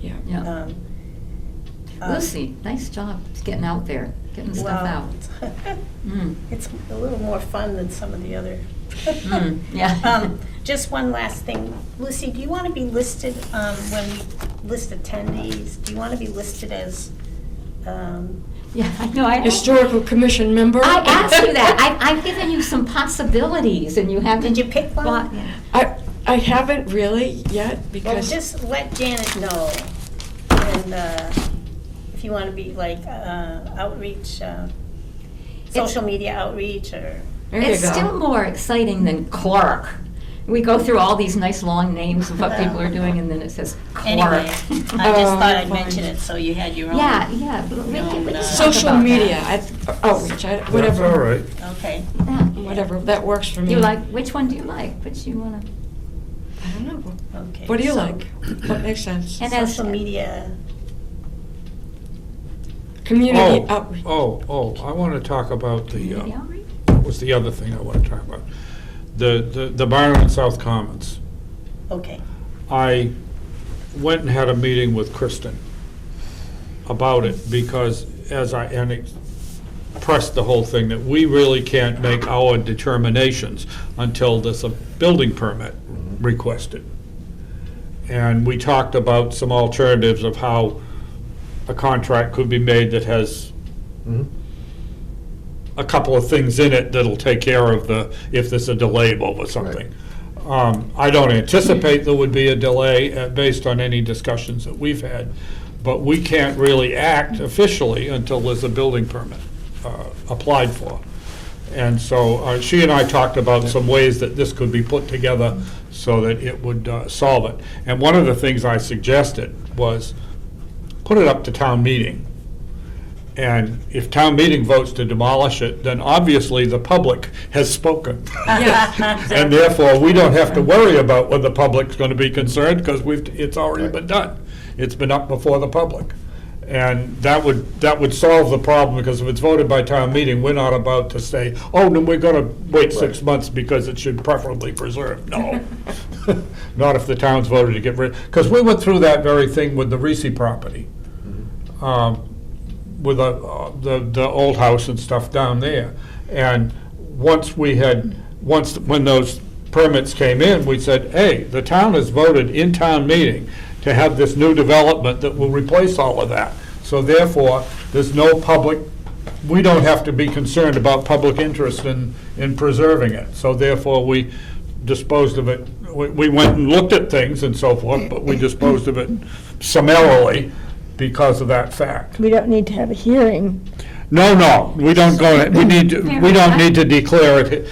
yeah. Yeah. Um, Lucy, nice job getting out there, getting stuff out. Well, Mm. it's a little more fun than some of the other. Mm, yeah. Just one last thing. Lucy, do you want to be listed, when we list attendees, do you want to be listed as, Yeah, I know, I. Historical Commission member? I asked you that. I've given you some possibilities and you haven't. did you pick one? bought- I haven't really yet Well, because, just let Janet know. And if you want to be like outreach, social media outreach or, there you It's still go. more exciting than clerk. We go through all these nice long names of what Well. people are doing and then it says anyway, clerk. I just Oh, thought I'd fine. mention it so you had your own. Yeah, yeah. but we can- we can talk Social about media, that. outreach, That's whatever. all right. Okay. Yeah. Whatever, that works for me. You like, which one do you like? Which you want to? I don't know. Okay. What do you So, like? What makes sense? And as- Social media, Community outreach. I want to talk about the, Community outreach? what was the other thing I want to talk about? The barn on South Commons. okay. I went and had a meeting with Kristen about it because and pressed the whole thing that we really can't make our determinations until there's a building permit requested. And we talked about some alternatives of how a contract could be made that has a couple of things in it that'll take care of if there's a delay over something. I don't anticipate there would be a delay based on any discussions that we've had, but we can't really act officially until there's a building permit applied for. And so she and I talked about some ways that this could be put together so that it would solve it. And one of the things I suggested was put it up to town meeting. And if town meeting votes to demolish it, then obviously the public has spoken. And therefore, we don't have to worry about whether the public's going to be concerned because it's already been done. It's been up before the public. And that would solve the problem because if it's voted by town meeting, we're not about to say, oh, then we're going to wait 6 months because it should preferably preserve. No. Not if the town's voted to get rid, because we went through that very thing with the Reese property. With the old house and stuff down there. And when those permits came in, we said, hey, the town has voted in town meeting to have this new development that will replace all of that. So therefore, there's no public, we don't have to be concerned about public interest in preserving it. So therefore, we disposed of it, we went and looked at things and so forth, but we disposed of it summarily because of that fact. We don't need to have a hearing. No, we don't we don't need to declare it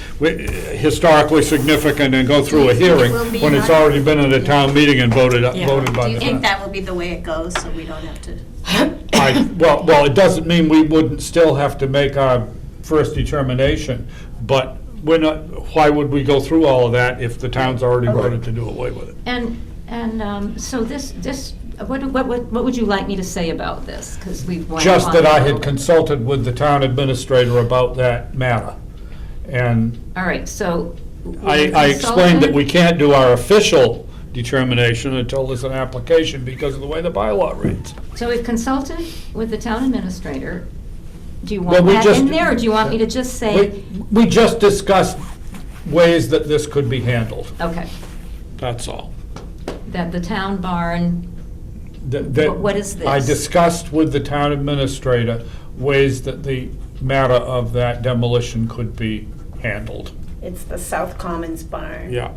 historically significant and go through a hearing when it's already been at a town meeting and voted by Do you the think town. that will be the way it goes, so we don't have to? Well, it doesn't mean we wouldn't still have to make our first determination, but why would we go through all of that if the town's already voted to do away with it? And so this, what would you like me to say about this? Because we've went Just on that I a had little- consulted with the town administrator about that matter. And All right, so. I explained that we can't do our official determination until there's an application because of the way the bylaw reads. So we've consulted with the town administrator. Do you Well, want we that just- in there, or do you want me to just say, We just discussed ways that this could be handled, okay, that's all. that the town barn, That What is I this? discussed with the town administrator ways that the matter of that demolition could be handled. It's the South Commons barn. Yeah,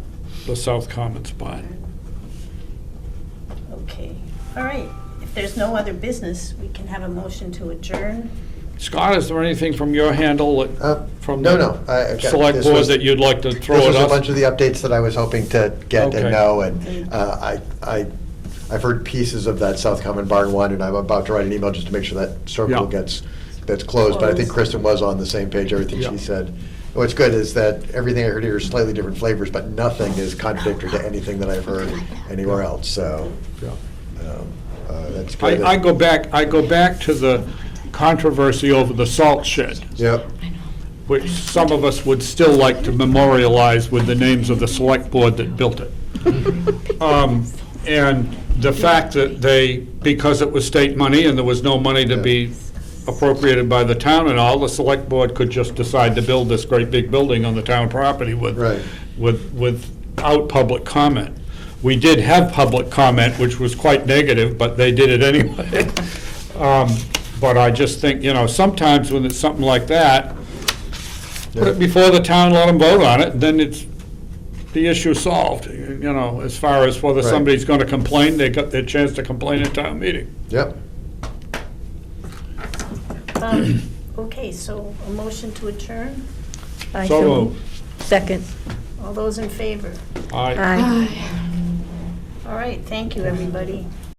the South Commons barn. Okay, all right. If there's no other business, we can have a motion to adjourn. Scott, is there anything from your handle from No, the no. I've got- select this board was- that you'd like to throw This at was a us? bunch of the updates that I was hoping to get Okay. and know, and I I've heard pieces of that South Common Barn one, and I'm about to write an email just to make sure that circle Yeah. that's closed, but I think Kristen was on the same page, everything Yeah. she said. What's good is that everything I heard here is slightly different flavors, but nothing is contradictory to anything that I've heard anywhere else, so, Yeah. that's good. I go back to the controversy over the salt shed, Yep, which some of us would still like to memorialize with the names of the select board that built it. And the fact that they, because it was state money and there was no money to be appropriated by the town and all, the select board could just decide to build this great big building on the town property Right. without public comment. We did have public comment, which was quite negative, but they did it anyway. But I just think, sometimes when it's something like that, put it before the town, let them vote on it, and then it's, the issue solved, as far as whether Right. somebody's gonna complain, they got their chance to complain at town meeting. yep. Okay, so a motion to adjourn? I So so moved. Second. All those in favor? Aye. Aye. All right, thank you, everybody.